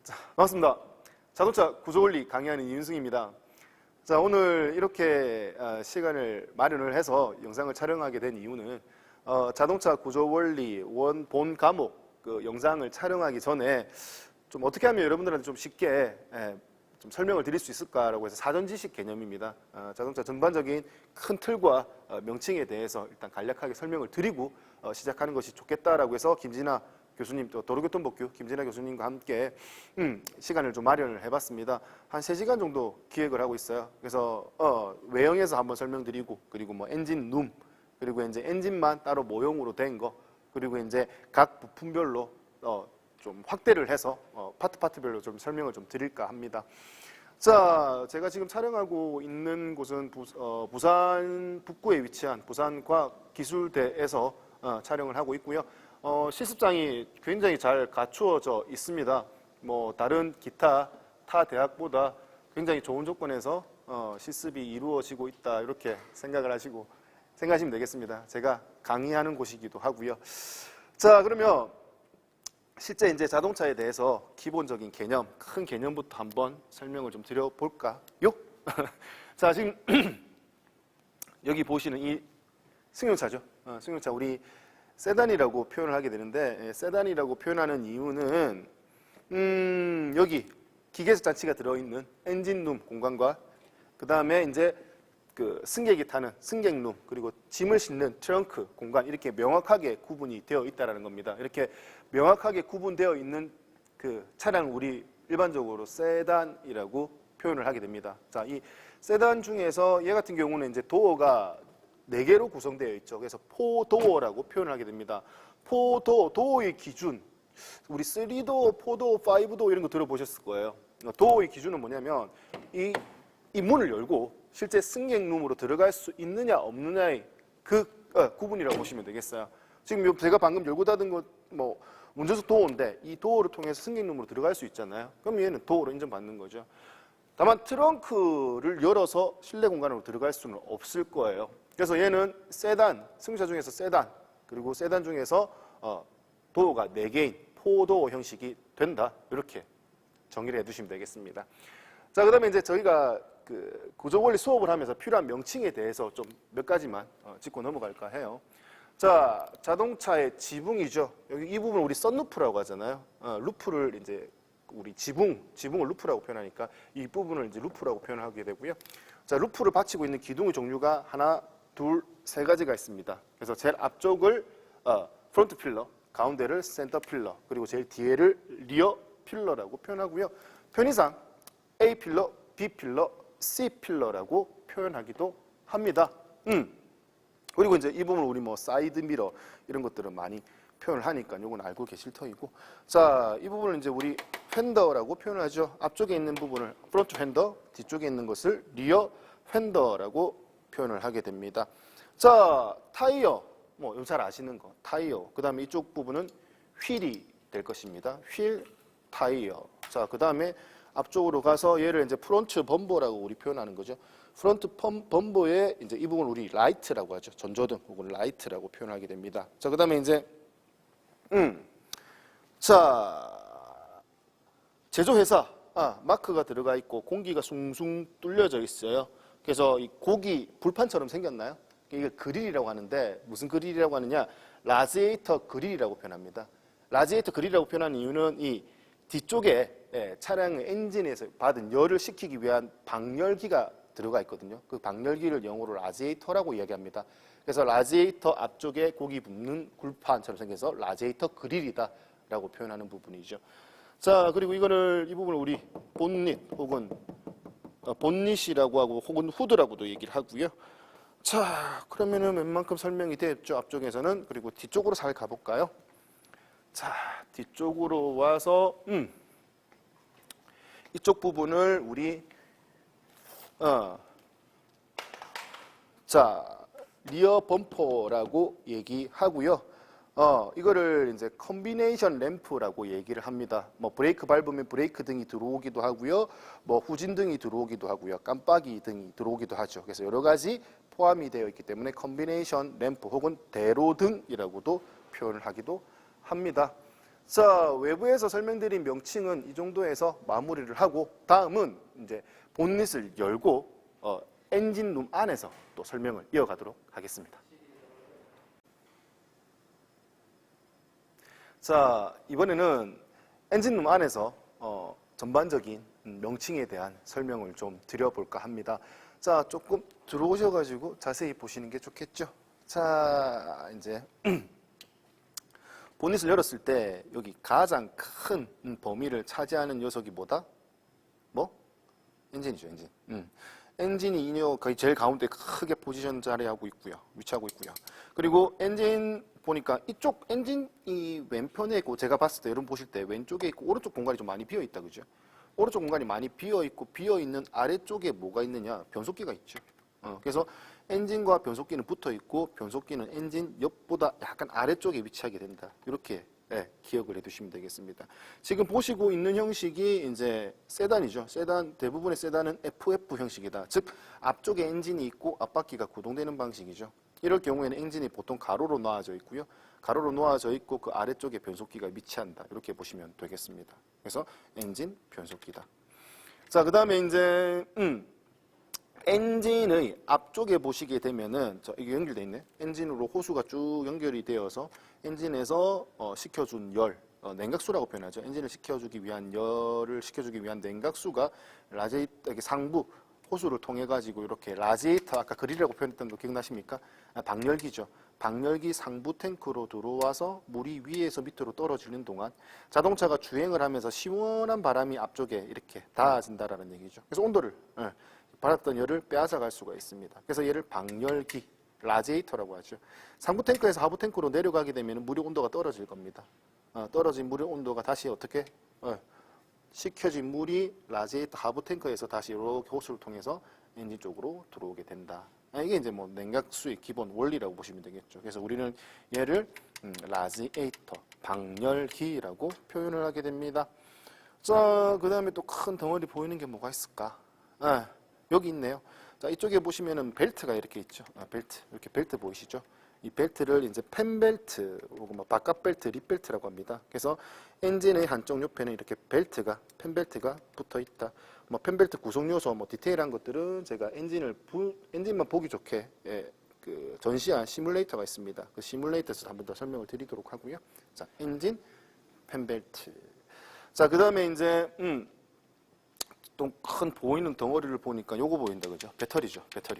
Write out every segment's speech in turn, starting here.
반갑습니다. 자동차 구조원리 강의하는 이윤승입니다. 자, 오늘 이렇게 시간을 마련을 해서 영상을 촬영하게 된 이유는 자동차 구조원리 본 과목 그 영상을 촬영하기 전에 좀 어떻게 하면 여러분들한테 좀 쉽게 좀 설명을 드릴 수 있을까라고 해서 사전 지식 개념입니다. 자동차 전반적인 큰 틀과 명칭에 대해서 일단 간략하게 설명을 드리고 시작하는 것이 좋겠다라고 해서 김진아 교수님, 또 도로교통법규 김진아 교수님과 함께 시간을 좀 마련을 해봤습니다. 한 3시간 정도 기획을 하고 있어요. 그래서 외형에서 한번 설명드리고, 그리고 뭐 엔진 룸, 그리고 이제 엔진만 따로 모형으로 된 거, 그리고 이제 각 부품별로 좀 확대를 해서 파트별로 좀 설명을 좀 드릴까 합니다. 자, 제가 지금 촬영하고 있는 곳은 부산 북구에 위치한 부산과학기술대에서 촬영을 하고 있고요. 실습장이 굉장히 잘 갖추어져 있습니다. 뭐 다른 기타 타 대학보다 굉장히 좋은 조건에서 실습이 이루어지고 있다, 이렇게 생각하시면 되겠습니다. 제가 강의하는 곳이기도 하고요. 자, 그러면 실제 이제 자동차에 대해서 기본적인 개념, 큰 개념부터 한번 설명을 좀 드려볼까요? 자, 지금 여기 보시는 이 승용차죠. 승용차, 우리 세단이라고 표현을 하게 되는데, 세단이라고 표현하는 이유는 여기 기계적 장치가 들어있는 엔진룸 공간과 그 다음에 이제 그 승객이 타는 승객룸, 그리고 짐을 싣는 트렁크 공간, 이렇게 명확하게 구분이 되어 있다는 겁니다. 이렇게 명확하게 구분되어 있는 그 차량을 우리 일반적으로 세단이라고 표현을 하게 됩니다. 자, 이 세단 중에서 얘 같은 경우는 이제 도어가 4개로 구성되어 있죠. 그래서 포도어라고 표현을 하게 됩니다. 도어의 기준, 우리 3도어, 4도어, 5도어 이런 거 들어보셨을 거예요. 도어의 기준은 뭐냐면 이 문을 열고 실제 승객룸으로 들어갈 수 있느냐 없느냐의 그 구분이라고 보시면 되겠어요. 지금 제가 방금 열고 닫은 거 뭐 운전석 도어인데 이 도어를 통해서 승객룸으로 들어갈 수 있잖아요. 그럼 얘는 도어로 인정받는 거죠. 다만 트렁크를 열어서 실내 공간으로 들어갈 수는 없을 거예요. 그래서 얘는 세단, 승용차 중에서 세단, 그리고 세단 중에서 도어가 4개인 포도어 형식이 된다, 이렇게 정의를 해두시면 되겠습니다. 자, 그 다음에 이제 저희가 그 구조원리 수업을 하면서 필요한 명칭에 대해서 좀 몇 가지만 짚고 넘어갈까 해요. 자, 자동차의 지붕이죠. 여기 이 부분 우리 썬루프라고 하잖아요. 루프를 이제 우리 지붕을 루프라고 표현하니까 이 부분을 이제 루프라고 표현하게 되고요. 자, 루프를 받치고 있는 기둥의 종류가 하나, 둘, 3가지가 있습니다. 그래서 제일 앞쪽을 프론트 필러, 가운데를 센터 필러, 그리고 제일 뒤에를 리어 필러라고 표현하고요. 편의상 A 필러, B 필러, C 필러라고 표현하기도 합니다. 그리고 이제 이 부분 우리 뭐 사이드 미러 이런 것들은 많이 표현을 하니까 이건 알고 계실 터이고, 자, 이 부분을 이제 우리 휀더라고 표현을 하죠. 앞쪽에 있는 부분을 프론트 휀더, 뒤쪽에 있는 것을 리어 휀더라고 표현을 하게 됩니다. 자, 타이어, 뭐 잘 아시는 거 타이어. 그 다음에 이쪽 부분은 휠이 될 것입니다. 휠, 타이어. 자, 그 다음에 앞쪽으로 가서 얘를 이제 프론트 범버라고 우리 표현하는 거죠. 프론트 범버에 이제 이 부분을 우리 라이트라고 하죠. 전조등 혹은 라이트라고 표현하게 됩니다. 자, 그 다음에 이제 자, 제조회사 마크가 들어가 있고 공기가 숭숭 뚫려져 있어요. 그래서 이 고기 불판처럼 생겼나요? 이게 그릴이라고 하는데, 무슨 그릴이라고 하느냐? 라지에이터 그릴이라고 표현합니다. 라지에이터 그릴이라고 표현하는 이유는 이 뒤쪽에 차량의 엔진에서 받은 열을 식히기 위한 방열기가 들어가 있거든요. 그 방열기를 영어로 라지에이터라고 이야기합니다. 그래서 라지에이터 앞쪽에 고기 굽는 굴판처럼 생겨서 라지에이터 그릴이다 라고 표현하는 부분이죠. 자, 그리고 이 부분을 우리 본닛 혹은 본닛이라고 하고 혹은 후드라고도 얘기를 하고요. 자, 그러면은 웬만큼 설명이 됐죠, 앞쪽에서는. 그리고 뒤쪽으로 잘 가볼까요? 자, 뒤쪽으로 와서 이쪽 부분을 우리 자, 리어 범퍼라고 얘기하고요. 이거를 이제 컨비네이션 램프라고 얘기를 합니다. 뭐 브레이크 밟으면 브레이크 등이 들어오기도 하고요. 뭐 후진 등이 들어오기도 하고요. 깜빡이 등이 들어오기도 하죠. 그래서 여러 가지 포함이 되어 있기 때문에 컨비네이션 램프 혹은 대로등이라고도 표현을 하기도 합니다. 자, 외부에서 설명드린 명칭은 이 정도에서 마무리를 하고 다음은 이제 본닛을 열고 엔진룸 안에서 또 설명을 이어가도록 하겠습니다. 자, 이번에는 엔진룸 안에서 전반적인 명칭에 대한 설명을 좀 드려볼까 합니다. 자, 조금 들어오셔가지고 자세히 보시는 게 좋겠죠. 자, 이제 보닛을 열었을 때 여기 가장 큰 범위를 차지하는 녀석이 뭐다? 뭐? 엔진이죠, 엔진. 엔진이 이녀 거의 제일 가운데 크게 포지션 자리하고 있고요. 위치하고 있고요. 그리고 엔진 보니까 이쪽 엔진이 왼편에 있고 제가 봤을 때 여러분 보실 때 왼쪽에 있고 오른쪽 공간이 좀 많이 비어 있다, 그죠? 오른쪽 공간이 많이 비어 있고 비어 있는 아래쪽에 뭐가 있느냐? 변속기가 있죠. 그래서 엔진과 변속기는 붙어 있고 변속기는 엔진 옆보다 약간 아래쪽에 위치하게 된다. 이렇게 기억을 해두시면 되겠습니다. 지금 보시고 있는 형식이 이제 세단이죠. 세단 대부분의 세단은 FF 형식이다. 즉 앞쪽에 엔진이 있고 앞바퀴가 구동되는 방식이죠. 이럴 경우에는 엔진이 보통 가로로 놓아져 있고요. 가로로 놓아져 있고 그 아래쪽에 변속기가 위치한다. 이렇게 보시면 되겠습니다. 그래서 엔진, 변속기다. 자, 그 다음에 이제 엔진의 앞쪽에 보시게 되면은 이게 연결되어 있네. 엔진으로 호수가 쭉 연결이 되어서 엔진에서 식혀준 열, 냉각수라고 표현하죠. 엔진을 식혀주기 위한 열을 식혀주기 위한 냉각수가 라디에이터 상부 호수를 통해 가지고 이렇게 라디에이터 아까 그릴이라고 표현했던 거 기억나십니까? 방열기죠. 방열기 상부 탱크로 들어와서 물이 위에서 밑으로 떨어지는 동안 자동차가 주행을 하면서 시원한 바람이 앞쪽에 이렇게 닿아진다라는 얘기죠. 그래서 온도를 받았던 열을 빼앗아갈 수가 있습니다. 그래서 얘를 방열기, 라디에이터라고 하죠. 상부 탱크에서 하부 탱크로 내려가게 되면 물의 온도가 떨어질 겁니다. 떨어진 물의 온도가 다시 어떻게 식혀진 물이 라디에이터 하부 탱크에서 다시 이렇게 호스를 통해서 엔진 쪽으로 들어오게 된다. 이게 이제 뭐 냉각수의 기본 원리라고 보시면 되겠죠. 그래서 우리는 얘를 라디에이터, 방열기라고 표현을 하게 됩니다. 자, 그 다음에 또 큰 덩어리 보이는 게 뭐가 있을까? 여기 있네요. 자, 이쪽에 보시면은 벨트가 이렇게 있죠. 벨트. 이렇게 벨트 보이시죠? 이 벨트를 이제 펜벨트, 혹은 뭐 바깥 벨트, 립벨트라고 합니다. 그래서 엔진의 한쪽 옆에는 이렇게 벨트가, 펜벨트가 붙어 있다. 뭐 펜벨트 구성 요소, 뭐 디테일한 것들은 제가 엔진만 보기 좋게 그 전시한 시뮬레이터가 있습니다. 그 시뮬레이터에서 한 번 더 설명을 드리도록 하고요. 자, 엔진, 펜벨트. 자, 그 다음에 이제 또 큰 보이는 덩어리를 보니까 요거 보인다, 그죠? 배터리죠, 배터리.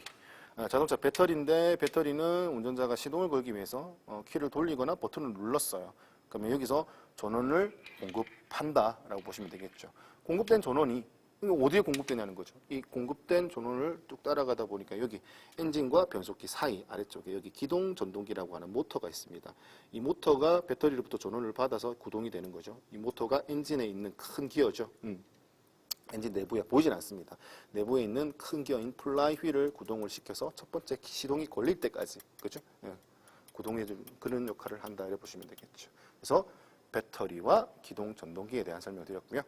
자동차 배터리인데 배터리는 운전자가 시동을 걸기 위해서 키를 돌리거나 버튼을 눌렀어요. 그러면 여기서 전원을 공급한다라고 보시면 되겠죠. 공급된 전원이 어디에 공급되냐는 거죠. 이 공급된 전원을 쭉 따라가다 보니까 여기 엔진과 변속기 사이 아래쪽에 여기 기동 전동기라고 하는 모터가 있습니다. 이 모터가 배터리로부터 전원을 받아서 구동이 되는 거죠. 이 모터가 엔진에 있는 큰 기어죠. 엔진 내부에 보이진 않습니다. 내부에 있는 큰 기어인 플라이 휠을 구동을 시켜서 첫 번째 시동이 걸릴 때까지, 그죠? 구동해 준 그런 역할을 한다 이렇게 보시면 되겠죠. 그래서 배터리와 기동 전동기에 대한 설명을 드렸고요.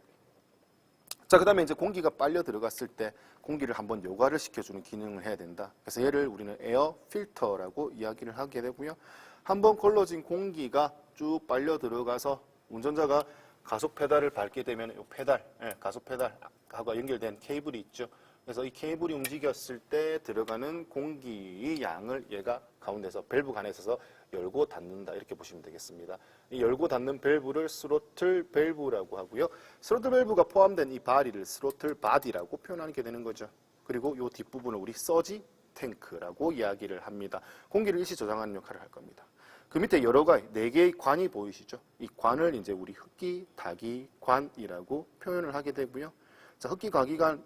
자, 그 다음에 이제 공기가 빨려 들어갔을 때 공기를 한번 요과를 시켜주는 기능을 해야 된다. 그래서 얘를 우리는 에어 필터라고 이야기를 하게 되고요. 한번 걸러진 공기가 쭉 빨려 들어가서 운전자가 가속 페달을 밟게 되면 이 페달, 가속 페달하고 연결된 케이블이 있죠. 그래서 이 케이블이 움직였을 때 들어가는 공기의 양을 얘가 가운데서 밸브 안에 있어서 열고 닫는다 이렇게 보시면 되겠습니다. 이 열고 닫는 밸브를 스로틀 밸브라고 하고요. 스로틀 밸브가 포함된 이 바디를 스로틀 바디라고 표현하게 되는 거죠. 그리고 이 뒷부분을 우리 서지 탱크라고 이야기를 합니다. 공기를 일시 저장하는 역할을 할 겁니다. 그 밑에 여러 가지 4개의 관이 보이시죠? 이 관을 이제 우리 흡기, 다기, 관이라고 표현을 하게 되고요. 자, 흡기, 다기가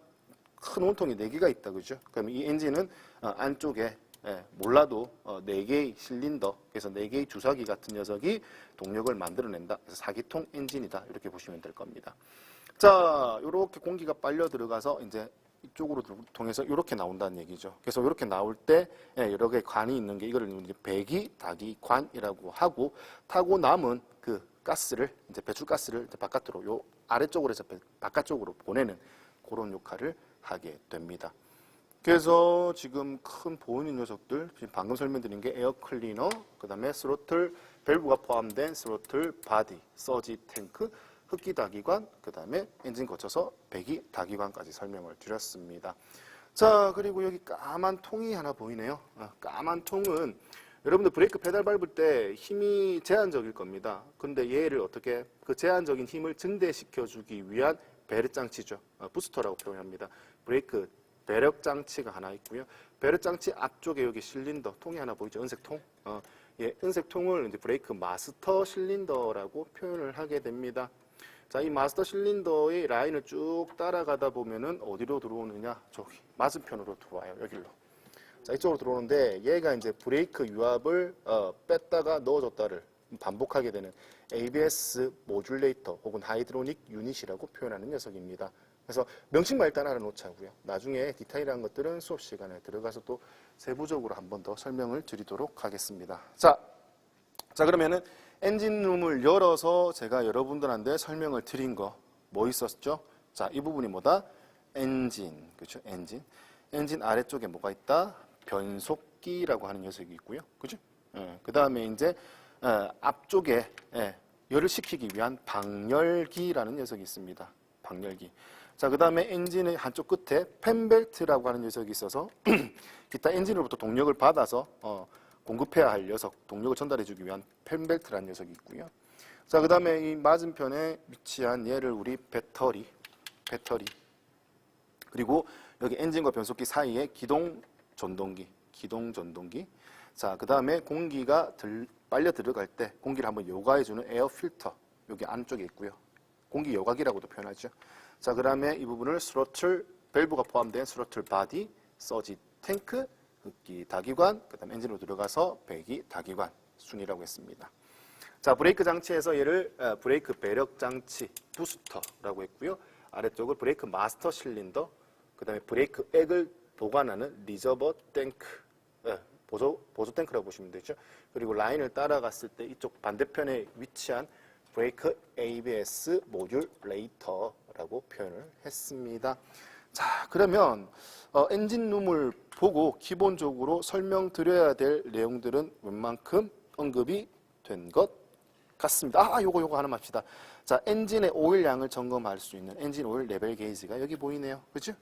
큰 원통이 4개가 있다, 그죠? 그러면 이 엔진은 안쪽에 몰라도 4개의 실린더, 그래서 4개의 주사기 같은 녀석이 동력을 만들어낸다. 그래서 4기통 엔진이다. 이렇게 보시면 될 겁니다. 자, 이렇게 공기가 빨려 들어가서 이제 이쪽으로 통해서 이렇게 나온다는 얘기죠. 그래서 이렇게 나올 때 여러 개의 관이 있는 게 이거를 배기, 다기, 관이라고 하고 타고 남은 그 가스를 이제 배출가스를 이제 바깥으로 요 아래쪽으로 해서 바깥쪽으로 보내는 그런 역할을 하게 됩니다. 그래서 지금 큰 보이는 녀석들, 지금 방금 설명드린 게 에어 클리너, 그 다음에 스로틀 밸브가 포함된 스로틀 바디, 서지 탱크, 흡기 다기관, 그 다음에 엔진 거쳐서 배기 다기관까지 설명을 드렸습니다. 자, 그리고 여기 까만 통이 하나 보이네요. 까만 통은 여러분들 브레이크 페달 밟을 때 힘이 제한적일 겁니다. 근데 얘를 어떻게 그 제한적인 힘을 증대시켜주기 위한 배려 장치죠. 부스터라고 표현합니다. 브레이크 배력 장치가 하나 있고요. 배력 장치 앞쪽에 여기 실린더 통이 하나 보이죠? 은색 통. 예, 은색 통을 이제 브레이크 마스터 실린더라고 표현을 하게 됩니다. 자, 이 마스터 실린더의 라인을 쭉 따라가다 보면은 어디로 들어오느냐? 저기 맞은편으로 들어와요. 여기로. 자, 이쪽으로 들어오는데 얘가 이제 브레이크 유압을 뺐다가 넣어줬다를 반복하게 되는 ABS 모듈레이터 혹은 하이드로닉 유닛이라고 표현하는 녀석입니다. 그래서 명칭만 일단 알아놓자고요. 나중에 디테일한 것들은 수업 시간에 들어가서 또 세부적으로 한 번 더 설명을 드리도록 하겠습니다. 자, 그러면은 엔진룸을 열어서 제가 여러분들한테 설명을 드린 거 뭐 있었죠? 자, 이 부분이 뭐다? 엔진, 그렇죠? 엔진 아래쪽에 뭐가 있다? 변속기라고 하는 녀석이 있고요, 그죠? 그 다음에 이제 앞쪽에 열을 식히기 위한 방열기라는 녀석이 있습니다. 방열기. 자, 그 다음에 엔진의 한쪽 끝에 팬벨트라고 하는 녀석이 있어서 기타 엔진으로부터 동력을 받아서 공급해야 할 녀석, 동력을 전달해주기 위한 팬벨트라는 녀석이 있고요. 자, 그 다음에 이 맞은편에 위치한 얘를 우리 배터리. 그리고 여기 엔진과 변속기 사이에 기동 전동기. 자, 그 다음에 공기가 빨려 들어갈 때 공기를 한번 요과해주는 에어 필터. 여기 안쪽에 있고요. 공기 요각이라고도 표현하죠. 자, 그 다음에 이 부분을 스로틀, 밸브가 포함된 스로틀 바디, 서지 탱크, 흡기 다기관, 그 다음에 엔진으로 들어가서 배기 다기관 순이라고 했습니다. 자, 브레이크 장치에서 얘를 브레이크 배력 장치, 부스터라고 했고요. 아래쪽을 브레이크 마스터 실린더, 그 다음에 브레이크 액을 보관하는 리저버 탱크, 보조 탱크라고 보시면 되죠. 그리고 라인을 따라갔을 때 이쪽 반대편에 위치한 브레이크 ABS 모듈레이터라고 표현을 했습니다. 자, 그러면 엔진룸을 보고 기본적으로 설명드려야 될 내용들은 웬만큼 언급이 된 것 같습니다. 요거 하나 합시다. 자, 엔진의 오일 양을 점검할 수 있는 엔진 오일 레벨 게이지가 여기 보이네요. 그죠?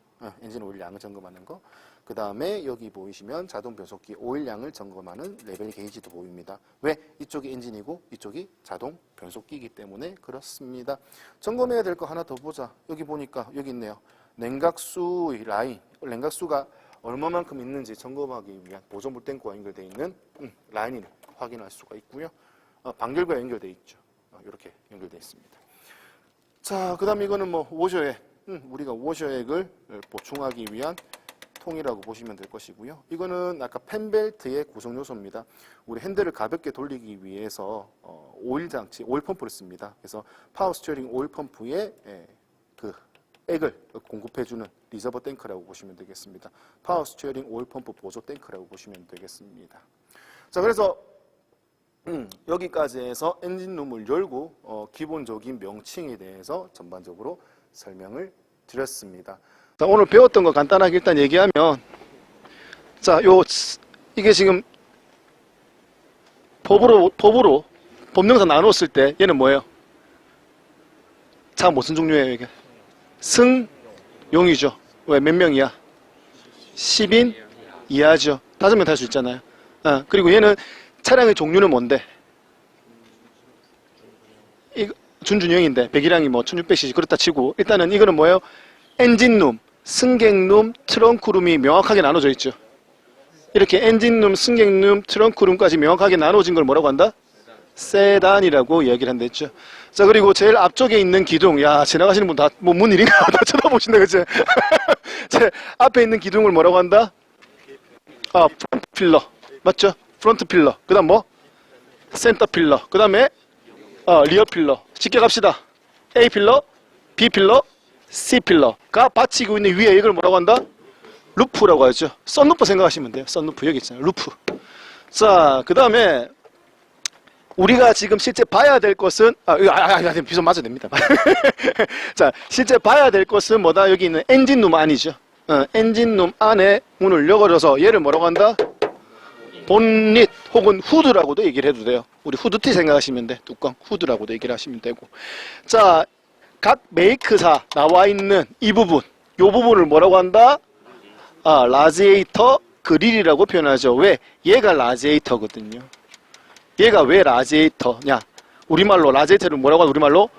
엔진 오일 양을 점검하는 거. 그 다음에 여기 보이시면 자동 변속기 오일 양을 점검하는 레벨 게이지도 보입니다. 왜? 이쪽이 엔진이고 이쪽이 자동 변속기이기 때문에 그렇습니다. 점검해야 될 거 하나 더 보자. 여기 보니까 여기 있네요. 냉각수의 라인, 냉각수가 얼마만큼 있는지 점검하기 위한 보조물 탱크와 연결되어 있는 라인을 확인할 수가 있고요. 방열과 연결되어 있죠. 이렇게 연결되어 있습니다. 자, 그 다음 이거는 뭐 워셔액, 우리가 워셔액을 보충하기 위한 통이라고 보시면 될 것이고요. 이거는 아까 팬벨트의 구성 요소입니다. 우리 핸들을 가볍게 돌리기 위해서 오일 장치, 오일 펌프를 씁니다. 그래서 파워 스티어링 오일 펌프에 그 액을 공급해주는 리저버 탱크라고 보시면 되겠습니다. 파워 스티어링 오일 펌프 보조 탱크라고 보시면 되겠습니다. 자, 그래서 여기까지 해서 엔진룸을 열고 기본적인 명칭에 대해서 전반적으로 설명을 드렸습니다. 자, 오늘 배웠던 거 간단하게 일단 얘기하면, 자, 이게 지금 법으로 법령상 나눴을 때 얘는 뭐예요? 차 무슨 종류예요, 이게? 승용이죠. 왜? 몇 명이야? 10인 이하죠. 5명 탈 수 있잖아요. 그리고 얘는 차량의 종류는 뭔데? 준준형인데 배기량이 뭐 1600cc 그렇다 치고, 일단은 이거는 뭐예요? 엔진룸, 승객룸, 트렁크룸이 명확하게 나눠져 있죠. 이렇게 엔진룸, 승객룸, 트렁크룸까지 명확하게 나눠진 걸 뭐라고 한다? 세단이라고 이야기를 한다 했죠. 자, 그리고 제일 앞쪽에 있는 기둥, 야, 지나가시는 분 다 뭐 뭔 일인가 다 쳐다보신다, 그치? 제 앞에 있는 기둥을 뭐라고 한다? 프론트 필러, 맞죠? 프론트 필러. 그 다음 뭐? 센터 필러. 그 다음에 리어 필러. 쉽게 갑시다. A 필러, B 필러, C 필러가 받치고 있는 위에 이걸 뭐라고 한다? 루프라고 하죠. 썬루프 생각하시면 돼요. 썬루프 여기 있잖아요. 루프. 자, 그 다음에 우리가 지금 실제 봐야 될 것은 비좀 맞아야 됩니다. 자, 실제 봐야 될 것은 뭐다? 여기 있는 엔진룸 아니죠. 엔진룸 안에 문을 열어줘서 얘를 뭐라고 한다? 본닛 혹은 후드라고도 얘기를 해도 돼요. 우리 후드티 생각하시면 돼. 뚜껑 후드라고도 얘기를 하시면 되고. 자, 각 메이크사 나와 있는 이 부분, 요 부분을 뭐라고 한다? 라지에이터 그릴이라고 표현하죠. 왜? 얘가 라지에이터거든요. 얘가 왜 라지에이터냐? 우리말로 라지에이터를 뭐라고 하나? 우리말로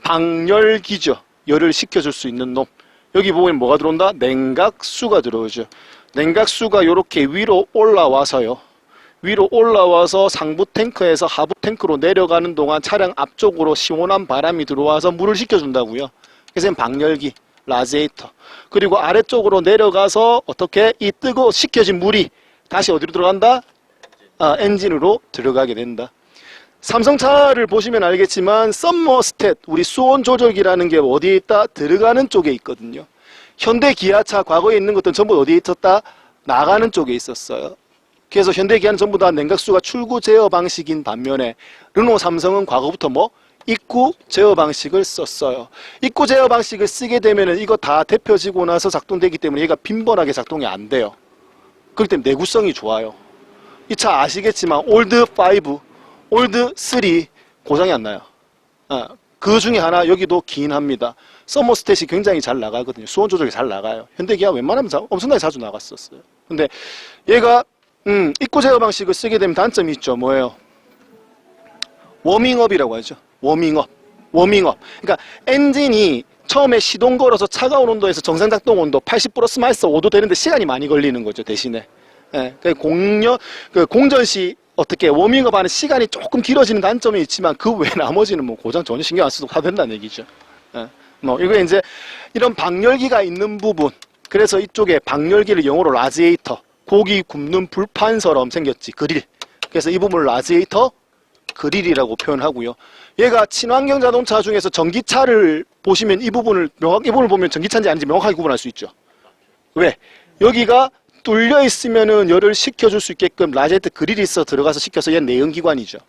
방열기죠. 열을 식혀줄 수 있는 놈. 여기 보면 뭐가 들어온다? 냉각수가 들어오죠. 냉각수가 이렇게 위로 올라와서요. 위로 올라와서 상부 탱크에서 하부 탱크로 내려가는 동안 차량 앞쪽으로 시원한 바람이 들어와서 물을 식혀준다고요. 그래서 방열기, 라지에이터. 그리고 아래쪽으로 내려가서 어떻게 이 식혀진 물이 다시 어디로 들어간다? 엔진으로 들어가게 된다. 삼성차를 보시면 알겠지만 썸머스탯, 우리 수온 조절기라는 게 어디에 있다? 들어가는 쪽에 있거든요. 현대 기아차 과거에 있는 것들은 전부 어디에 있었다? 나가는 쪽에 있었어요. 그래서 현대 기아는 전부 다 냉각수가 출구 제어 방식인 반면에 르노 삼성은 과거부터 입구 제어 방식을 썼어요. 입구 제어 방식을 쓰게 되면은 이거 다 데펴지고 나서 작동되기 때문에 얘가 빈번하게 작동이 안 돼요. 그렇기 때문에 내구성이 좋아요. 이 차 아시겠지만 올드 5, 올드 3 고장이 안 나요. 그 중에 하나 여기도 긴 합니다. 서머스탯이 굉장히 잘 나가거든요. 수온 조절이 잘 나가요. 현대기아 웬만하면 엄청나게 자주 나갔었어요. 근데 얘가 입구 제어 방식을 쓰게 되면 단점이 있죠. 뭐예요? 워밍업이라고 하죠. 워밍업. 그러니까 엔진이 처음에 시동 걸어서 차가운 온도에서 정상 작동 온도 80 플러스 마이너스 5도 되는데 시간이 많이 걸리는 거죠. 대신에. 공전 시 어떻게 워밍업 하는 시간이 조금 길어지는 단점이 있지만 그 외 나머지는 고장 전혀 신경 안 써도 다 된다는 얘기죠. 이거 이제 이런 방열기가 있는 부분. 그래서 이쪽에 방열기를 영어로 라지에이터. 고기 굽는 불판처럼 생겼지. 그릴. 그래서 이 부분을 라지에이터 그릴이라고 표현하고요. 얘가 친환경 자동차 중에서 전기차를 보시면 이 부분을 보면 전기차인지 아닌지 명확하게 구분할 수 있죠. 왜? 여기가 뚫려 있으면은 열을 식혀줄 수 있게끔 라지에이터 그릴이 있어 들어가서 식혀서 얘는 내연기관이죠.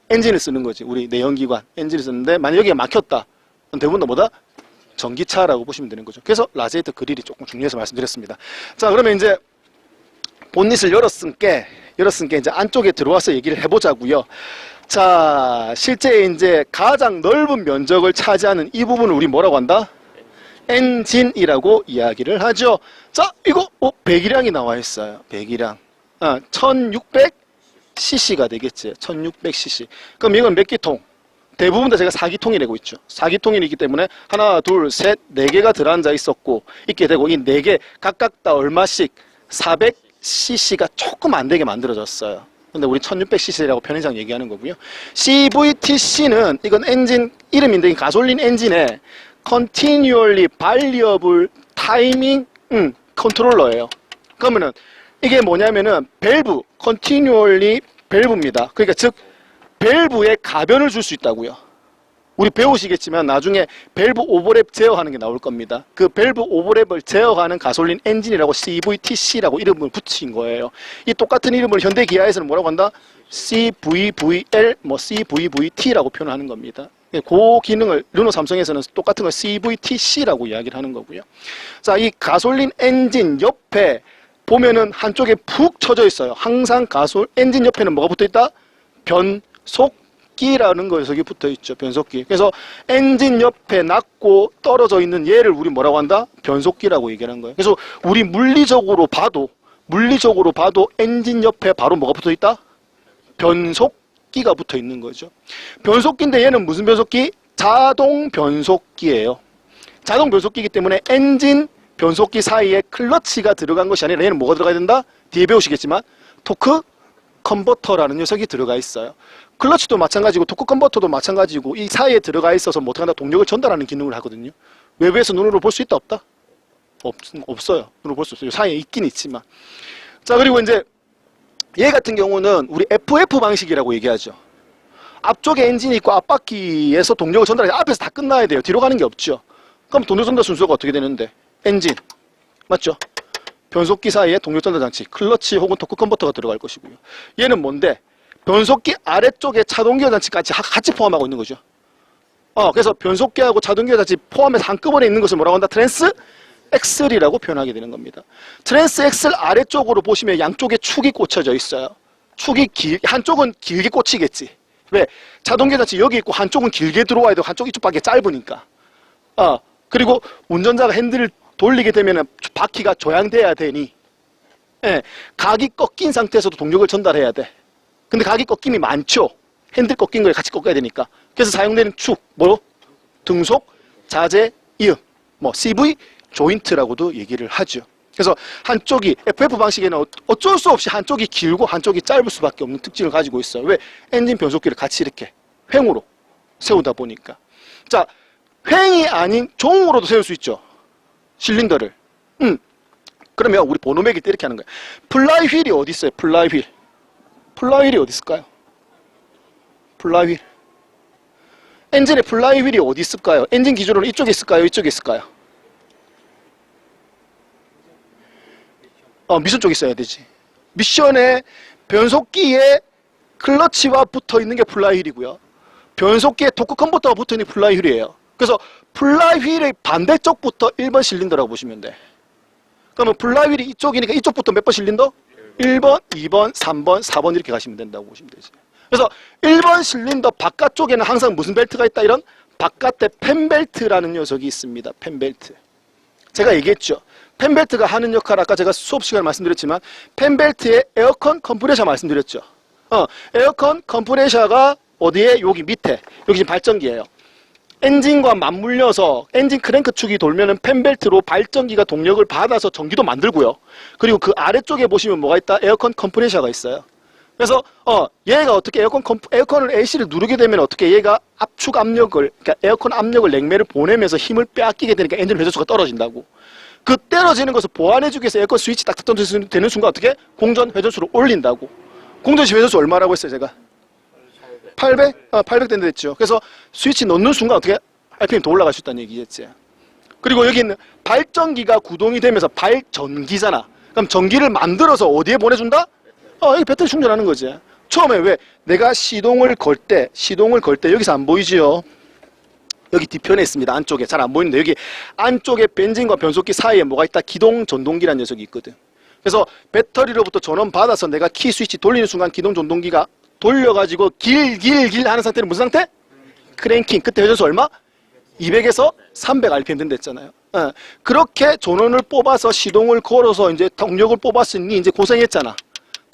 엔진을 쓰는 거지. 우리 내연기관 엔진을 쓰는데 만약 여기가 막혔다. 대부분 다 뭐다? 전기차라고 보시면 되는 거죠. 그래서 라지에이터 그릴이 조금 중요해서 말씀드렸습니다. 자, 그러면 이제 본닛을 열었으니까 이제 안쪽에 들어와서 얘기를 해보자고요. 자, 실제 이제 가장 넓은 면적을 차지하는 이 부분을 우리 뭐라고 한다? 엔진이라고 이야기를 하죠. 자, 이거 배기량이 나와 있어요. 배기량 1600cc가 되겠지. 1600cc. 그럼 이건 몇 기통? 대부분 다 제가 4기통이라고 있죠. 4기통이기 때문에 하나, 둘, 셋, 4개가 들어앉아 있게 되고 이 4개 각각 다 얼마씩 400cc가 조금 안 되게 만들어졌어요. 근데 우리 1600cc라고 편의상 얘기하는 거고요. CVTC는 이건 엔진 이름인데 가솔린 엔진의 Continually Variable Timing 컨트롤러예요. 그러면은 이게 뭐냐면은 밸브, Continually 밸브입니다. 그러니까 즉 밸브에 가변을 줄 수 있다고요. 우리 배우시겠지만 나중에 밸브 오버랩 제어하는 게 나올 겁니다. 그 밸브 오버랩을 제어하는 가솔린 엔진이라고 CVTC라고 이름을 붙인 거예요. 이 똑같은 이름을 현대 기아에서는 뭐라고 한다? CVVL, CVVT라고 표현하는 겁니다. 그 기능을 르노 삼성에서는 똑같은 걸 CVTC라고 이야기를 하는 거고요. 자, 이 가솔린 엔진 옆에 보면은 한쪽에 푹 쳐져 있어요. 항상 엔진 옆에는 뭐가 붙어 있다? 변속기라는 것이 붙어 있죠. 변속기. 그래서 엔진 옆에 낮고 떨어져 있는 얘를 우리 뭐라고 한다? 변속기라고 얘기하는 거예요. 그래서 우리 물리적으로 봐도 엔진 옆에 바로 뭐가 붙어 있다? 변속기가 붙어 있는 거죠. 변속기인데 얘는 무슨 변속기? 자동 변속기예요. 자동 변속기이기 때문에 엔진 변속기 사이에 클러치가 들어간 것이 아니라 얘는 뭐가 들어가야 된다? 뒤에 배우시겠지만 토크 컨버터라는 녀석이 들어가 있어요. 클러치도 마찬가지고 토크 컨버터도 마찬가지고 이 사이에 들어가 있어서 뭐 어떻게 한다? 동력을 전달하는 기능을 하거든요. 외부에서 눈으로 볼 수 있다 없다? 없어요. 눈으로 볼 수 없어요. 사이에 있긴 있지만. 자, 그리고 이제 얘 같은 경우는 우리 FF 방식이라고 얘기하죠. 앞쪽에 엔진이 있고 앞바퀴에서 동력을 전달해. 앞에서 다 끝나야 돼요. 뒤로 가는 게 없죠. 그럼 동력 전달 순서가 어떻게 되는데? 엔진 맞죠? 변속기 사이에 동력 전달 장치, 클러치 혹은 토크 컨버터가 들어갈 것이고요. 얘는 뭔데? 변속기 아래쪽에 차동기어 장치까지 같이 포함하고 있는 거죠. 그래서 변속기하고 차동기어 장치 포함해서 한꺼번에 있는 것을 뭐라고 한다? 엑셀이라고 표현하게 되는 겁니다. 트랜스 엑셀 아래쪽으로 보시면 양쪽에 축이 꽂혀져 있어요. 한쪽은 길게 꽂히겠지. 왜? 자동계산치 여기 있고 한쪽은 길게 들어와야 되고 한쪽 이쪽밖에 짧으니까. 그리고 운전자가 핸들을 돌리게 되면 바퀴가 조향돼야 되니, 예, 각이 꺾인 상태에서도 동력을 전달해야 돼. 근데 각이 꺾임이 많죠. 핸들 꺾인 걸 같이 꺾어야 되니까. 그래서 사용되는 축, 등속, 자재, 이음, CV, 조인트라고도 얘기를 하죠. 그래서 한쪽이 FF 방식에는 어쩔 수 없이 한쪽이 길고 한쪽이 짧을 수밖에 없는 특징을 가지고 있어요. 왜? 엔진 변속기를 같이 이렇게 횡으로 세우다 보니까. 자, 횡이 아닌 종으로도 세울 수 있죠. 실린더를. 그러면 우리 번호 매길 때 이렇게 하는 거예요. 플라이 휠이 어디 있어요? 플라이 휠. 플라이 휠이 어디 있을까요? 플라이 휠. 엔진의 플라이 휠이 어디 있을까요? 엔진 기준으로 이쪽에 있을까요? 이쪽에 있을까요? 미션 쪽에 있어야 되지. 미션에 변속기에 클러치와 붙어 있는 게 플라이 휠이고요. 변속기에 토크 컨버터가 붙어 있는 게 플라이 휠이에요. 그래서 플라이 휠의 반대쪽부터 1번 실린더라고 보시면 돼. 그러면 플라이 휠이 이쪽이니까 이쪽부터 몇 번 실린더? 1번, 2번, 3번, 4번 이렇게 가시면 된다고 보시면 되지. 그래서 1번 실린더 바깥쪽에는 항상 무슨 벨트가 있다? 이런 바깥에 펜벨트라는 녀석이 있습니다. 펜벨트. 제가 얘기했죠. 펜벨트가 하는 역할, 아까 제가 수업 시간에 말씀드렸지만 펜벨트에 에어컨 컴프레셔 말씀드렸죠. 에어컨 컴프레셔가 어디에? 여기 밑에. 여기 지금 발전기예요. 엔진과 맞물려서 엔진 크랭크 축이 돌면은 펜벨트로 발전기가 동력을 받아서 전기도 만들고요. 그리고 그 아래쪽에 보시면 뭐가 있다? 에어컨 컴프레셔가 있어요. 그래서 얘가 어떻게 에어컨을 AC를 누르게 되면 어떻게 얘가 압축 압력을, 그러니까 에어컨 압력을 냉매를 보내면서 힘을 빼앗기게 되니까 엔진 회전수가 떨어진다고. 그 떨어지는 것을 보완해주기 위해서 에어컨 스위치 딱 되는 순간 어떻게? 공전 회전수를 올린다고. 공전 회전수 얼마라고 했어요, 제가? 800? 800 된다 했죠. 그래서 스위치 넣는 순간 어떻게? RPM 더 올라갈 수 있다는 얘기겠지. 그리고 여기 있는 발전기가 구동이 되면서 발전기잖아. 그럼 전기를 만들어서 어디에 보내준다? 여기 배터리 충전하는 거지. 처음에 왜? 내가 시동을 걸 때 여기서 안 보이지요? 여기 뒤편에 있습니다. 안쪽에. 잘 안 보이는데 여기 안쪽에 벤진과 변속기 사이에 뭐가 있다? 기동 전동기라는 녀석이 있거든. 그래서 배터리로부터 전원 받아서 내가 키 스위치 돌리는 순간 기동 전동기가 돌려가지고 길 하는 상태는 무슨 상태? 크랭킹. 그때 회전수 얼마? 200에서 300 RPM 된다 했잖아요. 그렇게 전원을 뽑아서 시동을 걸어서 이제 동력을 뽑았으니 이제 고생했잖아.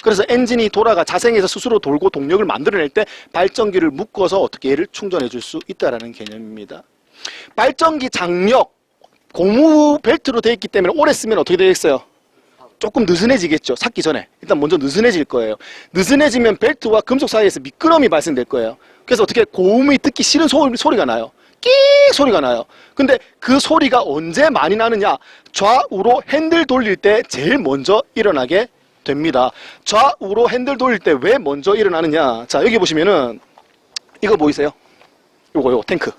그래서 엔진이 자생해서 스스로 돌고 동력을 만들어낼 때 발전기를 묶어서 어떻게 얘를 충전해 줄 수 있다라는 개념입니다. 발전기 장력, 고무 벨트로 되어 있기 때문에 오래 쓰면 어떻게 되겠어요? 조금 느슨해지겠죠. 삭기 전에. 일단 먼저 느슨해질 거예요. 느슨해지면 벨트와 금속 사이에서 미끄럼이 발생될 거예요. 그래서 어떻게 고음이 듣기 싫은 소리가 나요. 끼 소리가 나요. 근데 그 소리가 언제 많이 나느냐? 좌우로 핸들 돌릴 때 제일 먼저 일어나게 됩니다. 좌우로 핸들 돌릴 때 왜 먼저 일어나느냐? 자, 여기 보시면은 이거 보이세요? 요거 탱크.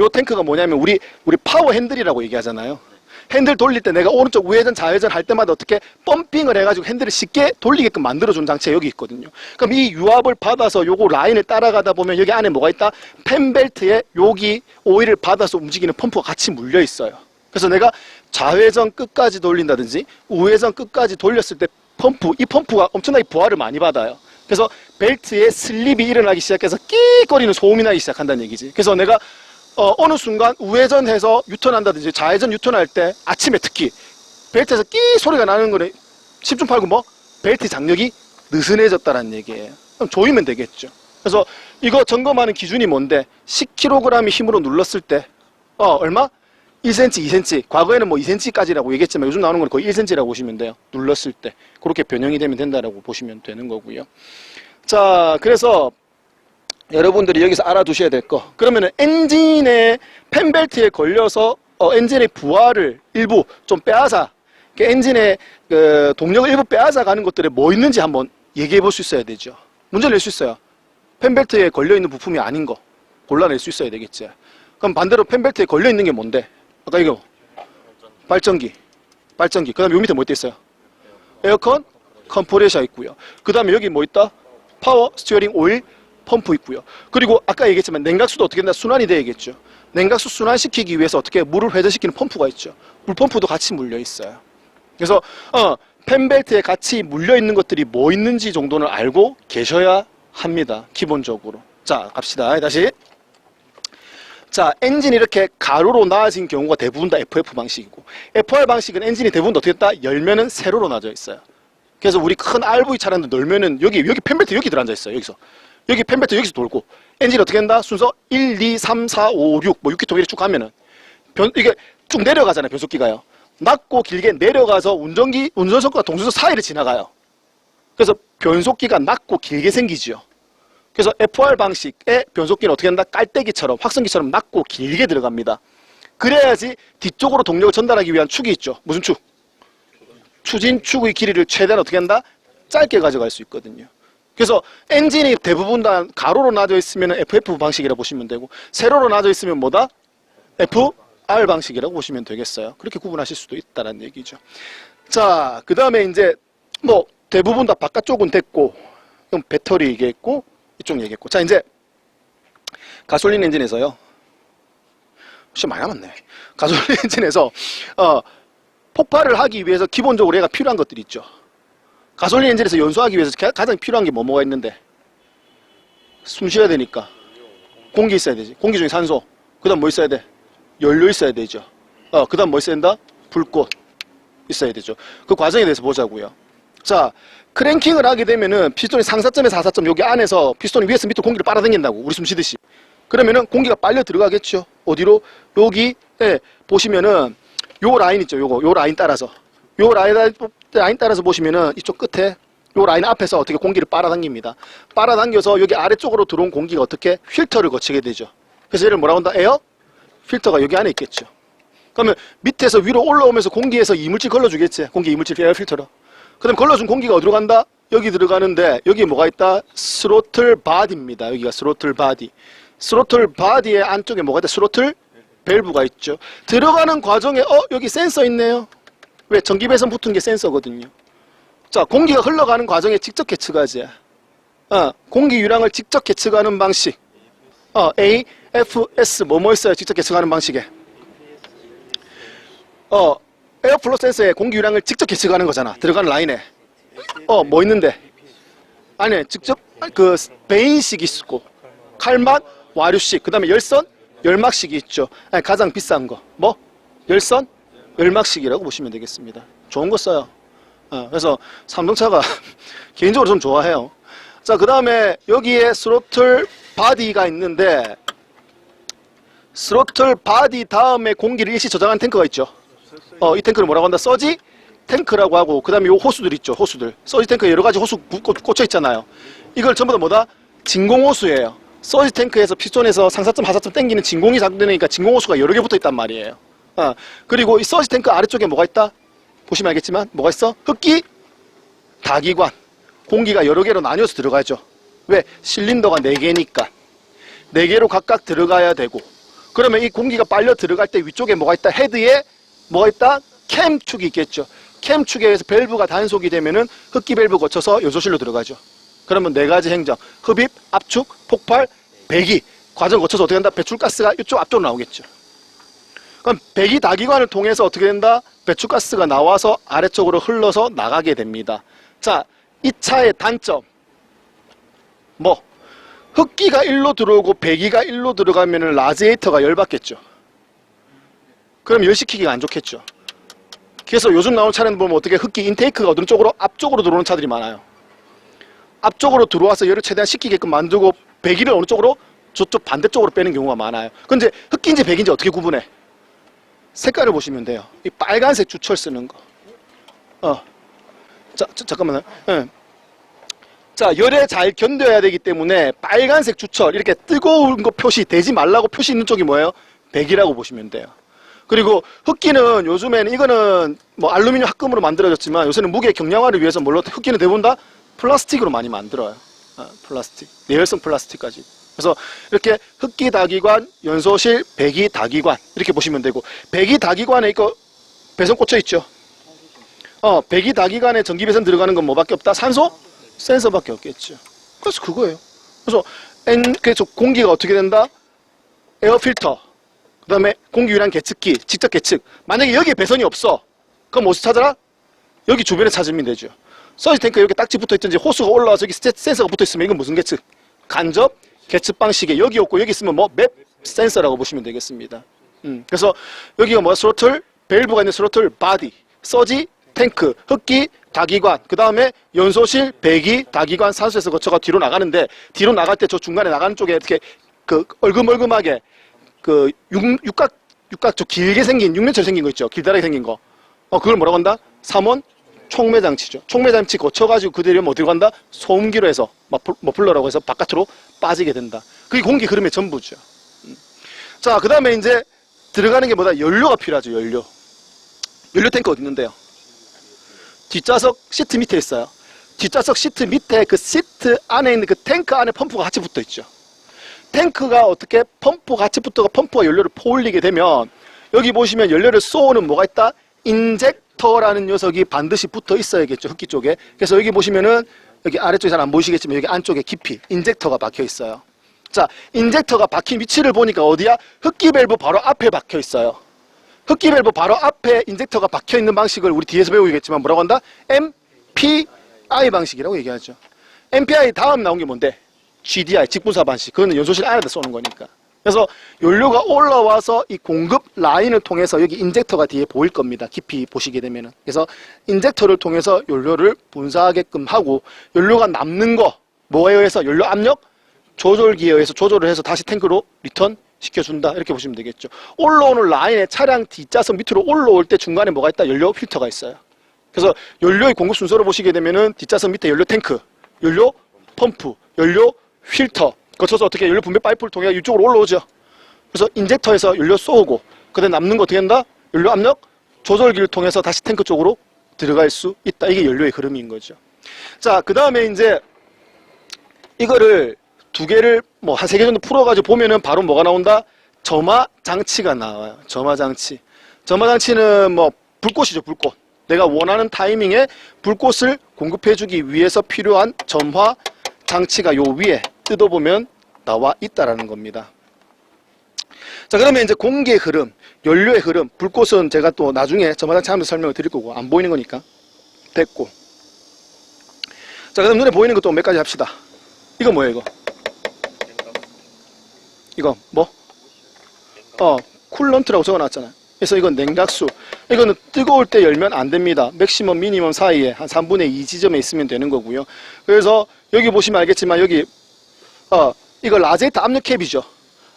요 탱크가 뭐냐면 우리 파워 핸들이라고 얘기하잖아요. 핸들 돌릴 때 내가 오른쪽 우회전 좌회전 할 때마다 어떻게 펌핑을 해가지고 핸들을 쉽게 돌리게끔 만들어준 장치가 여기 있거든요. 그럼 이 유압을 받아서 요거 라인을 따라가다 보면 여기 안에 뭐가 있다? 펜벨트에 여기 오일을 받아서 움직이는 펌프가 같이 물려 있어요. 그래서 내가 좌회전 끝까지 돌린다든지 우회전 끝까지 돌렸을 때 이 펌프가 엄청나게 부하를 많이 받아요. 그래서 벨트에 슬립이 일어나기 시작해서 끼거리는 소음이 나기 시작한다는 얘기지. 그래서 내가 어느 순간 우회전해서 유턴한다든지 좌회전 유턴할 때 아침에 특히 벨트에서 끼 소리가 나는 거는 10중 8구 벨트 장력이 느슨해졌다는 얘기예요. 그럼 조이면 되겠죠. 그래서 이거 점검하는 기준이 뭔데 10kg의 힘으로 눌렀을 때 얼마? 1cm, 2cm. 과거에는 2cm까지라고 얘기했지만 요즘 나오는 건 거의 1cm라고 보시면 돼요. 눌렀을 때. 그렇게 변형이 되면 된다라고 보시면 되는 거고요. 자, 그래서 여러분들이 여기서 알아두셔야 될 거. 그러면은 엔진의 펜벨트에 걸려서 엔진의 부하를 일부 좀 빼앗아, 엔진의 동력을 일부 빼앗아 가는 것들에 뭐 있는지 한번 얘기해 볼 수 있어야 되죠. 문제를 낼 수 있어요. 펜벨트에 걸려 있는 부품이 아닌 거 골라낼 수 있어야 되겠지. 그럼 반대로 펜벨트에 걸려 있는 게 뭔데? 아까 이거 발전기. 그 다음에 요 밑에 뭐 있어요? 에어컨 컴프레셔 있고요. 그 다음에 여기 뭐 있다? 파워 스티어링 오일 펌프 있고요. 그리고 아까 얘기했지만 냉각수도 어떻게 된다? 순환이 돼야겠죠. 냉각수 순환시키기 위해서 어떻게 물을 회전시키는 펌프가 있죠. 물펌프도 같이 물려 있어요. 그래서 팬벨트에 같이 물려 있는 것들이 뭐 있는지 정도는 알고 계셔야 합니다. 기본적으로. 자, 갑시다. 다시. 자, 엔진이 이렇게 가로로 나아진 경우가 대부분 다 FF 방식이고, FR 방식은 엔진이 대부분 어떻게 됐다? 열면은 세로로 나져 있어요. 그래서 우리 큰 RV 차량도 열면은 여기 팬벨트 여기 들어앉아 있어요. 여기서. 여기 팬벨트 여기서 돌고, 엔진이 어떻게 된다? 순서 1, 2, 3, 4, 5, 6, 뭐 6기통 이렇게 쭉 가면은 이게 쭉 내려가잖아요. 변속기가요. 낮고 길게 내려가서 운전석과 동수석 사이를 지나가요. 그래서 변속기가 낮고 길게 생기지요. 그래서 FR 방식의 변속기는 어떻게 한다? 깔때기처럼, 확성기처럼 낮고 길게 들어갑니다. 그래야지 뒤쪽으로 동력을 전달하기 위한 축이 있죠. 무슨 축? 추진축의 길이를 최대한 어떻게 한다? 짧게 가져갈 수 있거든요. 그래서 엔진이 대부분 다 가로로 나져 있으면 FF 방식이라고 보시면 되고, 세로로 나져 있으면 뭐다? FR 방식이라고 보시면 되겠어요. 그렇게 구분하실 수도 있다는 얘기죠. 자, 그 다음에 이제 뭐 대부분 다 바깥쪽은 됐고, 그럼 배터리 얘기했고, 이쪽 얘기했고. 자, 이제 가솔린 엔진에서요. 진짜 많이 남았네. 가솔린 엔진에서 폭발을 하기 위해서 기본적으로 얘가 필요한 것들이 있죠. 가솔린 엔진에서 연소하기 위해서 가장 필요한 게 뭐가 있는데? 숨 쉬어야 되니까 공기 있어야 되지. 공기 중에 산소. 그 다음 뭐 있어야 돼? 연료 있어야 되죠. 그 다음 뭐 있어야 된다? 불꽃 있어야 되죠. 그 과정에 대해서 보자고요. 자, 크랭킹을 하게 되면은 피스톤이 상사점에서 하사점 여기 안에서 피스톤이 위에서 밑으로 공기를 빨아당긴다고, 우리 숨 쉬듯이. 그러면은 공기가 빨려 들어가겠죠. 어디로? 여기 보시면은 요 라인 있죠. 요 라인 따라서 요 라인 따라서 보시면은 이쪽 끝에 요 라인 앞에서 어떻게 공기를 빨아당깁니다. 빨아당겨서 여기 아래쪽으로 들어온 공기가 어떻게 필터를 거치게 되죠. 그래서 얘를 뭐라고 한다? 에어 필터가 여기 안에 있겠죠. 그러면 밑에서 위로 올라오면서 공기에서 이물질 걸러주겠지. 공기 이물질 에어 필터로. 그 다음 걸러준 공기가 어디로 간다? 여기 들어가는데 여기 뭐가 있다? 스로틀 바디입니다. 여기가 스로틀 바디. 스로틀 바디의 안쪽에 뭐가 있다? 스로틀 밸브가 있죠. 들어가는 과정에 여기 센서 있네요. 왜? 전기 배선 붙은 게 센서거든요. 자, 공기가 흘러가는 과정에 직접 계측하지. 공기 유량을 직접 계측하는 방식. AFS 뭐 있어요? 직접 계측하는 방식에. 에어플로 센서에 공기 유량을 직접 계측하는 거잖아. 들어가는 라인에. 뭐 있는데? 아니, 직접 그 베인식이 있고, 칼맛, 와류식, 그 다음에 열선, 열막식이 있죠. 아니, 가장 비싼 거. 뭐? 열선, 열막식이라고 보시면 되겠습니다. 좋은 거 써요. 그래서 삼성차가 개인적으로 좀 좋아해요. 자, 그 다음에 여기에 스로틀 바디가 있는데, 스로틀 바디 다음에 공기를 일시 저장한 탱크가 있죠. 이 탱크를 뭐라고 한다? 서지 탱크라고 하고, 그 다음에 요 호수들 있죠. 호수들. 서지 탱크에 여러 가지 호수 꽂혀 있잖아요. 이걸 전부 다 뭐다? 진공호수예요. 서지 탱크에서 피스톤에서 상사점 하사점 당기는 진공이 작동되니까 진공호수가 여러 개 붙어 있단 말이에요. 그리고 이 서지 탱크 아래쪽에 뭐가 있다? 보시면 알겠지만 뭐가 있어? 흡기 다기관. 공기가 여러 개로 나뉘어서 들어가죠. 왜? 실린더가 4개니까 4개로 각각 들어가야 되고, 그러면 이 공기가 빨려 들어갈 때 위쪽에 뭐가 있다? 헤드에 뭐가 있다? 캠축이 있겠죠. 캠축에 의해서 밸브가 단속이 되면은 흡기 밸브 거쳐서 요소실로 들어가죠. 그러면 4가지 행정, 흡입, 압축, 폭발, 배기 과정 거쳐서 어떻게 된다? 배출가스가 이쪽 앞쪽으로 나오겠죠. 그럼 배기 다기관을 통해서 어떻게 된다? 배출가스가 나와서 아래쪽으로 흘러서 나가게 됩니다. 자, 이 차의 단점 뭐? 흡기가 1로 들어오고 배기가 1로 들어가면은 라지에이터가 열받겠죠. 그럼 열시키기가 안 좋겠죠. 그래서 요즘 나오는 차량 보면 어떻게 흡기 인테이크가 어느 쪽으로? 앞쪽으로 들어오는 차들이 많아요. 앞쪽으로 들어와서 열을 최대한 식히게끔 만들고 배기를 어느 쪽으로? 저쪽 반대쪽으로 빼는 경우가 많아요. 근데 흡기인지 배기인지 어떻게 구분해? 색깔을 보시면 돼요. 이 빨간색 주철 쓰는 거. 잠깐만요. 자, 열에 잘 견뎌야 되기 때문에 빨간색 주철, 이렇게 뜨거운 거 표시, 되지 말라고 표시 있는 쪽이 뭐예요? 배기라고 보시면 돼요. 그리고 흡기는 요즘에는 이거는 뭐 알루미늄 합금으로 만들어졌지만 요새는 무게 경량화를 위해서 뭘로 흡기는 대부분 다 플라스틱으로 많이 만들어요. 플라스틱, 내열성 플라스틱까지. 그래서 이렇게 흡기 다기관, 연소실, 배기 다기관 이렇게 보시면 되고, 배기 다기관에 이거 배선 꽂혀 있죠. 배기 다기관에 전기 배선 들어가는 건 뭐밖에 없다? 산소? 센서밖에 없겠죠. 그래서 그거예요. 그래서 그래서 공기가 어떻게 된다? 에어 필터. 그 다음에 공기 유량 계측기, 직접 계측. 만약에 여기에 배선이 없어. 그럼 어디서 찾아라? 여기 주변에 찾으면 되죠. 서지 탱크에 이렇게 딱지 붙어 있든지 호수가 올라와서 여기 센서가 붙어 있으면 이건 무슨 계측? 간접 계측 방식에 여기 없고 여기 있으면 뭐 맵 센서라고 보시면 되겠습니다. 그래서 여기가 뭐 스로틀, 밸브가 있는 스로틀, 바디, 서지, 탱크, 흡기, 다기관, 그 다음에 연소실, 배기, 다기관, 산소에서 거쳐가 뒤로 나가는데 뒤로 나갈 때 저 중간에 나가는 쪽에 이렇게 그 얼금얼금하게 그 육각 좀 길게 생긴 육면처럼 생긴 거 있죠. 길다랗게 생긴 거. 그걸 뭐라고 한다? 3원 촉매장치죠. 촉매장치 거쳐가지고 그대로 어디로 간다? 소음기로 해서 머플러라고 해서 바깥으로 빠지게 된다. 그게 공기 흐름의 전부죠. 자, 그 다음에 이제 들어가는 게 뭐다? 연료가 필요하죠. 연료 탱크 어디 있는데요? 뒷좌석 시트 밑에 있어요. 뒷좌석 시트 밑에 그 시트 안에 있는 그 탱크 안에 펌프가 같이 붙어 있죠. 탱크가 어떻게 펌프 같이 붙어가 펌프가 연료를 퍼올리게 되면 여기 보시면 연료를 쏘는 뭐가 있다? 인젝터라는 녀석이 반드시 붙어 있어야겠죠. 흡기 쪽에. 그래서 여기 보시면은 여기 아래쪽에 잘 안 보이시겠지만 여기 안쪽에 깊이 인젝터가 박혀 있어요. 자, 인젝터가 박힌 위치를 보니까 어디야? 흡기 밸브 바로 앞에 박혀 있어요. 흡기 밸브 바로 앞에 인젝터가 박혀 있는 방식을 우리 뒤에서 배우겠지만 뭐라고 한다? MPI 방식이라고 얘기하죠. MPI 다음 나온 게 뭔데? GDI, 직분사 방식. 그거는 연소실 안에다 쏘는 거니까. 그래서 연료가 올라와서 이 공급 라인을 통해서 여기 인젝터가 뒤에 보일 겁니다. 깊이 보시게 되면은. 그래서 인젝터를 통해서 연료를 분사하게끔 하고 연료가 남는 거 뭐에 의해서 연료 압력 조절기에 의해서 조절을 해서 다시 탱크로 리턴 시켜준다. 이렇게 보시면 되겠죠. 올라오는 라인에 차량 뒷좌석 밑으로 올라올 때 중간에 뭐가 있다? 연료 필터가 있어요. 그래서 연료의 공급 순서를 보시게 되면은 뒷좌석 밑에 연료 탱크, 연료 펌프, 연료 필터 거쳐서 어떻게 연료 분배 파이프를 통해 이쪽으로 올라오죠. 그래서 인젝터에서 연료 쏘고 그다음에 남는 거 어떻게 한다? 연료 압력 조절기를 통해서 다시 탱크 쪽으로 들어갈 수 있다. 이게 연료의 흐름인 거죠. 자, 그 다음에 이제 이거를 두 개를 뭐 한 세 개 정도 풀어가지고 보면은 바로 뭐가 나온다? 점화 장치가 나와요. 점화 장치. 점화 장치는 뭐 불꽃이죠. 불꽃. 내가 원하는 타이밍에 불꽃을 공급해주기 위해서 필요한 점화 장치가 요 위에 뜯어보면 나와 있다라는 겁니다. 자, 그러면 이제 공기의 흐름, 연료의 흐름, 불꽃은 제가 또 나중에 점화장치 하면서 설명을 드릴 거고 안 보이는 거니까 됐고. 자, 그럼 눈에 보이는 것도 몇 가지 합시다. 이거 뭐예요, 이거? 이거 뭐? 쿨런트라고 적어놨잖아요. 그래서 이건 냉각수. 이거는 뜨거울 때 열면 안 됩니다. 맥시멈, 미니멈 사이에 한 3분의 2 지점에 있으면 되는 거고요. 그래서 여기 보시면 알겠지만 여기 이거 라제이터 압력캡이죠.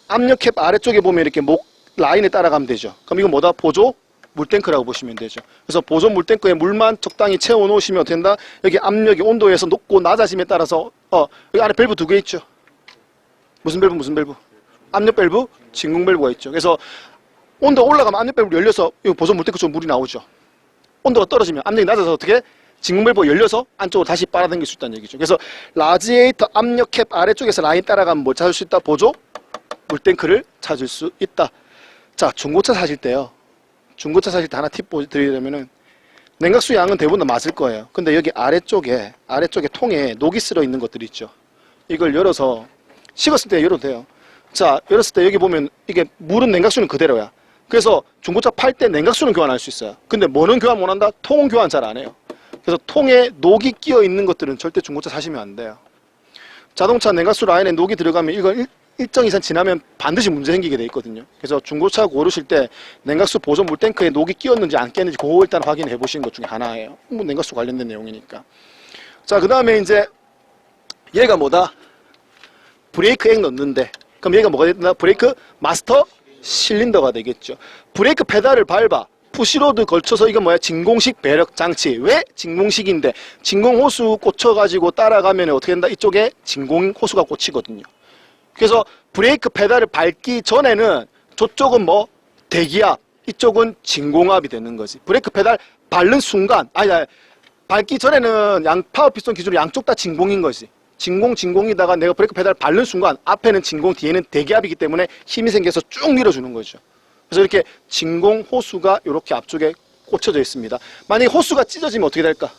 압력캡 아래쪽에 보면 이렇게 목 라인에 따라가면 되죠. 그럼 이건 뭐다? 보조 물탱크라고 보시면 되죠. 그래서 보조 물탱크에 물만 적당히 채워 놓으시면 된다. 여기 압력이 온도에서 높고 낮아짐에 따라서 여기 안에 밸브 두 개 있죠. 무슨 밸브? 무슨 밸브? 압력 밸브, 진공 밸브가 있죠. 그래서 온도가 올라가면 압력 밸브를 열려서 이 보조 물탱크 쪽 물이 나오죠. 온도가 떨어지면 압력이 낮아서 어떻게? 진공 밸브가 열려서 안쪽으로 다시 빨아당길 수 있다는 얘기죠. 그래서 라지에이터 압력 캡 아래쪽에서 라인 따라가면 뭘 찾을 수 있다? 보조 물탱크를 찾을 수 있다. 자, 중고차 사실 때요. 중고차 사실 때 하나 팁 드리려면은 냉각수 양은 대부분 다 맞을 거예요. 근데 여기 아래쪽에 통에 녹이 쓸어 있는 것들이 있죠. 이걸 열어서 식었을 때 열어도 돼요. 자, 열었을 때 여기 보면 이게 물은 냉각수는 그대로야. 그래서 중고차 팔 때 냉각수는 교환할 수 있어요. 근데 뭐는 교환 못 한다? 통 교환 잘 안 해요. 그래서 통에 녹이 끼어 있는 것들은 절대 중고차 사시면 안 돼요. 자동차 냉각수 라인에 녹이 들어가면 이건 일정 이상 지나면 반드시 문제 생기게 돼 있거든요. 그래서 중고차 고르실 때 냉각수 보존 물탱크에 녹이 끼었는지 안 끼었는지 그거 일단 확인해 보시는 것 중에 하나예요. 뭐 냉각수 관련된 내용이니까. 자, 그 다음에 이제 얘가 뭐다? 브레이크 액 넣는데 그럼 얘가 뭐가 된다? 브레이크 마스터 실린더가 되겠죠. 브레이크 페달을 밟아 푸시로드 걸쳐서 이건 뭐야? 진공식 배력 장치. 왜 진공식인데? 진공 호수 꽂혀가지고 따라가면 어떻게 된다? 이쪽에 진공 호수가 꽂히거든요. 그래서 브레이크 페달을 밟기 전에는 저쪽은 뭐 대기압, 이쪽은 진공압이 되는 거지. 브레이크 페달 밟는 순간, 밟기 전에는 파워 피스톤 기준으로 양쪽 다 진공인 거지. 진공이다가 내가 브레이크 페달 밟는 순간 앞에는 진공, 뒤에는 대기압이기 때문에 힘이 생겨서 쭉 밀어주는 거죠. 그래서 이렇게 진공 호수가 이렇게 앞쪽에 꽂혀져 있습니다. 만약에 호수가 찢어지면 어떻게 될까?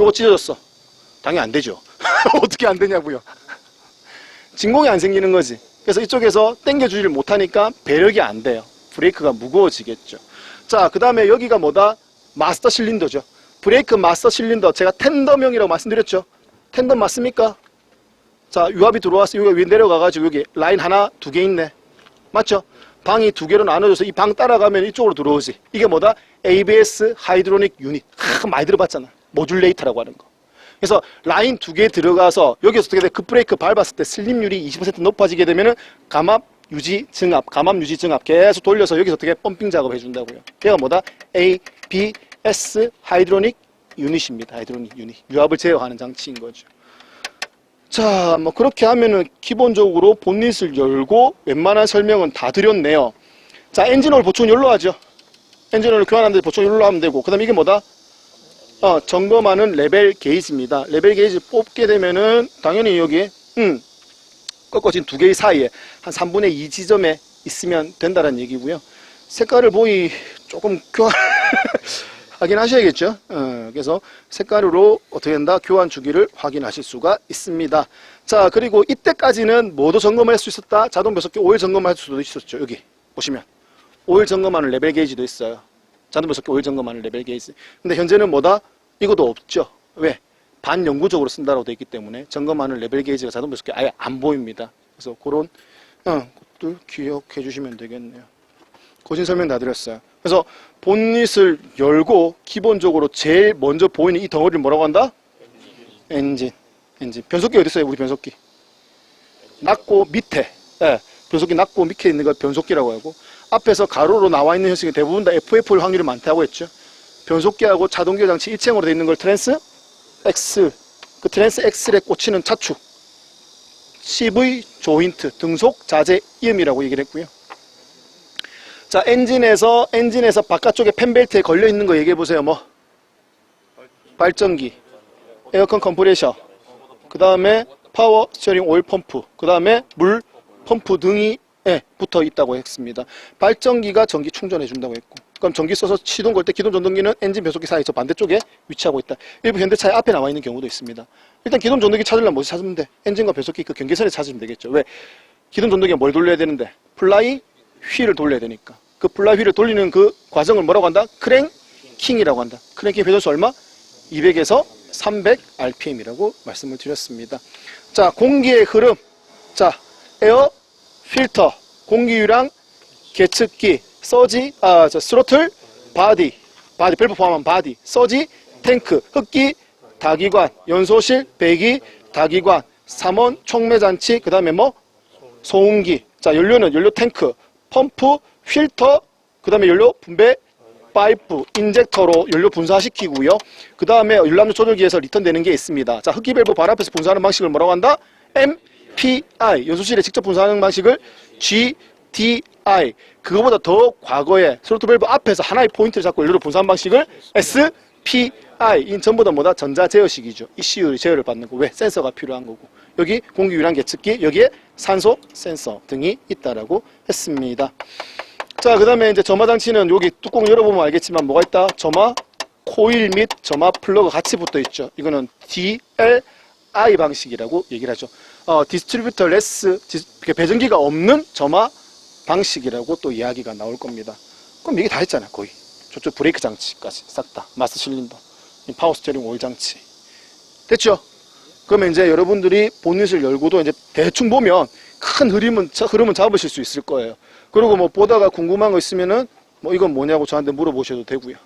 요거 찢어졌어. 당연히 안 되죠. 어떻게 안 되냐고요. 진공이 안 생기는 거지. 그래서 이쪽에서 당겨주지를 못하니까 배력이 안 돼요. 브레이크가 무거워지겠죠. 자, 그 다음에 여기가 뭐다? 마스터 실린더죠. 브레이크 마스터 실린더. 제가 텐덤형이라고 말씀드렸죠. 텐덤 맞습니까? 자, 유압이 들어왔어. 여기 위에 내려가가지고 여기 라인 하나, 두 개 있네. 맞죠? 방이 두 개로 나눠져서 이 방 따라가면 이쪽으로 들어오지. 이게 뭐다? ABS 하이드로닉 유닛. 많이 들어봤잖아. 모듈레이터라고 하는 거. 그래서 라인 두 개 들어가서 여기서 어떻게 돼? 급브레이크 밟았을 때 슬립률이 20% 높아지게 되면은 감압 유지 증압, 감압 유지 증압 계속 돌려서 여기서 어떻게 펌핑 작업 해준다고요. 얘가 뭐다? ABS 하이드로닉 유닛입니다. 하이드로닉 유닛. 유압을 제어하는 장치인 거죠. 자, 뭐 그렇게 하면은 기본적으로 본닛을 열고 웬만한 설명은 다 드렸네요. 자, 엔진오일 보충 열로 하죠. 엔진오일 교환하는데 보충 열로 하면 되고, 그 다음에 이게 뭐다? 점검하는 레벨 게이지입니다. 레벨 게이지 뽑게 되면은 당연히 여기 꺾어진 두 개의 사이에 한 3분의 2 지점에 있으면 된다는 얘기고요. 색깔을 보이 조금 교환 하긴 하셔야겠죠. 그래서 색깔로 어떻게 된다? 교환 주기를 확인하실 수가 있습니다. 자, 그리고 이때까지는 뭐도 점검을 할 수 있었다? 자동 변속기 오일 점검을 할 수도 있었죠. 여기 보시면 오일 점검하는 레벨 게이지도 있어요. 자동 변속기 오일 점검하는 레벨 게이지. 근데 현재는 뭐다? 이것도 없죠. 왜? 반영구적으로 쓴다고 되어 있기 때문에 점검하는 레벨 게이지가 자동 변속기 아예 안 보입니다. 그래서 그런 것도 기억해 주시면 되겠네요. 고진 설명 다 드렸어요. 그래서 본닛을 열고 기본적으로 제일 먼저 보이는 이 덩어리를 뭐라고 한다? 엔진. 변속기 어디 있어요? 우리 변속기. 낙고 밑에. 네, 변속기 낙고 밑에 있는 걸 변속기라고 하고, 앞에서 가로로 나와 있는 형식이 대부분 다 FF일 확률이 많다고 했죠. 변속기하고 자동기어 장치 일체형으로 되어 있는 걸 트랜스 X. 그 트랜스 X에 꽂히는 차축. CV 조인트, 등속 자재 이음이라고 얘기를 했고요. 자, 엔진에서 바깥쪽에 펜벨트에 걸려 있는 거 얘기해 보세요. 뭐? 발전기, 에어컨 컴프레셔, 그 다음에 파워 스티어링 오일 펌프, 그 다음에 물 펌프 등이 붙어 있다고 했습니다. 발전기가 전기 충전해 준다고 했고, 그럼 전기 써서 시동 걸 때 기동 전동기는 엔진 변속기 사이 저 반대쪽에 위치하고 있다. 일부 현대차의 앞에 나와 있는 경우도 있습니다. 일단 기동 전동기 찾으려면 뭐지 찾으면 돼? 엔진과 변속기 그 경계선에 찾으면 되겠죠. 왜? 기동 전동기가 뭘 돌려야 되는데? 플라이 휠을 돌려야 되니까. 그 플라이 휠을 돌리는 그 과정을 뭐라고 한다? 크랭킹이라고 한다. 크랭킹 회전수 얼마? 200에서 300 RPM이라고 말씀을 드렸습니다. 자, 공기의 흐름. 자, 에어 필터, 공기유랑 계측기, 서지, 스로틀, 바디, 밸브 포함한 바디, 서지, 탱크, 흡기, 다기관, 연소실, 배기, 다기관, 삼원, 촉매장치, 그 다음에 뭐? 소음기. 자, 연료는 연료 탱크, 펌프, 필터, 그 다음에 연료 분배, 파이프, 인젝터로 연료 분사시키고요. 그 다음에 열람유 조절기에서 리턴되는 게 있습니다. 자, 흡기 밸브 발 앞에서 분사하는 방식을 뭐라고 한다? MPI, 연소실에 직접 분사하는 방식을 GDI. 그거보다 더 과거에 스로틀 밸브 앞에서 하나의 포인트를 잡고 연료를 분사하는 방식을 SPI. 이 전부 다 뭐다? 전자 제어식이죠. ECU 제어를 받는 거. 왜? 센서가 필요한 거고. 여기 공기유랑 계측기, 여기에 산소 센서 등이 있다라고 했습니다. 자, 그 다음에 이제 점화 장치는 여기 뚜껑 열어보면 알겠지만 뭐가 있다? 점화 코일 및 점화 플러그 같이 붙어 있죠. 이거는 DLI 방식이라고 얘기를 하죠. 디스트리뷰터 레스, 배전기가 없는 점화 방식이라고 또 이야기가 나올 겁니다. 그럼 이게 다 했잖아요, 거의. 저쪽 브레이크 장치까지 싹 다. 마스터 실린더, 파워 스티어링 오일 장치. 됐죠? 그러면 이제 여러분들이 본닛을 열고도 이제 대충 보면 큰 흐름은 잡으실 수 있을 거예요. 그리고 뭐 보다가 궁금한 거 있으면은 뭐 이건 뭐냐고 저한테 물어보셔도 되고요.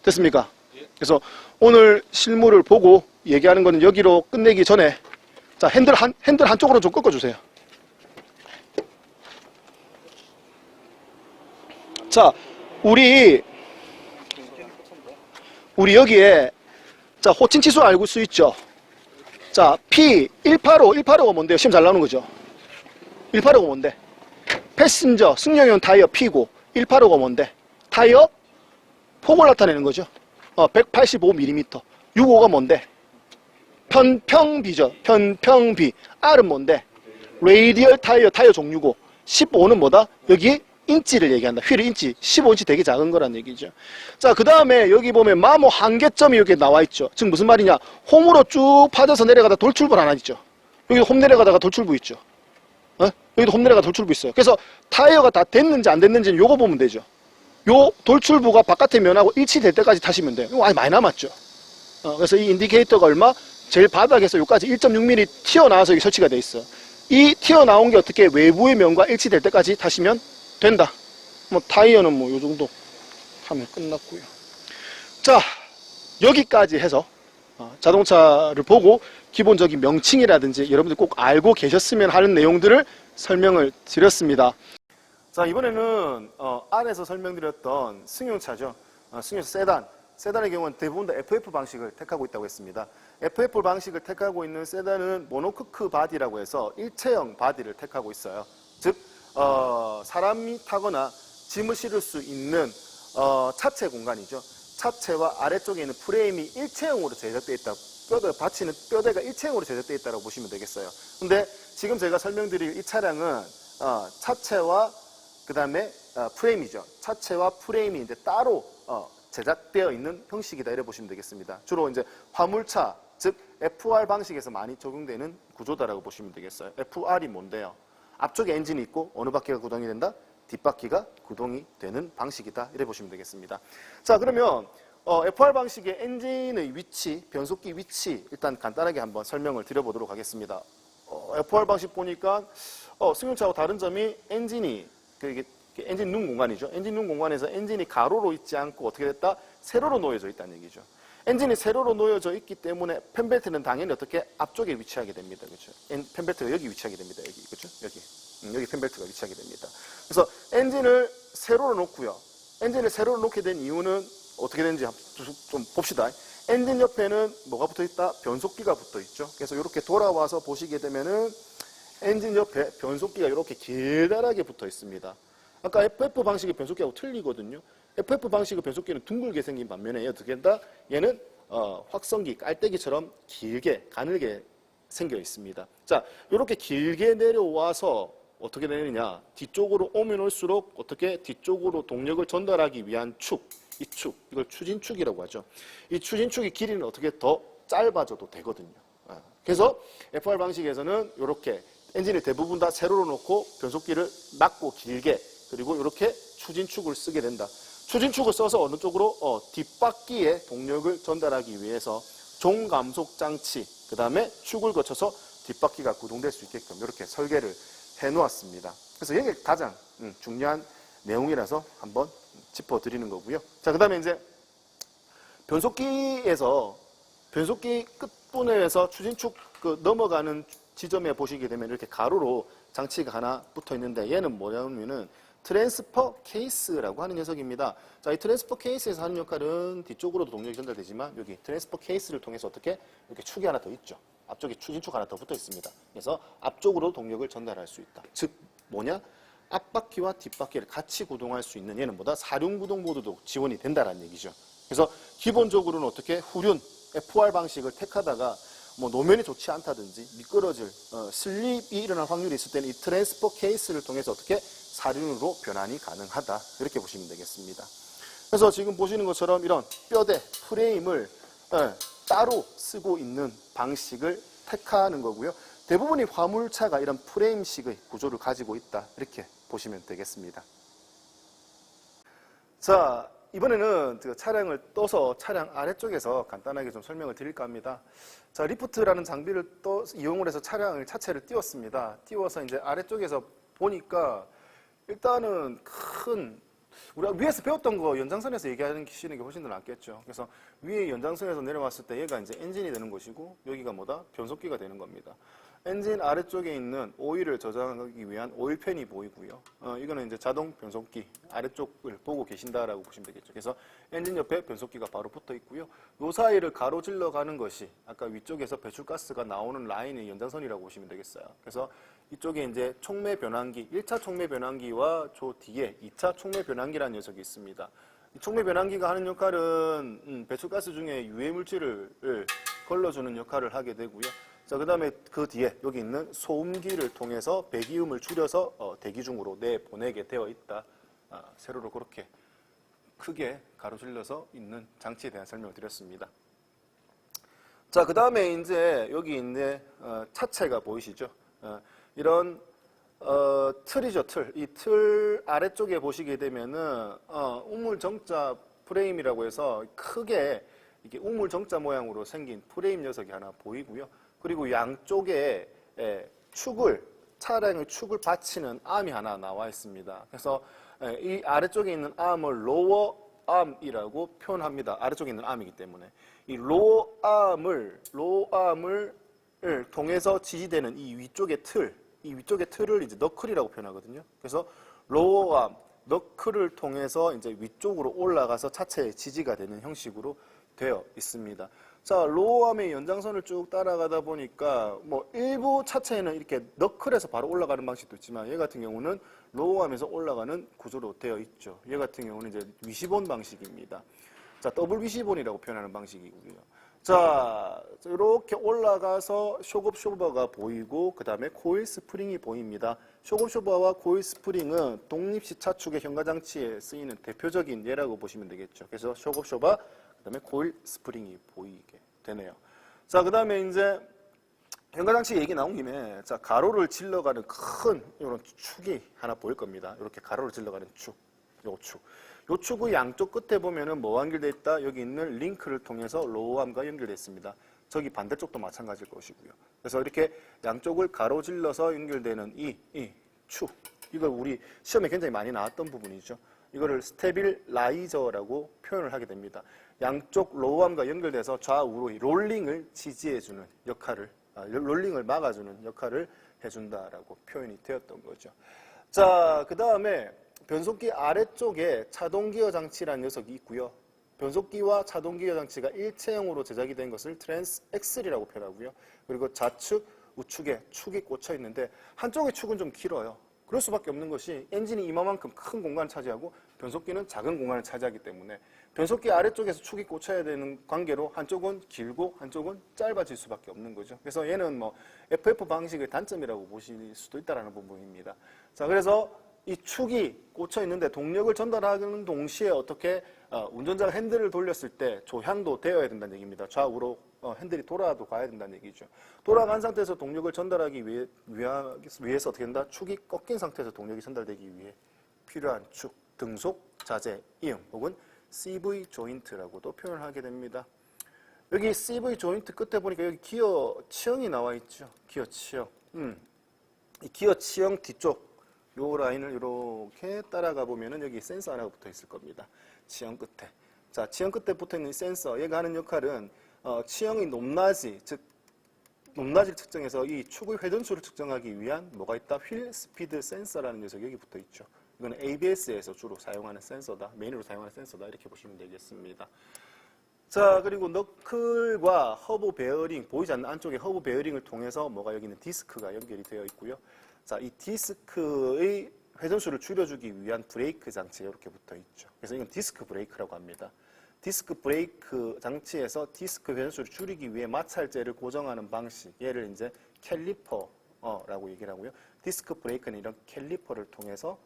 됐습니까? 그래서 오늘 실물을 보고 얘기하는 거는 여기로 끝내기 전에 자, 핸들 한쪽으로 좀 꺾어주세요. 자, 우리 여기에 자, 호칭 치수 알고 수 있죠? 자, P185가 뭔데요? 시험 잘 나오는 거죠? 185가 뭔데? 패신저 승용용 타이어 P고 185가 뭔데? 타이어 폭을 나타내는 거죠. 185mm. 65가 뭔데? 편평비죠. 편평비. R은 뭔데? 레이디얼 타이어 종류고 15는 뭐다? 여기 인치를 얘기한다. 휠의 인치. 15인치 되게 작은 거란 얘기죠. 자, 그 다음에 여기 보면 마모 한계점이 여기 나와 있죠. 즉 무슨 말이냐? 홈으로 쭉 파져서 내려가다 돌출불 하나 있죠. 여기도 홈 내려가다가 돌출부 있죠. 여기도 홈 내려가 돌출부 있어요. 그래서 타이어가 다 됐는지 안 됐는지는 요거 보면 되죠. 요 돌출부가 바깥에 면하고 일치될 때까지 타시면 돼요. 이거 아직 많이 남았죠. 그래서 이 인디케이터가 얼마? 제일 바닥에서 요까지 1.6mm 튀어나와서 여기 설치가 돼 있어요. 이 튀어나온 게 어떻게 외부의 면과 일치될 때까지 타시면 된다. 뭐 타이어는 뭐 요 정도 하면 끝났고요. 자, 여기까지 해서 자동차를 보고 기본적인 명칭이라든지 여러분들 꼭 알고 계셨으면 하는 내용들을 설명을 드렸습니다. 자, 이번에는 안에서 설명드렸던 승용차죠. 승용차 세단의 경우는 대부분 다 FF 방식을 택하고 있다고 했습니다. FF 방식을 택하고 있는 세단은 모노코크 바디라고 해서 일체형 바디를 택하고 있어요. 즉 사람이 타거나 짐을 실을 수 있는 차체 공간이죠. 차체와 아래쪽에 있는 프레임이 일체형으로 제작되어 있다. 받치는 뼈대가 일체형으로 제작되어 있다고 보시면 되겠어요. 근데 지금 제가 설명드릴 이 차량은 차체와 그 다음에 프레임이죠. 차체와 프레임이 이제 따로 제작되어 있는 형식이다 이래 보시면 되겠습니다. 주로 이제 화물차, 즉 FR 방식에서 많이 적용되는 구조다라고 보시면 되겠어요. FR이 뭔데요? 앞쪽에 엔진이 있고 어느 바퀴가 구동이 된다? 뒷바퀴가 구동이 되는 방식이다 이래 보시면 되겠습니다. 자, 그러면 FR 방식의 엔진의 위치, 변속기 위치 일단 간단하게 한번 설명을 드려보도록 하겠습니다. FR 방식 보니까 승용차하고 다른 점이 엔진이 이게 엔진 룸 공간이죠. 엔진 룸 공간에서 엔진이 가로로 있지 않고 어떻게 됐다? 세로로 놓여져 있다는 얘기죠. 엔진이 세로로 놓여져 있기 때문에 펜벨트는 당연히 어떻게 앞쪽에 위치하게 됩니다. 그렇죠? 펜벨트가 여기 위치하게 됩니다. 여기 그렇죠? 여기 펜벨트가 위치하게 됩니다. 그래서 엔진을 세로로 놓고요. 엔진을 세로로 놓게 된 이유는 어떻게 되는지 좀 봅시다. 엔진 옆에는 뭐가 붙어 있다? 변속기가 붙어 있죠. 그래서 이렇게 돌아와서 보시게 되면은 엔진 옆에 변속기가 이렇게 길다랗게 붙어 있습니다. 아까 FF 방식의 변속기하고 틀리거든요. FF 방식의 변속기는 둥글게 생긴 반면에 어떻게 된다? 얘는 확성기, 깔때기처럼 길게, 가늘게 생겨 있습니다. 자, 이렇게 길게 내려와서 어떻게 되느냐? 뒤쪽으로 오면 올수록 어떻게 뒤쪽으로 동력을 전달하기 위한 축, 이 축, 이걸 추진축이라고 하죠. 이 추진축의 길이는 어떻게 더 짧아져도 되거든요. 그래서 FR 방식에서는 이렇게 엔진을 대부분 다 세로로 놓고 변속기를 낮고 길게 그리고 이렇게 추진축을 쓰게 된다. 추진축을 써서 어느 쪽으로? 뒷바퀴에 동력을 전달하기 위해서 종감속 장치, 그 다음에 축을 거쳐서 뒷바퀴가 구동될 수 있게끔 이렇게 설계를 해놓았습니다. 그래서 이게 가장 중요한 내용이라서 한번 짚어드리는 거고요. 자, 그 다음에 이제 변속기에서 변속기 끝부분에서 추진축 넘어가는 지점에 보시게 되면 이렇게 가로로 장치가 하나 붙어 있는데 얘는 뭐냐면은 트랜스퍼 케이스라고 하는 녀석입니다. 자, 이 트랜스퍼 케이스에서 하는 역할은 뒤쪽으로도 동력이 전달되지만 여기 트랜스퍼 케이스를 통해서 어떻게 이렇게 축이 하나 더 있죠. 앞쪽에 추진축 하나 더 붙어 있습니다. 그래서 앞쪽으로 동력을 전달할 수 있다. 즉 뭐냐? 앞바퀴와 뒷바퀴를 같이 구동할 수 있는 얘는 뭐다? 사륜구동 모드도 지원이 된다는 얘기죠. 그래서 기본적으로는 어떻게 후륜 FR 방식을 택하다가 뭐 노면이 좋지 않다든지 미끄러질 슬립이 일어날 확률이 있을 때는 이 트랜스퍼 케이스를 통해서 어떻게 사륜으로 변환이 가능하다 이렇게 보시면 되겠습니다. 그래서 지금 보시는 것처럼 이런 뼈대 프레임을 따로 쓰고 있는 방식을 택하는 거고요. 대부분이 화물차가 이런 프레임식의 구조를 가지고 있다 이렇게 보시면 되겠습니다. 자, 이번에는 차량을 떠서 차량 아래쪽에서 간단하게 좀 설명을 드릴까 합니다. 자, 리프트라는 장비를 이용을 해서 차체를 띄웠습니다. 띄워서 이제 아래쪽에서 보니까 일단은 우리가 위에서 배웠던 거 연장선에서 얘기하시는 게 훨씬 더 낫겠죠. 그래서 위에 연장선에서 내려왔을 때 얘가 이제 엔진이 되는 것이고 여기가 뭐다? 변속기가 되는 겁니다. 엔진 아래쪽에 있는 오일을 저장하기 위한 오일팬이 보이고요. 이거는 이제 자동 변속기 아래쪽을 보고 계신다라고 보시면 되겠죠. 그래서 엔진 옆에 변속기가 바로 붙어 있고요. 요 사이를 가로질러 가는 것이 아까 위쪽에서 배출가스가 나오는 라인의 연장선이라고 보시면 되겠어요. 그래서 이쪽에 이제 촉매 변환기, 1차 촉매 변환기와 저 뒤에 2차 촉매 변환기라는 녀석이 있습니다. 이 촉매 변환기가 하는 역할은 배출가스 중에 유해 물질을 걸러주는 역할을 하게 되고요. 자, 그 다음에 그 뒤에 여기 있는 소음기를 통해서 배기음을 줄여서 대기 중으로 내보내게 되어 있다. 세로로 그렇게 크게 가로질러서 있는 장치에 대한 설명을 드렸습니다. 자, 그 다음에 이제 여기 있는 차체가 보이시죠? 이런 틀이죠, 틀. 이 틀 아래쪽에 보시게 되면은 우물정자 프레임이라고 해서 크게 이게 우물정자 모양으로 생긴 프레임 녀석이 하나 보이고요. 그리고 양쪽에 차량의 축을 받치는 암이 하나 나와 있습니다. 그래서 이 아래쪽에 있는 암을 로어 암이라고 표현합니다. 아래쪽에 있는 암이기 때문에 이 로어 암을 통해서 지지되는 이 위쪽의 틀을 이제 너클이라고 표현하거든요. 그래서 로어 암, 너클을 통해서 이제 위쪽으로 올라가서 차체의 지지가 되는 형식으로 되어 있습니다. 자, 로어암의 연장선을 쭉 따라가다 보니까 뭐 일부 차체에는 이렇게 너클에서 바로 올라가는 방식도 있지만 얘 같은 경우는 로어암에서 올라가는 구조로 되어 있죠. 얘 같은 경우는 이제 위시본 방식입니다. 자, 더블 위시본이라고 표현하는 방식이고요. 자, 이렇게 올라가서 쇼급 쇼버가 보이고 그 다음에 코일 스프링이 보입니다. 쇼급 쇼버와 코일 스프링은 독립식 차축의 현가장치에 쓰이는 대표적인 예라고 보시면 되겠죠. 그래서 쇼급 쇼버 그 다음에 코일 스프링이 보이게 되네요. 자, 그 다음에 이제 현가장치 얘기 나온 김에 자, 가로를 질러가는 큰 이런 축이 하나 보일 겁니다. 이렇게 가로를 질러가는 축, 요 축. 요 축의 양쪽 끝에 보면은 뭐가 연결되어 있다? 여기 있는 링크를 통해서 로어암과 연결되어 있습니다. 저기 반대쪽도 마찬가지일 것이고요. 그래서 이렇게 양쪽을 가로질러서 연결되는 이 축, 이걸 우리 시험에 굉장히 많이 나왔던 부분이죠. 이거를 스테빌라이저라고 표현을 하게 됩니다. 양쪽 로어암과 연결돼서 좌우로 롤링을 지지해주는 역할을, 롤링을 막아주는 역할을 해준다라고 표현이 되었던 거죠. 자, 그 다음에 변속기 아래쪽에 차동기어 장치라는 녀석이 있고요. 변속기와 차동기어 장치가 일체형으로 제작이 된 것을 트랜스 엑셀이라고 표현하고요. 그리고 좌측, 우측에 축이 꽂혀 있는데 한쪽의 축은 좀 길어요. 그럴 수밖에 없는 것이 엔진이 이만큼 큰 공간을 차지하고 변속기는 작은 공간을 차지하기 때문에 변속기 아래쪽에서 축이 꽂혀야 되는 관계로 한쪽은 길고 한쪽은 짧아질 수밖에 없는 거죠. 그래서 얘는 뭐 FF 방식의 단점이라고 보실 수도 있다는 부분입니다. 자, 그래서 이 축이 꽂혀 있는데 동력을 전달하는 동시에 어떻게 운전자가 핸들을 돌렸을 때 조향도 되어야 된다는 얘기입니다. 좌우로 핸들이 돌아도 가야 된다는 얘기죠. 돌아간 상태에서 동력을 전달하기 위해서 어떻게 된다? 축이 꺾인 상태에서 동력이 전달되기 위해 필요한 축, 등속, 자재, 이응 혹은 CV 조인트라고도 표현을 하게 됩니다. 여기 CV 조인트 끝에 보니까 여기 기어 치형이 나와 있죠. 기어 치형. 이 기어 치형 뒤쪽 요 라인을 이렇게 따라가 보면은 여기 센서 하나가 붙어 있을 겁니다. 치형 끝에. 자, 치형 끝에 붙어 있는 이 센서, 얘가 하는 역할은 치형의 높낮이, 즉 높낮이를 측정해서 이 축의 회전수를 측정하기 위한 뭐가 있다? 휠 스피드 센서라는 녀석이 여기 붙어 있죠. 이거는 ABS에서 주로 사용하는 센서다. 메인으로 사용하는 센서다. 이렇게 보시면 되겠습니다. 자, 그리고 너클과 허브 베어링, 보이지 않는 안쪽에 허브 베어링을 통해서 뭐가 여기는 디스크가 연결이 되어 있고요. 자, 이 디스크의 회전수를 줄여주기 위한 브레이크 장치가 이렇게 붙어 있죠. 그래서 이건 디스크 브레이크라고 합니다. 디스크 브레이크 장치에서 디스크 회전수를 줄이기 위해 마찰제를 고정하는 방식, 얘를 이제 캘리퍼라고 얘기를 하고요. 디스크 브레이크는 이런 캘리퍼를 통해서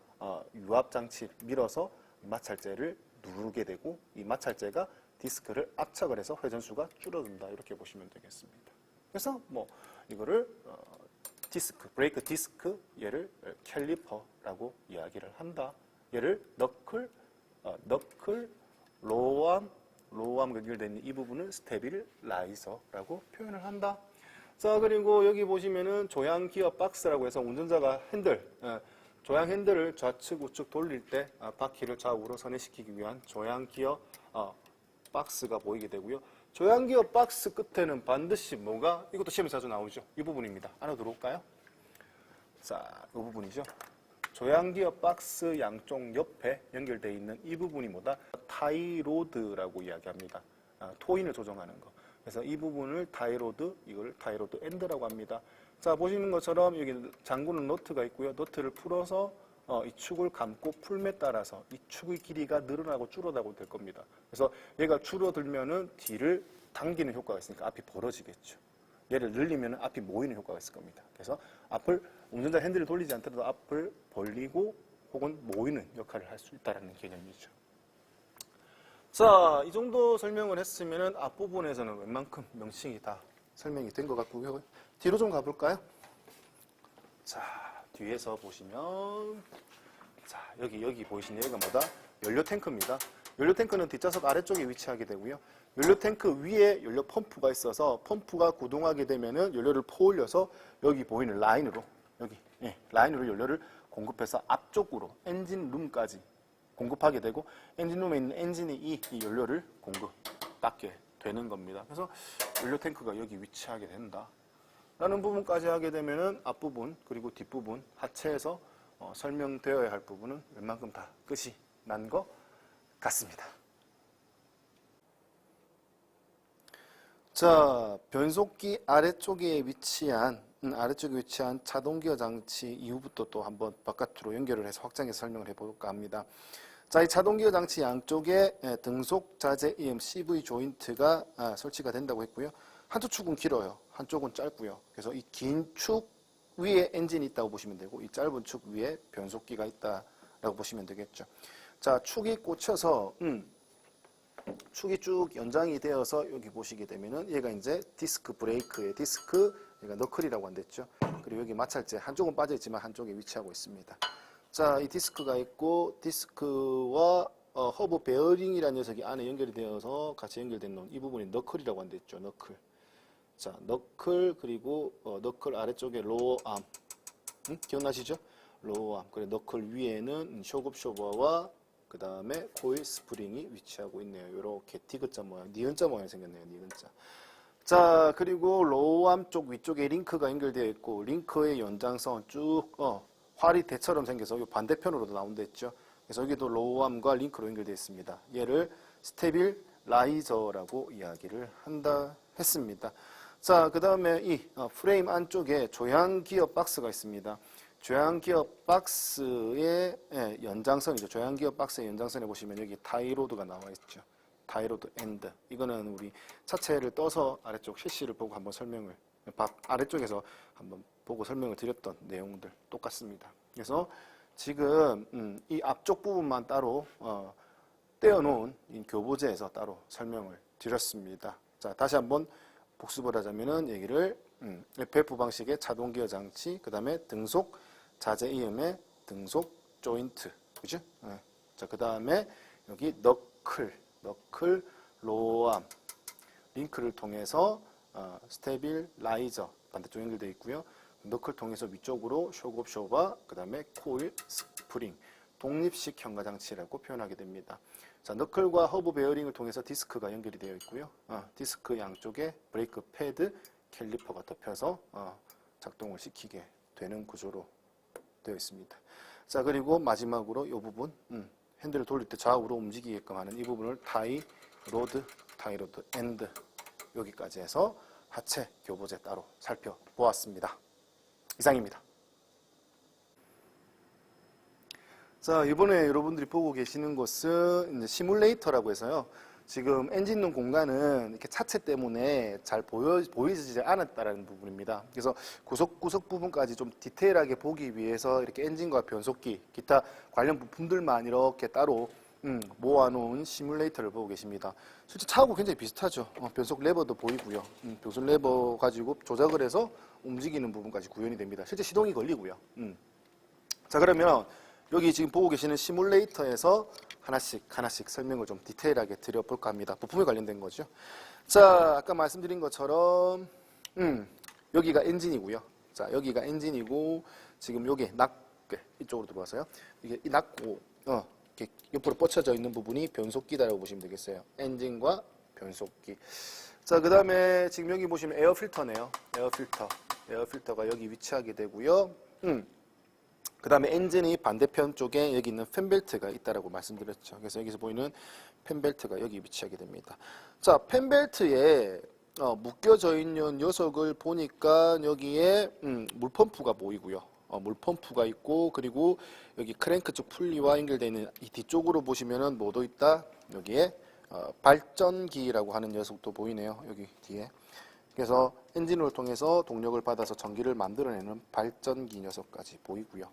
유압 장치를 밀어서 마찰제를 누르게 되고 이 마찰제가 디스크를 압착을 해서 회전수가 줄어든다. 이렇게 보시면 되겠습니다. 그래서 뭐 이거를 디스크, 브레이크 디스크, 얘를 캘리퍼라고 이야기를 한다. 얘를 너클, 로어암 연결되어 있는 이 부분을 스테빌라이저라고 표현을 한다. 자, 그리고 여기 보시면은 조향 기어 박스라고 해서 운전자가 핸들, 조향 핸들을 좌측 우측 돌릴 때 바퀴를 좌우로 선회시키기 위한 조향 기어 박스가 보이게 되고요. 조향 기어 박스 끝에는 반드시 뭐가, 이것도 시험에 자주 나오죠. 이 부분입니다. 안으로 들어올까요? 자, 이 부분이죠. 조향 기어 박스 양쪽 옆에 연결되어 있는 이 부분이 뭐다? 타이로드라고 이야기합니다. 토인을 조정하는 거. 그래서 이 부분을 타이로드, 이걸 타이로드 엔드라고 합니다. 자, 보시는 것처럼 여기 잠그는 너트가 있고요. 너트를 풀어서 이 축을 감고 풀매 따라서 이 축의 길이가 늘어나고 줄어나고 될 겁니다. 그래서 얘가 줄어들면은 뒤를 당기는 효과가 있으니까 앞이 벌어지겠죠. 얘를 늘리면 앞이 모이는 효과가 있을 겁니다. 그래서 앞을 운전자 핸들을 돌리지 않더라도 앞을 벌리고 혹은 모이는 역할을 할 수 있다는 개념이죠. 자, 이 정도 설명을 했으면은 앞부분에서는 웬만큼 명칭이 다 설명이 된 것 같고요. 뒤로 좀 가볼까요? 자, 뒤에서 보시면, 자, 여기 보이시는 여기가 뭐다? 연료 탱크입니다. 연료 탱크는 뒷좌석 아래쪽에 위치하게 되고요. 연료 탱크 위에 연료 펌프가 있어서 펌프가 구동하게 되면은 연료를 퍼올려서 여기 보이는 라인으로, 여기, 라인으로 연료를 공급해서 앞쪽으로 엔진룸까지 공급하게 되고 엔진룸에 있는 엔진이 이 연료를 공급받게 되는 겁니다. 그래서 연료 탱크가 여기 위치하게 된다. 라는 부분까지 하게 되면은 앞부분 그리고 뒷부분 하체에서 설명되어야 할 부분은 웬만큼 다 끝이 난 것 같습니다. 자, 변속기 아래쪽에 위치한 자동기어 장치 이후부터 또 한번 바깥으로 연결을 해서 확장해서 설명을 해볼까 합니다. 자, 이 자동기어 장치 양쪽에 등속 자재 EM CV 조인트가 설치가 된다고 했고요. 한쪽 축은 길어요. 한쪽은 짧고요. 그래서 이 긴 축 위에 엔진이 있다고 보시면 되고 이 짧은 축 위에 변속기가 있다라고 보시면 되겠죠. 자, 축이 꽂혀서 축이 쭉 연장이 되어서 여기 보시게 되면은 얘가 이제 디스크 브레이크의 디스크, 얘가 너클이라고 한댔죠. 그리고 여기 마찰재 한쪽은 빠져 있지만 한쪽에 위치하고 있습니다. 자, 이 디스크가 있고 디스크와 허브 베어링이라는 녀석이 안에 연결이 되어서 같이 연결된 이 부분이 너클이라고 한댔죠. 너클. 자, 너클 그리고 너클 아래쪽에 로어 암. 기억나시죠? 로어 암. 그리고 너클 위에는 쇼급 쇼버와 그 다음에 코일 스프링이 위치하고 있네요. 이렇게 디귿자 모양, 니은자 모양 생겼네요. 니은자. 자, 그리고 로어암 쪽 위쪽에 링크가 연결되어 있고 링크의 연장선 쭉 활이 대처럼 생겨서 이 반대편으로도 나온댔죠. 그래서 여기도 로어암과 링크로 연결되어 있습니다. 얘를 스테빌라이저라고 이야기를 한다 했습니다. 자, 그 다음에 이 프레임 안쪽에 조향 기어 박스가 있습니다. 조향 기어 박스의 연장선이죠. 조향 기어 박스의 연장선에 보시면 여기 타이로드가 나와 있죠. 타이로드 엔드. 이거는 우리 차체를 떠서 아래쪽 셰시를 보고 한번 설명을 아래쪽에서 한번 보고 설명을 드렸던 내용들 똑같습니다. 그래서 지금 이 앞쪽 부분만 따로 떼어놓은 이 교보제에서 따로 설명을 드렸습니다. 자, 다시 한번 복습을 하자면은 얘기를 배프 방식의 자동 기어 장치, 그 다음에 등속 자재 EM의 등속 조인트, 그죠? 자, 그 다음에 여기 너클, 로어암, 링크를 통해서 스테빌라이저 반대쪽 연결되어 있고요. 너클 통해서 위쪽으로 쇼급 쇼바, 그 다음에 코일 스프링, 독립식 현가 장치라고 표현하게 됩니다. 자, 너클과 허브 베어링을 통해서 디스크가 연결이 되어 있고요. 디스크 양쪽에 브레이크 패드, 캘리퍼가 덮여서 작동을 시키게 되는 구조로 되어 있습니다. 자, 그리고 마지막으로 이 부분, 핸들을 돌릴 때 좌우로 움직이게끔 하는 이 부분을 타이로드 엔드 여기까지 해서 하체 교보제 따로 살펴보았습니다. 이상입니다. 자, 이번에 여러분들이 보고 계시는 것은 이제 시뮬레이터라고 해서요. 지금 엔진룸 공간은 이렇게 차체 때문에 잘 보이지 않았다라는 부분입니다. 그래서 구석 부분까지 좀 디테일하게 보기 위해서 이렇게 엔진과 변속기, 기타 관련 부품들만 이렇게 따로 모아놓은 시뮬레이터를 보고 계십니다. 실제 차하고 굉장히 비슷하죠. 변속 레버도 보이고요. 변속 레버 가지고 조작을 해서 움직이는 부분까지 구현이 됩니다. 실제 시동이 걸리고요. 자, 그러면 여기 지금 보고 계시는 시뮬레이터에서 하나씩 설명을 좀 디테일하게 드려볼까 합니다. 부품에 관련된 거죠. 자, 아까 말씀드린 것처럼 여기가 엔진이고요. 자, 여기가 엔진이고 지금 여기 이쪽으로 들어와서요. 이게 이 낙고 이렇게 옆으로 뻗쳐져 있는 부분이 변속기다라고 보시면 되겠어요. 엔진과 변속기. 자, 그 다음에 지금 여기 보시면 에어 필터네요. 에어 필터가 여기 위치하게 되고요. 그 다음에 엔진이 반대편 쪽에 여기 있는 팬벨트가 있다라고 말씀드렸죠. 그래서 여기서 보이는 팬벨트가 여기 위치하게 됩니다. 자, 팬벨트에 묶여져 있는 녀석을 보니까 여기에 물펌프가 보이고요. 물펌프가 있고 그리고 여기 크랭크 쪽 풀리와 연결되어 있는 이 뒤쪽으로 보시면은 뭐도 있다? 여기에 발전기라고 하는 녀석도 보이네요. 여기 뒤에. 그래서 엔진을 통해서 동력을 받아서 전기를 만들어내는 발전기 녀석까지 보이고요.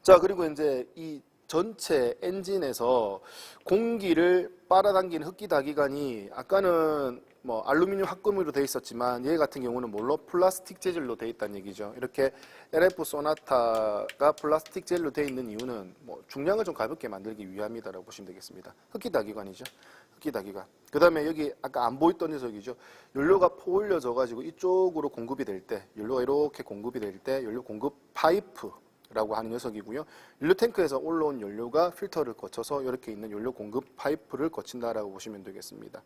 자, 그리고 이제 이 전체 엔진에서 공기를 빨아당기는 흡기다기관이 아까는 뭐 알루미늄 합금으로 되어 있었지만 얘 같은 경우는 뭘로? 플라스틱 재질로 되어 있다는 얘기죠. 이렇게 LF 소나타가 플라스틱 재질로 되어 있는 이유는 뭐 중량을 좀 가볍게 만들기 위함이다라고 보시면 되겠습니다. 흡기다기관이죠. 흡기다기관. 그 다음에 여기 아까 안 보였던 녀석이죠. 연료가 포올려져 가지고 이쪽으로 공급이 될 때, 연료가 이렇게 공급이 될 때 연료 공급 파이프라고 하는 녀석이고요. 연료 탱크에서 올라온 연료가 필터를 거쳐서 이렇게 있는 연료 공급 파이프를 거친다라고 보시면 되겠습니다.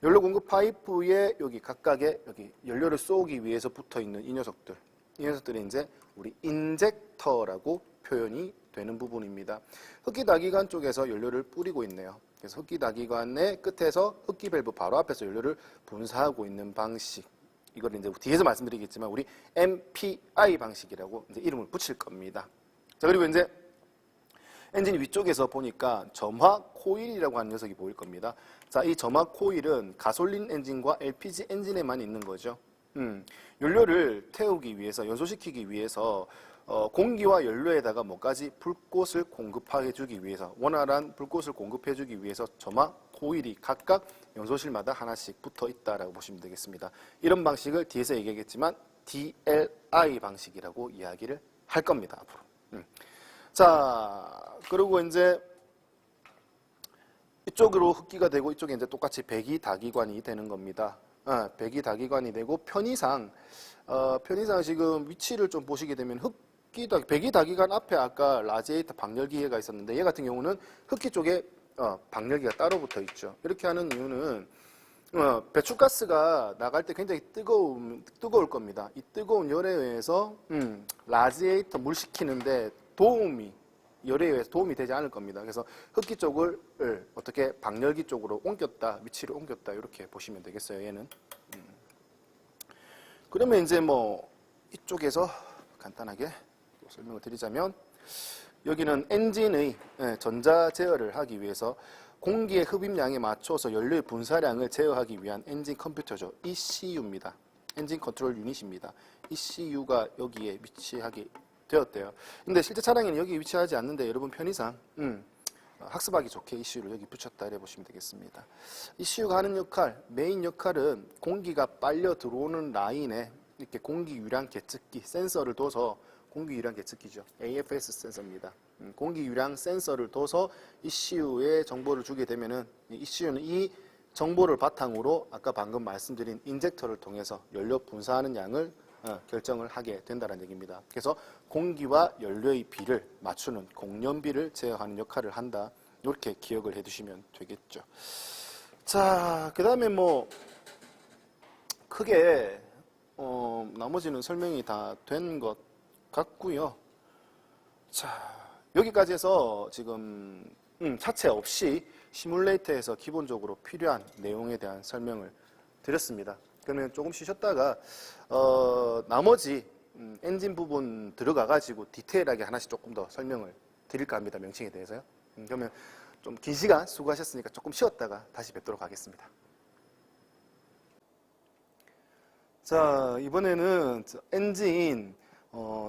연료 공급 파이프에 여기 각각의 여기 연료를 쏘기 위해서 붙어 있는 이 녀석들. 이 녀석들이 이제 우리 인젝터라고 표현이 되는 부분입니다. 흡기다기관 쪽에서 연료를 뿌리고 있네요. 그래서 흡기다기관의 끝에서 흡기 밸브 바로 앞에서 연료를 분사하고 있는 방식. 이걸 이제 뒤에서 말씀드리겠지만 우리 MPI 방식이라고 이제 이름을 붙일 겁니다. 자, 그리고 이제 엔진 위쪽에서 보니까 점화 코일이라고 하는 녀석이 보일 겁니다. 자, 이 점화 코일은 가솔린 엔진과 LPG 엔진에만 있는 거죠. 연료를 태우기 위해서, 연소시키기 위해서 공기와 연료에다가 뭐까지 불꽃을 공급해 주기 위해서, 원활한 불꽃을 공급해 주기 위해서 점화 코일이 각각 연소실마다 하나씩 붙어 있다라고 보시면 되겠습니다. 이런 방식을 뒤에서 얘기하겠지만 DLI 방식이라고 이야기를 할 겁니다, 앞으로. 자, 그리고 이제 이쪽으로 흡기가 되고 이쪽에 이제 똑같이 배기다기관이 되는 겁니다. 배기다기관이 되고 편의상 지금 위치를 좀 보시게 되면 배기다기관 앞에 아까 라지에이터 방열기가 있었는데 얘 같은 경우는 흡기 쪽에 방열기가 따로 붙어 있죠. 이렇게 하는 이유는 배출가스가 나갈 때 굉장히 뜨거울 겁니다. 이 뜨거운 열에 의해서 라지에이터 물 식히는데 열에 의해서 도움이 되지 않을 겁니다. 그래서 흡기 쪽을 어떻게 방열기 쪽으로 옮겼다, 위치를 옮겼다 이렇게 보시면 되겠어요. 얘는. 그러면 이제 뭐 이쪽에서 간단하게 또 설명을 드리자면 여기는 엔진의 전자 제어를 하기 위해서 공기의 흡입량에 맞춰서 연료의 분사량을 제어하기 위한 엔진 컴퓨터죠. ECU입니다. 엔진 컨트롤 유닛입니다. ECU가 여기에 위치하게 되었대요. 근데 실제 차량에는 여기 위치하지 않는데 여러분 편의상 학습하기 좋게 ECU를 여기 붙였다 이래 보시면 되겠습니다. ECU가 하는 역할, 메인 역할은 공기가 빨려 들어오는 라인에 이렇게 공기 유량 계측기 센서를 둬서, 공기 유량 계측기죠. AFS 센서입니다. 공기 유량 센서를 둬서 ECU에 정보를 주게 되면은 ECU는 이 정보를 바탕으로 아까 방금 말씀드린 인젝터를 통해서 연료 분사하는 양을 결정을 하게 된다는 얘기입니다. 그래서 공기와 연료의 비를 맞추는 공연비를 제어하는 역할을 한다. 이렇게 기억을 해두시면 되겠죠. 자, 그 다음에 뭐 크게 나머지는 설명이 다 된 것 같고요. 자, 여기까지 해서 지금 차체 없이 시뮬레이터에서 기본적으로 필요한 내용에 대한 설명을 드렸습니다. 그러면 조금 쉬셨다가 나머지 엔진 부분 들어가 가지고 디테일하게 하나씩 조금 더 설명을 드릴까 합니다. 명칭에 대해서요. 그러면 좀 긴 시간 수고하셨으니까 조금 쉬었다가 다시 뵙도록 하겠습니다. 자, 이번에는 엔진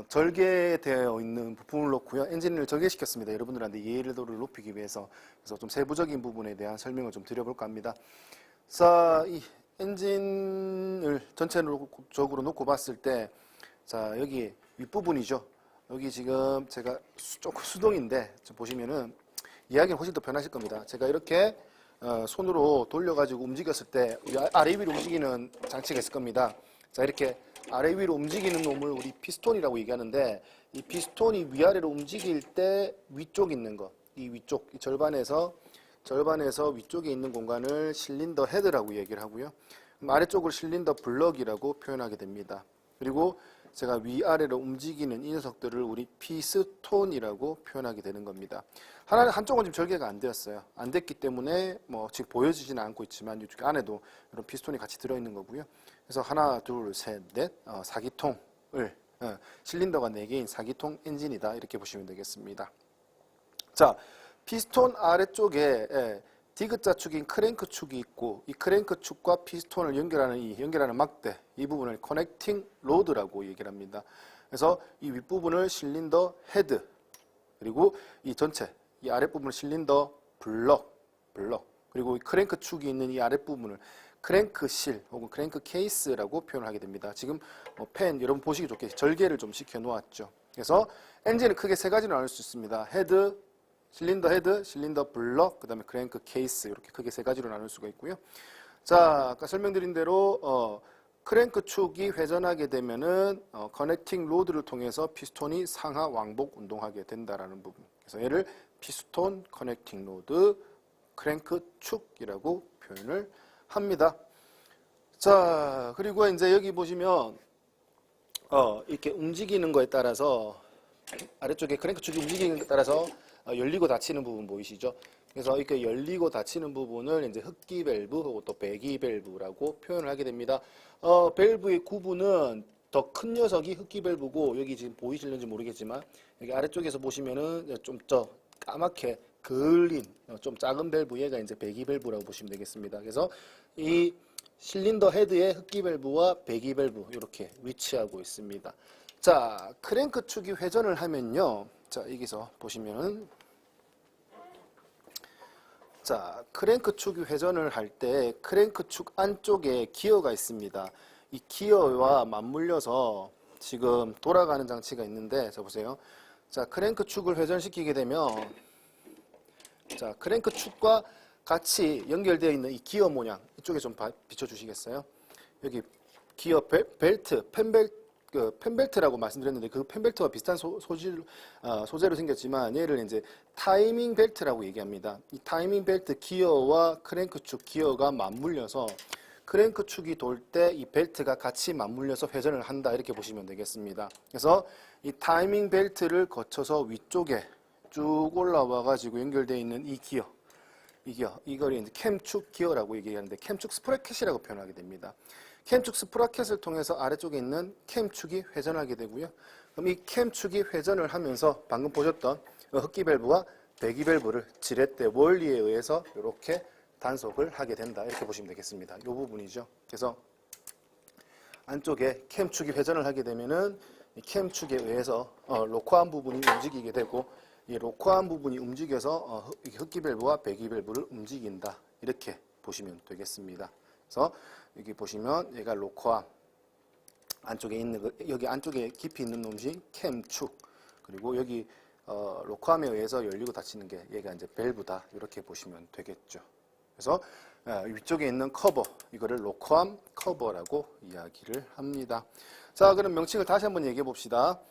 절개되어 있는 부품을 놓고요. 엔진을 절개시켰습니다. 여러분들한테 이해도를 높이기 위해서. 그래서 좀 세부적인 부분에 대한 설명을 좀 드려볼까 합니다. 자, 이 엔진을 전체적으로 놓고 봤을 때, 자, 여기 윗부분이죠. 여기 지금 제가 조금 수동인데, 좀 보시면은 이야기는 훨씬 더 편하실 겁니다. 제가 이렇게 손으로 돌려가지고 움직였을 때, 아래 위로 움직이는 장치가 있을 겁니다. 자, 이렇게 아래 위로 움직이는 놈을 우리 피스톤이라고 얘기하는데, 이 피스톤이 위아래로 움직일 때 위쪽 있는 거, 이 위쪽, 이 절반에서 위쪽에 있는 공간을 실린더 헤드라고 얘기를 하고요. 아래쪽을 실린더 블럭이라고 표현하게 됩니다. 그리고 제가 위아래로 움직이는 이 녀석들을 우리 피스톤이라고 표현하게 되는 겁니다. 한쪽은 지금 절개가 안 되었어요. 안 됐기 때문에 뭐 지금 보여지지는 않고 있지만 이쪽 안에도 이런 피스톤이 같이 들어있는 거고요. 그래서 하나, 둘, 셋, 넷, 4기통을 실린더가 4개인 4기통 엔진이다 이렇게 보시면 되겠습니다. 자, 피스톤 아래쪽에 디귿자 축인 크랭크 축이 있고 이 크랭크 축과 피스톤을 연결하는 막대, 이 부분을 커넥팅 로드라고 얘기를 합니다. 그래서 이 윗부분을 실린더 헤드, 그리고 이 전체 이 아랫부분을 실린더 블럭, 그리고 이 크랭크 축이 있는 이 아랫부분을 크랭크 실 혹은 크랭크 케이스라고 표현을 하게 됩니다. 지금 펜 여러분 보시기 좋게 절개를 좀 시켜 놓았죠. 그래서 엔진은 크게 세 가지로 나눌 수 있습니다. 헤드, 실린더 블럭, 그 다음에 크랭크 케이스 이렇게 크게 세 가지로 나눌 수가 있고요. 자, 아까 설명드린 대로 크랭크 축이 회전하게 되면은 커넥팅 로드를 통해서 피스톤이 상하 왕복 운동하게 된다라는 부분. 그래서 얘를 피스톤 커넥팅 로드 크랭크 축이라고 표현을 합니다. 자, 그리고 이제 여기 보시면 이렇게 움직이는 거에 따라서 아래쪽에 크랭크 축이 움직이는 것에 따라서 열리고 닫히는 부분 보이시죠? 그래서 이렇게 열리고 닫히는 부분을 이제 흡기 밸브 혹은 또 배기 밸브라고 표현을 하게 됩니다. 밸브의 구분은 더 큰 녀석이 흡기 밸브고 여기 지금 보이실는지 모르겠지만 여기 아래쪽에서 보시면은 좀 더 까맣게 그을린 좀 작은 밸브 얘가 이제 배기 밸브라고 보시면 되겠습니다. 그래서 이 실린더 헤드의 흡기 밸브와 배기 밸브 이렇게 위치하고 있습니다. 자, 크랭크 축이 회전을 하면요. 자, 여기서 보시면은 자, 크랭크 축이 회전을 할 때 크랭크 축 안쪽에 기어가 있습니다. 이 기어와 맞물려서 지금 돌아가는 장치가 있는데 자 보세요. 자, 크랭크 축을 회전시키게 되면 자, 크랭크 축과 같이 연결되어 있는 이 기어 모양 이쪽에 좀 비춰 주시겠어요? 여기 기어 벨트, 펜벨트라고 말씀드렸는데 그 펜벨트와 비슷한 소재로 생겼지만 얘를 이제 타이밍 벨트라고 얘기합니다. 이 타이밍 벨트 기어와 크랭크 축 기어가 맞물려서 크랭크 축이 돌 때 이 벨트가 같이 맞물려서 회전을 한다 이렇게 보시면 되겠습니다. 그래서 이 타이밍 벨트를 거쳐서 위쪽에 쭉 올라와 가지고 연결되어 있는 이 기어 이걸 이제 캠축 기어라고 얘기하는데 캠축 스프라켓이라고 표현하게 됩니다. 캠축 스프라켓을 통해서 아래쪽에 있는 캠축이 회전하게 되고요. 그럼 이 캠축이 회전을 하면서 방금 보셨던 흡기 밸브와 배기 밸브를 지렛대 원리에 의해서 이렇게 단속을 하게 된다. 이렇게 보시면 되겠습니다. 이 부분이죠. 그래서 안쪽에 캠축이 회전을 하게 되면은 이 캠축에 의해서 로커한 부분이 움직이게 되고 이 로커한 부분이 움직여서 흡기 밸브와 배기 밸브를 움직인다. 이렇게 보시면 되겠습니다. 그래서 여기 보시면 얘가 로커암 안쪽에 있는 여기 안쪽에 깊이 있는 놈이 캠축 그리고 여기 로커암에 의해서 열리고 닫히는 게 얘가 이제 밸브다 이렇게 보시면 되겠죠. 그래서 위쪽에 있는 커버 이거를 로커암 커버라고 이야기를 합니다. 자, 그럼 명칭을 다시 한번 얘기해 봅시다.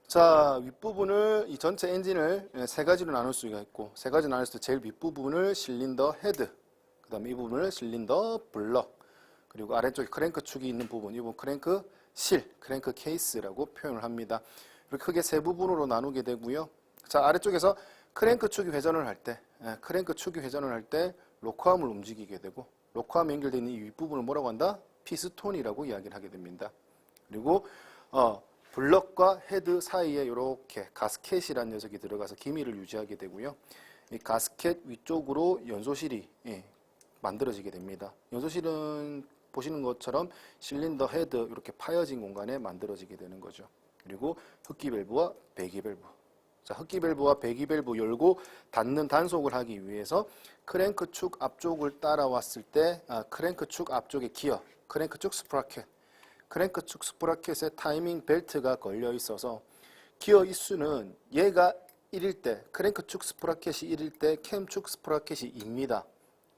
자, 윗부분을 이 전체 엔진을 세 가지로 나눌 수가 있고 세 가지 나눌 때 제일 윗부분을 실린더 헤드 그 다음에 이 부분을 실린더 블럭 그리고 아래쪽에 크랭크 축이 있는 부분 이 부분 크랭크 실, 크랭크 케이스라고 표현을 합니다. 이렇게 크게 세 부분으로 나누게 되고요. 자, 아래쪽에서 크랭크 축이 회전을 할 때 로커암을 움직이게 되고 로커암에 연결되어 있는 이 윗부분을 뭐라고 한다? 피스톤이라고 이야기를 하게 됩니다. 그리고 블럭과 헤드 사이에 이렇게 가스켓이라는 녀석이 들어가서 기미를 유지하게 되고요. 이 가스켓 위쪽으로 연소실이 만들어지게 됩니다. 연소실은 보시는 것처럼 실린더 헤드 이렇게 파여진 공간에 만들어지게 되는 거죠. 그리고 흡기 밸브와 배기 밸브. 자, 흡기 밸브와 배기 밸브 열고 닫는 단속을 하기 위해서 크랭크 축 앞쪽을 따라왔을 때 크랭크 축 앞쪽에 기어, 크랭크 축 스프라켓, 크랭크 축 스프라켓에 타이밍 벨트가 걸려 있어서 기어 입수는 얘가 1일 때 크랭크 축 스프라켓이 1일 때 캠 축 스프라켓이 2입니다.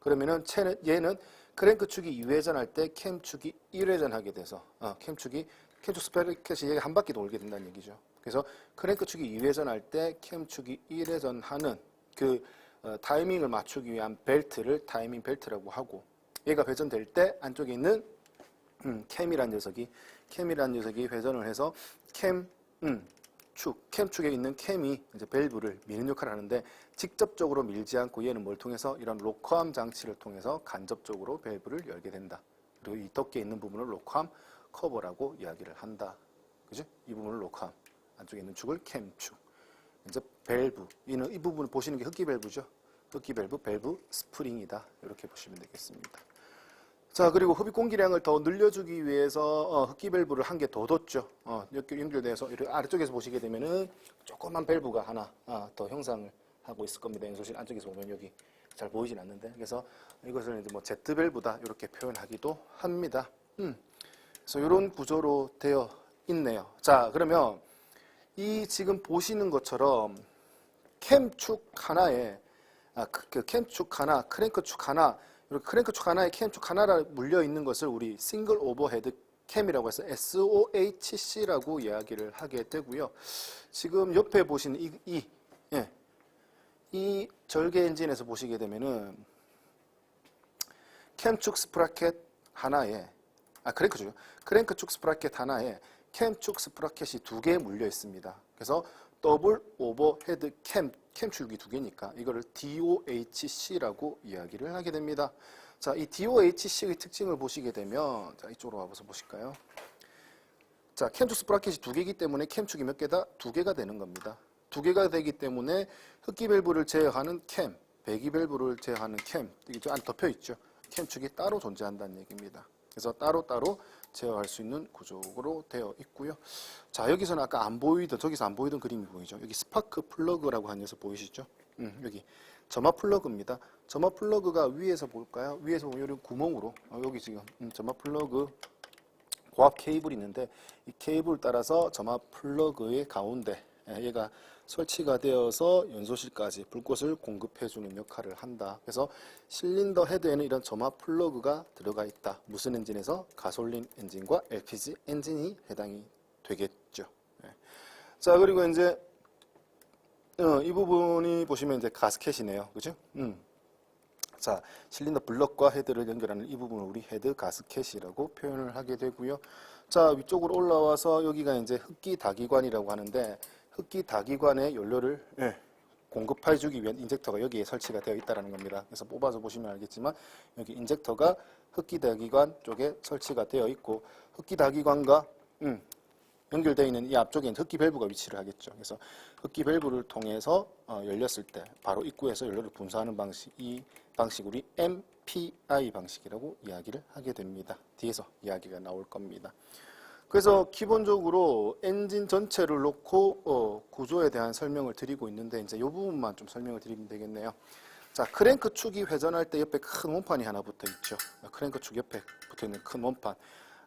그러면은 얘는 크랭크 축이 2회전할 때 캠 축이 1회전하게 돼서 캠 축 스프라켓이 얘가 한 바퀴 돌게 된다는 얘기죠. 그래서 크랭크 축이 2회전할 때 캠 축이 1회전하는 그 타이밍을 맞추기 위한 벨트를 타이밍 벨트라고 하고 얘가 회전될 때 안쪽에 있는 캠이라는 녀석이 회전을 해서 캠 축에 있는 캠이 이제 밸브를 미는 역할을 하는데 직접적으로 밀지 않고 얘는 뭘 통해서 이런 로커암 장치를 통해서 간접적으로 밸브를 열게 된다. 그리고 이 덮개 있는 부분을 로커암 커버라고 이야기를 한다. 그죠? 이 부분을 로커암, 안쪽에 있는 축을 캠축. 이제 밸브, 이 부분을 보시는 게 흡기 밸브죠. 흡기 밸브 스프링이다. 이렇게 보시면 되겠습니다. 자, 그리고 흡입 공기량을 더 늘려주기 위해서 흡기 밸브를 한 개 더 뒀죠. 이렇게 연결돼서 이렇게 아래쪽에서 보시게 되면은 조그만 밸브가 하나 더 형상을 하고 있을 겁니다. 연소실 안쪽에서 보면 여기 잘 보이진 않는데, 그래서 이것을 이제 뭐 Z밸브다 이렇게 표현하기도 합니다. 그래서 이런 구조로 되어 있네요. 자, 그러면 이 지금 보시는 것처럼 캠축 하나에 그 캠축 하나, 크랭크축 하나, 이렇게 크랭크축 하나에 캠축 하나가 물려 있는 것을 우리 싱글 오버헤드 캠이라고 해서 SOHC라고 이야기를 하게 되고요. 지금 옆에 보시는 이 절개 엔진에서 보시게 되면은 캠축 스프라켓 하나에 크랭크축 스프라켓 하나에 캠축 스프라켓이 2개 물려 있습니다. 그래서 더블 오버헤드 캠축이 2개니까 이거를 DOHC라고 이야기를 하게 됩니다. 자, 이 DOHC의 특징을 보시게 되면, 자, 이쪽으로 와서 보실까요? 자, 캠축 스프라켓이 2개이기 때문에 캠축이 몇 개다? 2개가 되는 겁니다. 2개가 되기 때문에 흡기 밸브를 제어하는 캠, 배기 밸브를 제어하는 캠, 이게 좀 안 덮여 있죠. 캠축이 따로 존재한다는 얘기입니다. 그래서 따로따로 제어할 수 있는 구조로 되어 있고요. 자, 여기서는 아까 저기서 안 보이던 그림이 보이죠. 여기 스파크 플러그라고 한 녀석 보이시죠? 여기 점화 플러그입니다. 점화 플러그가 위에서 볼까요? 위에서 보면 이런 구멍으로, 여기 지금 점화 플러그 고압 케이블이 있는데, 이 케이블 따라서 점화 플러그의 가운데 얘가 설치가 되어서 연소실까지 불꽃을 공급해주는 역할을 한다. 그래서 실린더 헤드에는 이런 점화 플러그가 들어가 있다. 무슨 엔진에서? 가솔린 엔진과 LPG 엔진이 해당이 되겠죠. 자, 그리고 이제 이 부분이 보시면 이제 가스켓이네요. 그죠? 자, 실린더 블럭과 헤드를 연결하는 이 부분을 우리 헤드 가스켓이라고 표현을 하게 되고요. 자, 위쪽으로 올라와서 여기가 이제 흡기 다기관이라고 하는데, 흡기 다기관에 연료를 공급해주기 위한 인젝터가 여기에 설치가 되어 있다는 겁니다. 그래서 뽑아서 보시면 알겠지만 여기 인젝터가 흡기 다기관 쪽에 설치가 되어 있고, 흡기 다기관과 연결되어 있는 이 앞쪽에 흡기 밸브가 위치를 하겠죠. 그래서 흡기 밸브를 통해서 열렸을 때 바로 입구에서 연료를 분사하는 방식, 이 방식 우리 MPI 방식이라고 이야기를 하게 됩니다. 뒤에서 이야기가 나올 겁니다. 그래서 기본적으로 엔진 전체를 놓고 구조에 대한 설명을 드리고 있는데, 이제 이 부분만 좀 설명을 드리면 되겠네요. 자, 크랭크 축이 회전할 때 옆에 큰 원판이 하나 붙어 있죠. 크랭크 축 옆에 붙어 있는 큰 원판.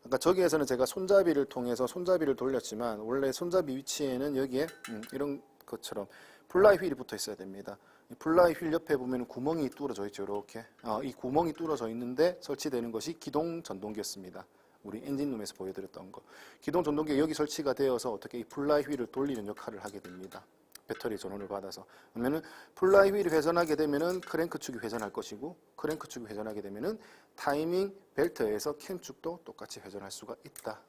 아까 저기에서는 제가 손잡이를 통해서 손잡이를 돌렸지만, 원래 손잡이 위치에는 여기에 이런 것처럼 플라이 휠이 붙어 있어야 됩니다. 이 플라이 휠 옆에 보면 구멍이 뚫어져 있죠. 이렇게 이 구멍이 뚫어져 있는데 설치되는 것이 기동 전동기였습니다. 우리 엔진룸에서 보여드렸던 거. 기동 전동기가 여기 설치가 되어서 어떻게 이 플라이 휠을 돌리는 역할을 하게 됩니다. 배터리 전원을 받아서. 그러면은 플라이 휠이 회전하게 되면은 크랭크 축이 회전할 것이고, 크랭크 축이 회전하게 되면은 타이밍 벨트에서 캠 축도 똑같이 회전할 수가 있다.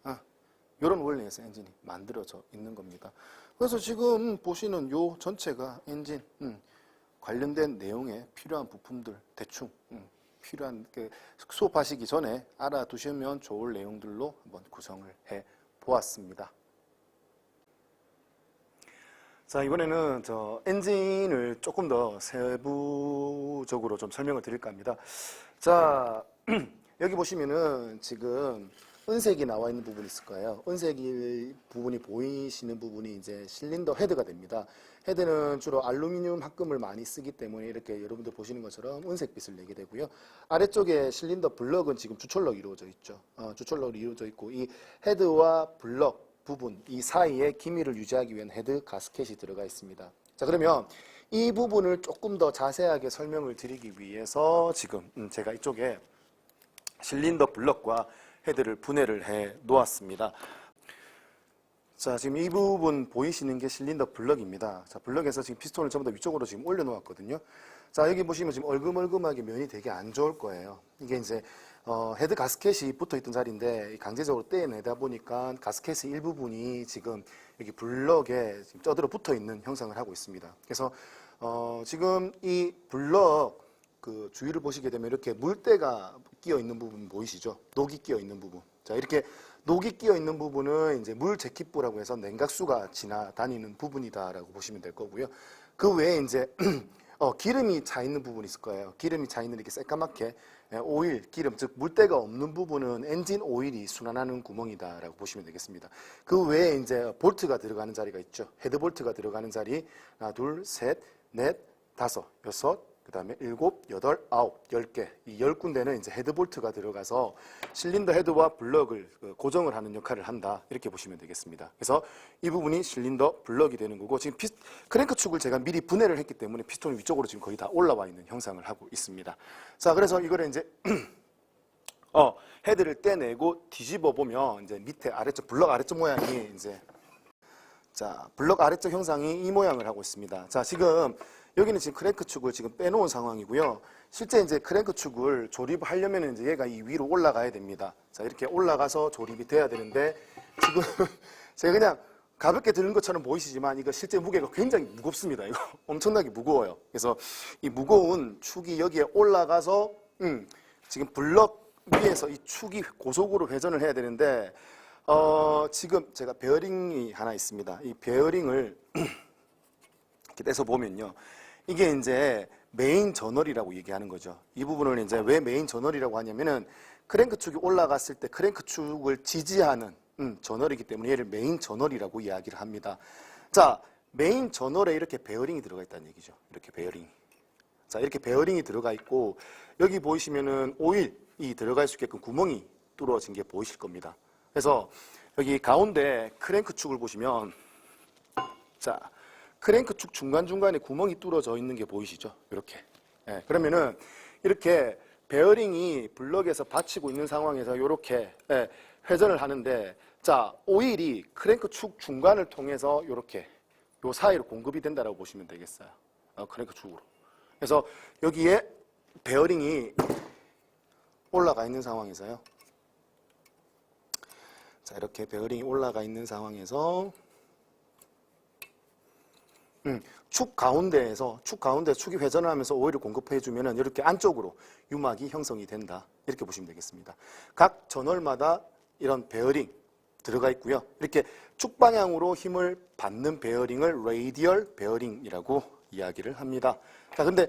이런 원리에서 엔진이 만들어져 있는 겁니다. 그래서 지금 보시는 요 전체가 엔진 관련된 내용에 필요한 부품들 대충 필요한 수업하시기 전에 알아두시면 좋을 내용들로 한번 구성을 해 보았습니다. 자, 이번에는 저 엔진을 조금 더 세부적으로 좀 설명을 드릴까 합니다. 자, 여기 보시면은 지금 은색이 나와 있는 부분이 있을 거예요. 은색 부분이 보이시는 부분이 이제 실린더 헤드가 됩니다. 헤드는 주로 알루미늄 합금을 많이 쓰기 때문에 이렇게 여러분들 보시는 것처럼 은색빛을 내게 되고요. 아래쪽에 실린더 블럭은 지금 주철로 이루어져 있죠. 주철로로 이루어져 있고, 이 헤드와 블럭 부분, 이 사이에 기미를 유지하기 위한 헤드 가스켓이 들어가 있습니다. 자, 그러면 이 부분을 조금 더 자세하게 설명을 드리기 위해서 지금 제가 이쪽에 실린더 블럭과 헤드를 분해를 해 놓았습니다. 자, 지금 이 부분 보이시는 게 실린더 블럭입니다. 자, 블럭에서 지금 피스톤을 전부 다 위쪽으로 지금 올려 놓았거든요. 자, 여기 보시면 지금 얼금얼금하게 면이 되게 안 좋을 거예요. 이게 이제 헤드 가스켓이 붙어 있던 자리인데 강제적으로 떼내다 보니까 가스켓의 일부분이 지금 여기 블럭에 지금 쩌들어 붙어 있는 형상을 하고 있습니다. 그래서 지금 이 블럭 그 주위를 보시게 되면 이렇게 물때가 끼어 있는 부분 보이시죠? 녹이 끼어 있는 부분. 자, 이렇게 녹이 끼어 있는 부분은 이제 물 재킷부라고 해서 냉각수가 지나다니는 부분이다라고 보시면 될 거고요. 그 외에 이제 기름이 차 있는 부분이 있을 거예요. 기름이 차 있는 이렇게 새까맣게 오일, 기름, 즉 물때가 없는 부분은 엔진 오일이 순환하는 구멍이다라고 보시면 되겠습니다. 그 외에 이제 볼트가 들어가는 자리가 있죠. 헤드 볼트가 들어가는 자리 하나, 둘, 셋, 넷, 5, 6, 그 다음에 7, 8, 9, 10개. 이 10군데는 이제 헤드볼트가 들어가서 실린더 헤드와 블럭을 고정을 하는 역할을 한다. 이렇게 보시면 되겠습니다. 그래서 이 부분이 실린더 블럭이 되는 거고, 지금 크랭크 축을 제가 미리 분해를 했기 때문에 피스톤이 위쪽으로 지금 거의 다 올라와 있는 형상을 하고 있습니다. 자, 그래서 이거를 이제 헤드를 떼내고 뒤집어 보면 이제 밑에 아래쪽 블럭 아래쪽 모양이 이제 자, 블럭 아래쪽 형상이 이 모양을 하고 있습니다. 자, 지금 여기는 지금 크랭크 축을 지금 빼놓은 상황이고요. 실제 이제 크랭크 축을 조립하려면 이제 얘가 이 위로 올라가야 됩니다. 자, 이렇게 올라가서 조립이 돼야 되는데 지금 제가 그냥 가볍게 드는 것처럼 보이시지만 이거 실제 무게가 굉장히 무겁습니다. 이거 엄청나게 무거워요. 그래서 이 무거운 축이 여기에 올라가서 지금 블럭 위에서 이 축이 고속으로 회전을 해야 되는데 지금 제가 베어링이 하나 있습니다. 이 베어링을 이렇게 떼서 보면요. 이게 이제 메인 저널이라고 얘기하는 거죠. 이 부분을 이제 왜 메인 저널이라고 하냐면은 크랭크 축이 올라갔을 때 크랭크 축을 지지하는 저널이기 때문에 얘를 메인 저널이라고 이야기를 합니다. 자, 메인 저널에 이렇게 베어링이 들어가 있다는 얘기죠. 이렇게 베어링이. 자, 이렇게 베어링이 들어가 있고 여기 보이시면은 오일이 들어갈 수 있게끔 구멍이 뚫어진 게 보이실 겁니다. 그래서 여기 가운데 크랭크 축을 보시면 자, 크랭크 축 중간중간에 구멍이 뚫어져 있는 게 보이시죠? 이렇게. 예, 그러면은 이렇게 베어링이 블럭에서 받치고 있는 상황에서 이렇게 회전을 하는데 자, 오일이 크랭크 축 중간을 통해서 이렇게 요 사이로 공급이 된다라고 보시면 되겠어요. 크랭크 축으로. 그래서 여기에 베어링이 올라가 있는 상황에서요. 자, 이렇게 베어링이 올라가 있는 상황에서 축 가운데에서 축이 회전을 하면서 오일을 공급해 주면은 이렇게 안쪽으로 유막이 형성이 된다. 이렇게 보시면 되겠습니다. 각 저널마다 이런 베어링 들어가 있고요. 이렇게 축 방향으로 힘을 받는 베어링을 레이디얼 베어링이라고 이야기를 합니다. 자, 근데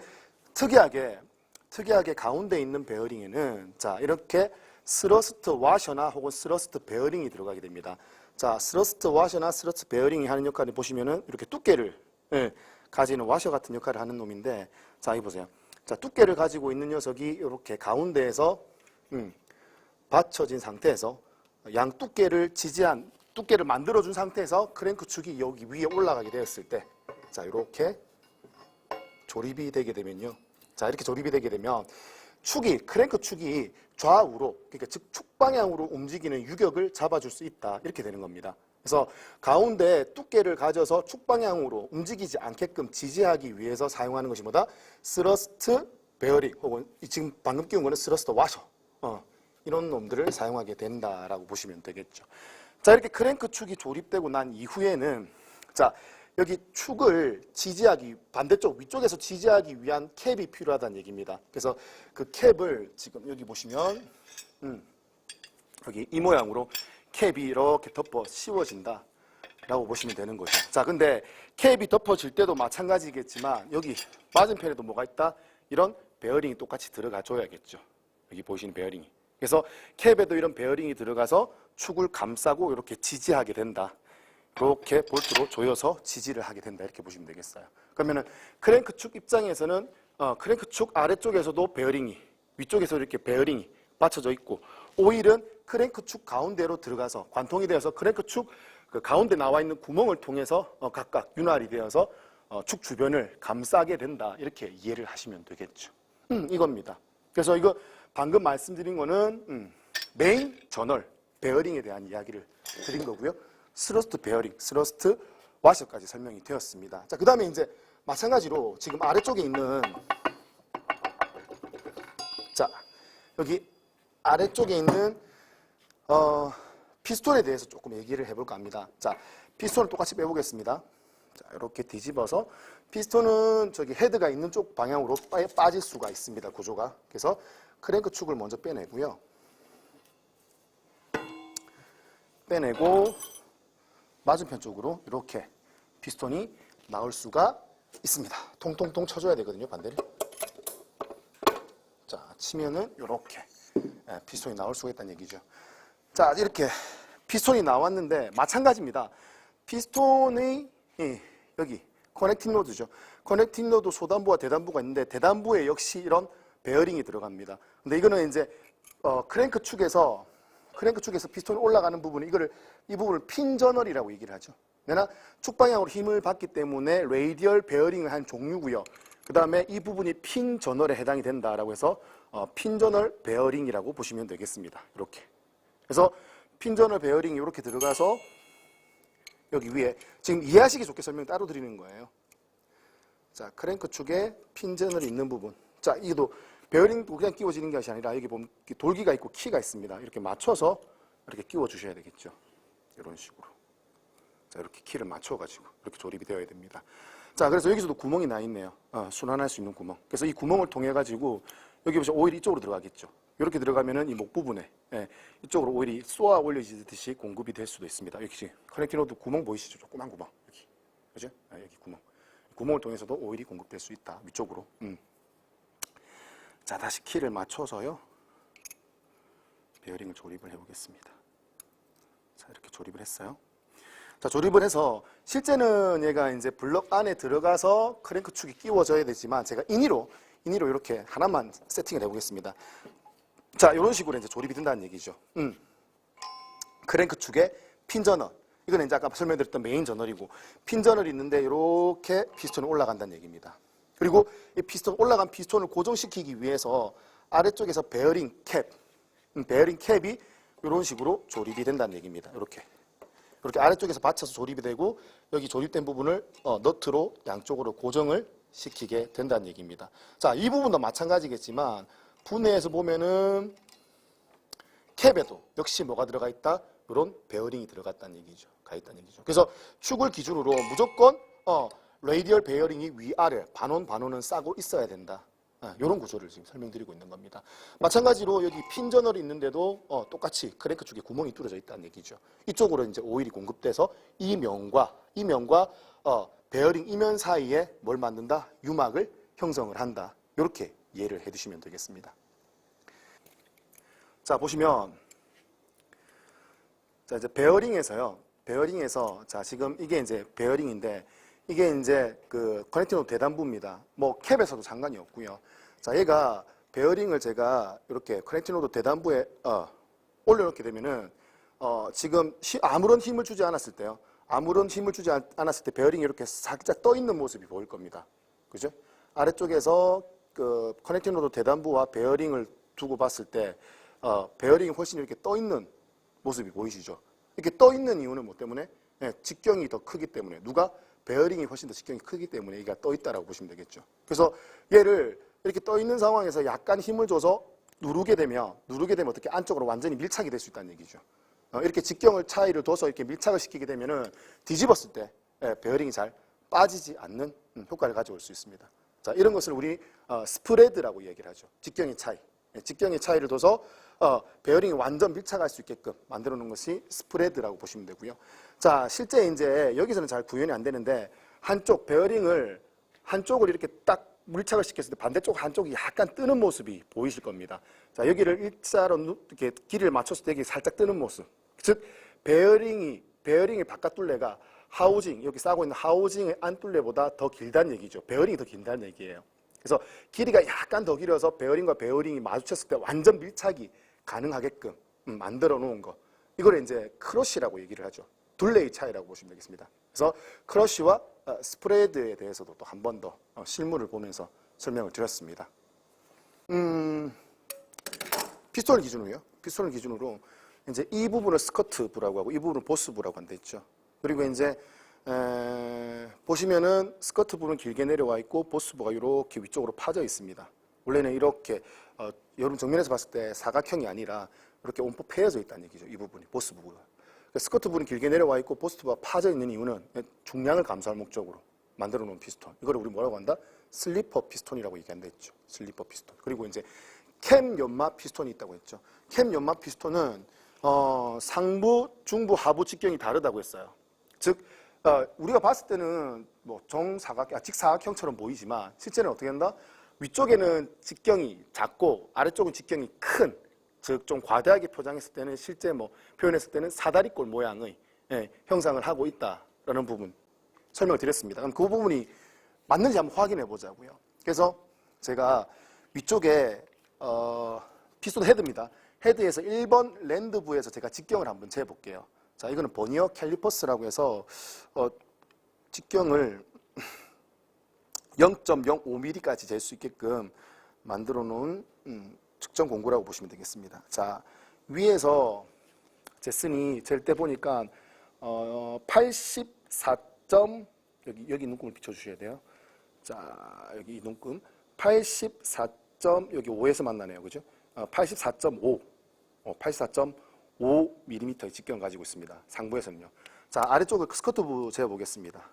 특이하게 가운데 있는 베어링에는 자, 이렇게 스러스트 와셔나 혹은 스러스트 베어링이 들어가게 됩니다. 자, 스러스트 와셔나 스러스트 베어링이 하는 역할을 보시면은 이렇게 두께를 가지는 와셔 같은 역할을 하는 놈인데, 자, 이 보세요. 자, 두께를 가지고 있는 녀석이 이렇게 가운데에서 받쳐진 상태에서 양 두께를 만들어준 상태에서 크랭크 축이 여기 위에 올라가게 되었을 때, 자, 이렇게 조립이 되게 되면요. 자, 이렇게 조립이 되게 되면 크랭크 축이 좌우로, 그러니까 즉 축 방향으로 움직이는 유격을 잡아줄 수 있다. 이렇게 되는 겁니다. 그래서 가운데 두께를 가져서 축 방향으로 움직이지 않게끔 지지하기 위해서 사용하는 것이 뭐다? 스러스트 베어링 혹은 지금 방금 끼운 거는 스러스트 와셔. 이런 놈들을 사용하게 된다라고 보시면 되겠죠. 자, 이렇게 크랭크 축이 조립되고 난 이후에는 자, 여기 축을 지지하기, 반대쪽 위쪽에서 지지하기 위한 캡이 필요하다는 얘기입니다. 그래서 그 캡을 지금 여기 보시면 여기 이 모양으로 캡이 이렇게 덮어 씌워진다 라고 보시면 되는 거죠. 자, 근데 캡이 덮어질 때도 마찬가지겠지만 여기 맞은편에도 뭐가 있다? 이런 베어링이 똑같이 들어가 줘야겠죠. 여기 보시는 베어링이. 그래서 캡에도 이런 베어링이 들어가서 축을 감싸고 이렇게 지지하게 된다. 이렇게 볼트로 조여서 지지를 하게 된다. 이렇게 보시면 되겠어요. 그러면은 크랭크 축 입장에서는 크랭크 축 아래쪽에서도 베어링이, 위쪽에서 이렇게 베어링이 받쳐져 있고, 오일은 크랭크 축 가운데로 들어가서 관통이 되어서 크랭크 축 그 가운데 나와 있는 구멍을 통해서 각각 윤활이 되어서 축 주변을 감싸게 된다. 이렇게 이해를 하시면 되겠죠. 이겁니다. 그래서 이거 방금 말씀드린 거는 메인 저널 베어링에 대한 이야기를 드린 거고요. 스러스트 베어링, 스러스트 와셔까지 설명이 되었습니다. 자, 그 다음에 이제 마찬가지로 지금 아래쪽에 있는 자, 여기 아래쪽에 있는 피스톤에 대해서 조금 얘기를 해볼까 합니다. 자, 피스톤을 똑같이 빼보겠습니다. 자, 이렇게 뒤집어서 피스톤은 저기 헤드가 있는 쪽 방향으로 빠질 수가 있습니다. 구조가. 그래서 크랭크 축을 먼저 빼내고요. 빼내고 맞은편 쪽으로 이렇게 피스톤이 나올 수가 있습니다. 통통통 쳐줘야 되거든요, 반대를. 자, 치면은 이렇게 피스톤이 나올 수가 있다는 얘기죠. 자, 이렇게 피스톤이 나왔는데 마찬가지입니다. 피스톤의 여기 커넥팅 로드죠. 커넥팅 노드 소단부와 대단부가 있는데 대단부에 역시 이런 베어링이 들어갑니다. 근데 이거는 이제 크랭크 축에서 피스톤이 올라가는 부분이 이 부분을 핀 저널이라고 얘기를 하죠. 왜냐 축 방향으로 힘을 받기 때문에 레이디얼 베어링을 한 종류고요. 그 다음에 이 부분이 핀 저널에 해당이 된다라고 해서 핀 저널 베어링이라고 보시면 되겠습니다. 이렇게. 그래서 핀 저널 베어링이 이렇게 들어가서 여기 위에 지금 이해하시기 좋게 설명 따로 드리는 거예요. 자, 크랭크 축에 핀 저널이 있는 부분. 자, 이것도 베어링도 그냥 끼워지는 것이 아니라 여기 보면 돌기가 있고 키가 있습니다. 이렇게 맞춰서 이렇게 끼워 주셔야 되겠죠. 이런 식으로. 자, 이렇게 키를 맞춰가지고 이렇게 조립이 되어야 됩니다. 자, 그래서 여기서도 구멍이 나 있네요. 순환할 수 있는 구멍. 그래서 이 구멍을 통해 가지고 여기 보시면 오일이 이쪽으로 들어가겠죠. 이렇게 들어가면은 이 목 부분에 이쪽으로 오일이 쏘아 올려지듯이 공급이 될 수도 있습니다. 여기 지금 커넥팅 로드 구멍 보이시죠? 조그만 구멍 여기, 그죠? 여기 구멍을 통해서도 오일이 공급될 수 있다. 위쪽으로. 자, 다시 키를 맞춰서요. 베어링을 조립을 해보겠습니다. 자, 이렇게 조립을 했어요. 자, 조립을 해서 실제는 얘가 이제 블럭 안에 들어가서 크랭크 축이 끼워져야 되지만 제가 인위로 이렇게 하나만 세팅을 해보겠습니다. 자, 이런 식으로 이제 조립이 된다는 얘기죠. 크랭크 축에 핀 저널. 이거는 이제 아까 설명드렸던 메인 저널이고 핀 저널이 있는데 이렇게 피스톤이 올라간다는 얘기입니다. 그리고 이 올라간 피스톤을 고정시키기 위해서 아래쪽에서 베어링 캡이 이런 식으로 조립이 된다는 얘기입니다. 이렇게 아래쪽에서 받쳐서 조립이 되고 여기 조립된 부분을 너트로 양쪽으로 고정을 시키게 된다는 얘기입니다. 자, 이 부분도 마찬가지겠지만 분해해서 보면은 캡에도 역시 뭐가 들어가 있다? 이런 베어링이 들어갔다는 얘기죠. 가 있다는 얘기죠. 그래서 축을 기준으로 무조건 레이디얼 베어링이 위아래 반원은 싸고 있어야 된다. 이런 구조를 지금 설명드리고 있는 겁니다. 마찬가지로 여기 핀 저널이 있는데도 똑같이 크랭크 축에 구멍이 뚫어져 있다는 얘기죠. 이쪽으로 이제 오일이 공급돼서 이 면과 베어링 이면 사이에 뭘 만든다? 유막을 형성을 한다. 이렇게 이해를 해두시면 되겠습니다. 자, 보시면 자, 이제 베어링에서 자, 지금 이게 이제 베어링인데 이게 이제 그 커넥팅 로드 대단부입니다. 뭐 캡에서도 상관이 없고요. 자, 얘가 베어링을 제가 이렇게 커넥팅 로드 대단부에 올려놓게 되면은 지금 아무런 힘을 주지 않았을 때요. 아무런 힘을 주지 않았을 때 베어링이 이렇게 살짝 떠 있는 모습이 보일 겁니다. 그죠? 아래쪽에서 그 커넥팅 로드 대단부와 베어링을 두고 봤을 때 베어링이 훨씬 이렇게 떠 있는 모습이 보이시죠? 이렇게 떠 있는 이유는 뭐 때문에? 직경이 더 크기 때문에. 누가? 베어링이 훨씬 더 직경이 크기 때문에 얘가 떠 있다라고 보시면 되겠죠. 그래서 얘를 이렇게 떠 있는 상황에서 약간 힘을 줘서 누르게 되면 어떻게 안쪽으로 완전히 밀착이 될 수 있다는 얘기죠. 이렇게 직경을 차이를 둬서 이렇게 밀착을 시키게 되면은 뒤집었을 때 베어링이 잘 빠지지 않는 효과를 가져올 수 있습니다. 자, 이런 것을 우리 스프레드라고 얘기를 하죠. 직경의 차이를 둬서 베어링이 완전 밀착할 수 있게끔 만들어 놓은 것이 스프레드라고 보시면 되고요. 자, 실제 이제 여기서는 잘 구현이 안 되는데 한쪽을 이렇게 딱 밀착을 시켰을 때 반대쪽 한쪽이 약간 뜨는 모습이 보이실 겁니다. 자, 여기를 일자로 이렇게 길이를 맞췄을 때 여기 살짝 뜨는 모습. 즉 베어링의 바깥 둘레가 하우징, 여기 싸고 있는 하우징의 안 둘레보다 더 길다는 얘기죠. 베어링이 더 길다는 얘기예요. 그래서 길이가 약간 더 길어서 베어링과 베어링이 마주쳤을 때 완전 밀착이 가능하게끔 만들어 놓은 거. 이걸 이제 크러쉬라고 얘기를 하죠. 둘레의 차이라고 보시면 되겠습니다. 그래서 크러쉬와 스프레드에 대해서도 또 한 번 더 실물을 보면서 설명을 드렸습니다. 피스톤을 기준으로 이제 이 부분을 스커트부라고 하고 이 부분을 보스부라고 한다 했죠. 그리고 이제 보시면은 스커트부는 길게 내려와 있고 보스부가 이렇게 위쪽으로 파져 있습니다. 원래는 이렇게 여러분 정면에서 봤을 때 사각형이 아니라 이렇게 온폭 패여져 있다는 얘기죠. 이 부분이 보스부가. 스커트부는 길게 내려와 있고 보스부가 파져 있는 이유는 중량을 감소할 목적으로 만들어 놓은 피스톤. 이거를 우리 뭐라고 한다? 슬리퍼 피스톤이라고 얘기한다 했죠. 슬리퍼 피스톤. 그리고 이제 캠 연마 피스톤이 있다고 했죠. 캠 연마 피스톤은 상부, 중부, 하부 직경이 다르다고 했어요. 즉 우리가 봤을 때는 뭐 직사각형처럼 보이지만 실제는 어떻게 한다? 위쪽에는 직경이 작고 아래쪽은 직경이 큰, 즉 좀 과대하게 표장했을 때는 실제 뭐 표현했을 때는 사다리꼴 모양의 형상을 하고 있다라는 부분 설명을 드렸습니다. 그럼 그 부분이 맞는지 한번 확인해 보자고요. 그래서 제가 위쪽에 피스톤 헤드입니다. 헤드에서 1번 랜드부에서 제가 직경을 한번 재볼게요. 자, 이거는 버니어 캘리퍼스라고 해서 직경을 0.05mm까지 잴 수 있게끔 만들어 놓은 측정 공구라고 보시면 되겠습니다. 자, 위에서 쟀으니 잴 때 보니까 84. 여기 눈금을 비춰주셔야 돼요. 자, 여기 이 눈금 84. 여기 5에서 만나네요, 그죠? 84.5, 84.5mm의 직경을 가지고 있습니다. 상부에서는요. 자, 아래쪽을 스커트부 재어보겠습니다.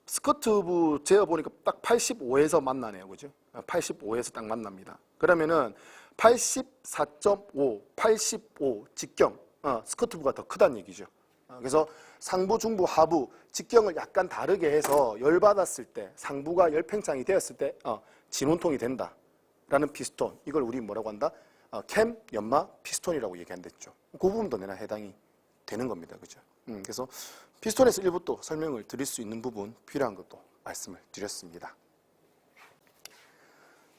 스커트부 재어보니까 딱 85에서 만나네요, 그죠? 85에서 딱 만납니다. 그러면은 84.5, 85 직경, 스커트부가 더 크다는 얘기죠. 그래서 상부, 중부, 하부 직경을 약간 다르게 해서 열받았을 때, 상부가 열팽창이 되었을 때 진원통이 된다라는 피스톤, 이걸 우리 뭐라고 한다? 캠 연마 피스톤이라고 얘기한댔죠. 그 부분도 내나 해당이 되는 겁니다, 그죠? 그래서 피스톤에서 일부 또 설명을 드릴 수 있는 부분 필요한 것도 말씀을 드렸습니다.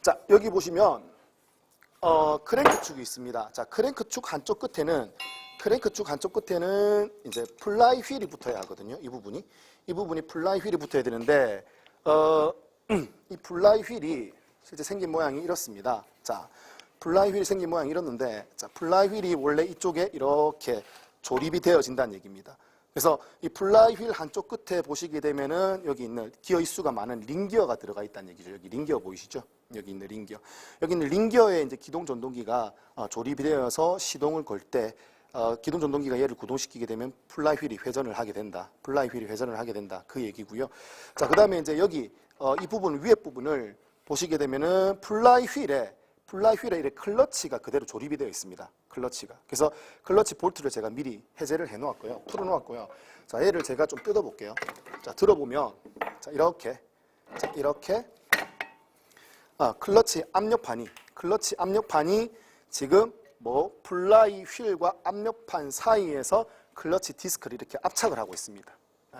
자, 여기 보시면 크랭크 축이 있습니다. 자, 크랭크 축 한쪽 끝에는 이제 플라이 휠이 붙어야 하거든요. 이 부분이 플라이 휠이 붙어야 되는데 이 플라이 휠이 실제 생긴 모양이 이렇습니다. 자, 플라이 휠이 생긴 모양이 이렇는데, 자, 플라이 휠이 원래 이쪽에 이렇게 조립이 되어진다는 얘기입니다. 그래서 이 플라이 휠 한쪽 끝에 보시게 되면은 여기 있는 기어 입수가 많은 링기어가 들어가 있다는 얘기죠. 여기 링기어 보이시죠? 여기 있는 링기어. 여기 있는 링기어에 이제 기동 전동기가 조립이 되어서 시동을 걸 때 기동 전동기가 얘를 구동시키게 되면 플라이 휠이 회전을 하게 된다. 그 얘기고요. 자, 그다음에 이제 여기 이 부분 위에 부분을 보시게 되면은 플라이 휠에 이렇게 클러치가 그대로 조립이 되어 있습니다. 클러치가. 그래서 클러치 볼트를 제가 미리 해제를 해 놓았고요. 풀어 놓았고요. 자, 얘를 제가 좀 뜯어 볼게요. 자, 들어보면 자, 이렇게 클러치 압력판이 지금 플라이 휠과 압력판 사이에서 클러치 디스크를 이렇게 압착을 하고 있습니다.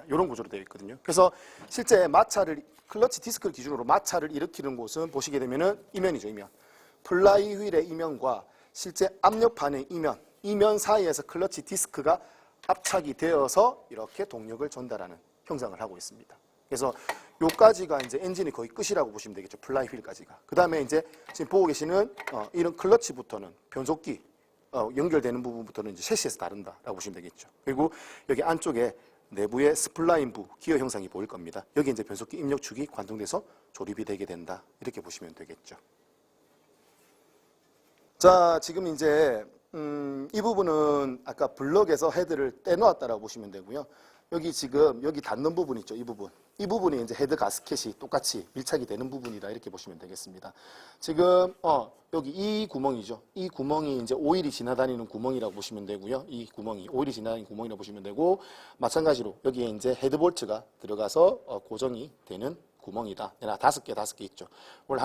이런 구조로 되어 있거든요. 그래서 실제 클러치 디스크를 기준으로 마찰을 일으키는 곳은 보시게 되면은 이면이죠, 이면. 플라이 휠의 이면과 실제 압력판의 이면 사이에서 클러치 디스크가 압착이 되어서 이렇게 동력을 전달하는 형상을 하고 있습니다. 그래서 요까지가 이제 엔진이 거의 끝이라고 보시면 되겠죠. 플라이 휠까지가. 그 다음에 이제 지금 보고 계시는 이런 클러치부터는 변속기 연결되는 부분부터는 이제 셰시에서 다른다라고 보시면 되겠죠. 그리고 여기 안쪽에 내부의 스플라인부 기어 형상이 보일 겁니다. 여기 이제 변속기 입력축이 관통돼서 조립이 되게 된다. 이렇게 보시면 되겠죠. 자, 지금 이제 이 부분은 아까 블럭에서 헤드를 떼놓았다라고 보시면 되고요. 여기 지금 여기 닿는 부분 있죠, 이 부분이 이제 헤드 가스켓이 똑같이 밀착이 되는 부분이다 이렇게 보시면 되겠습니다. 지금 여기 이 구멍이죠. 이 구멍이 이제 오일이 지나다니는 구멍이라고 보시면 되고요. 이 구멍이 오일이 지나다니는 구멍이라고 보시면 되고, 마찬가지로 여기에 이제 헤드 볼트가 들어가서 고정이 되는 구멍이다. 다섯 개 있죠. 올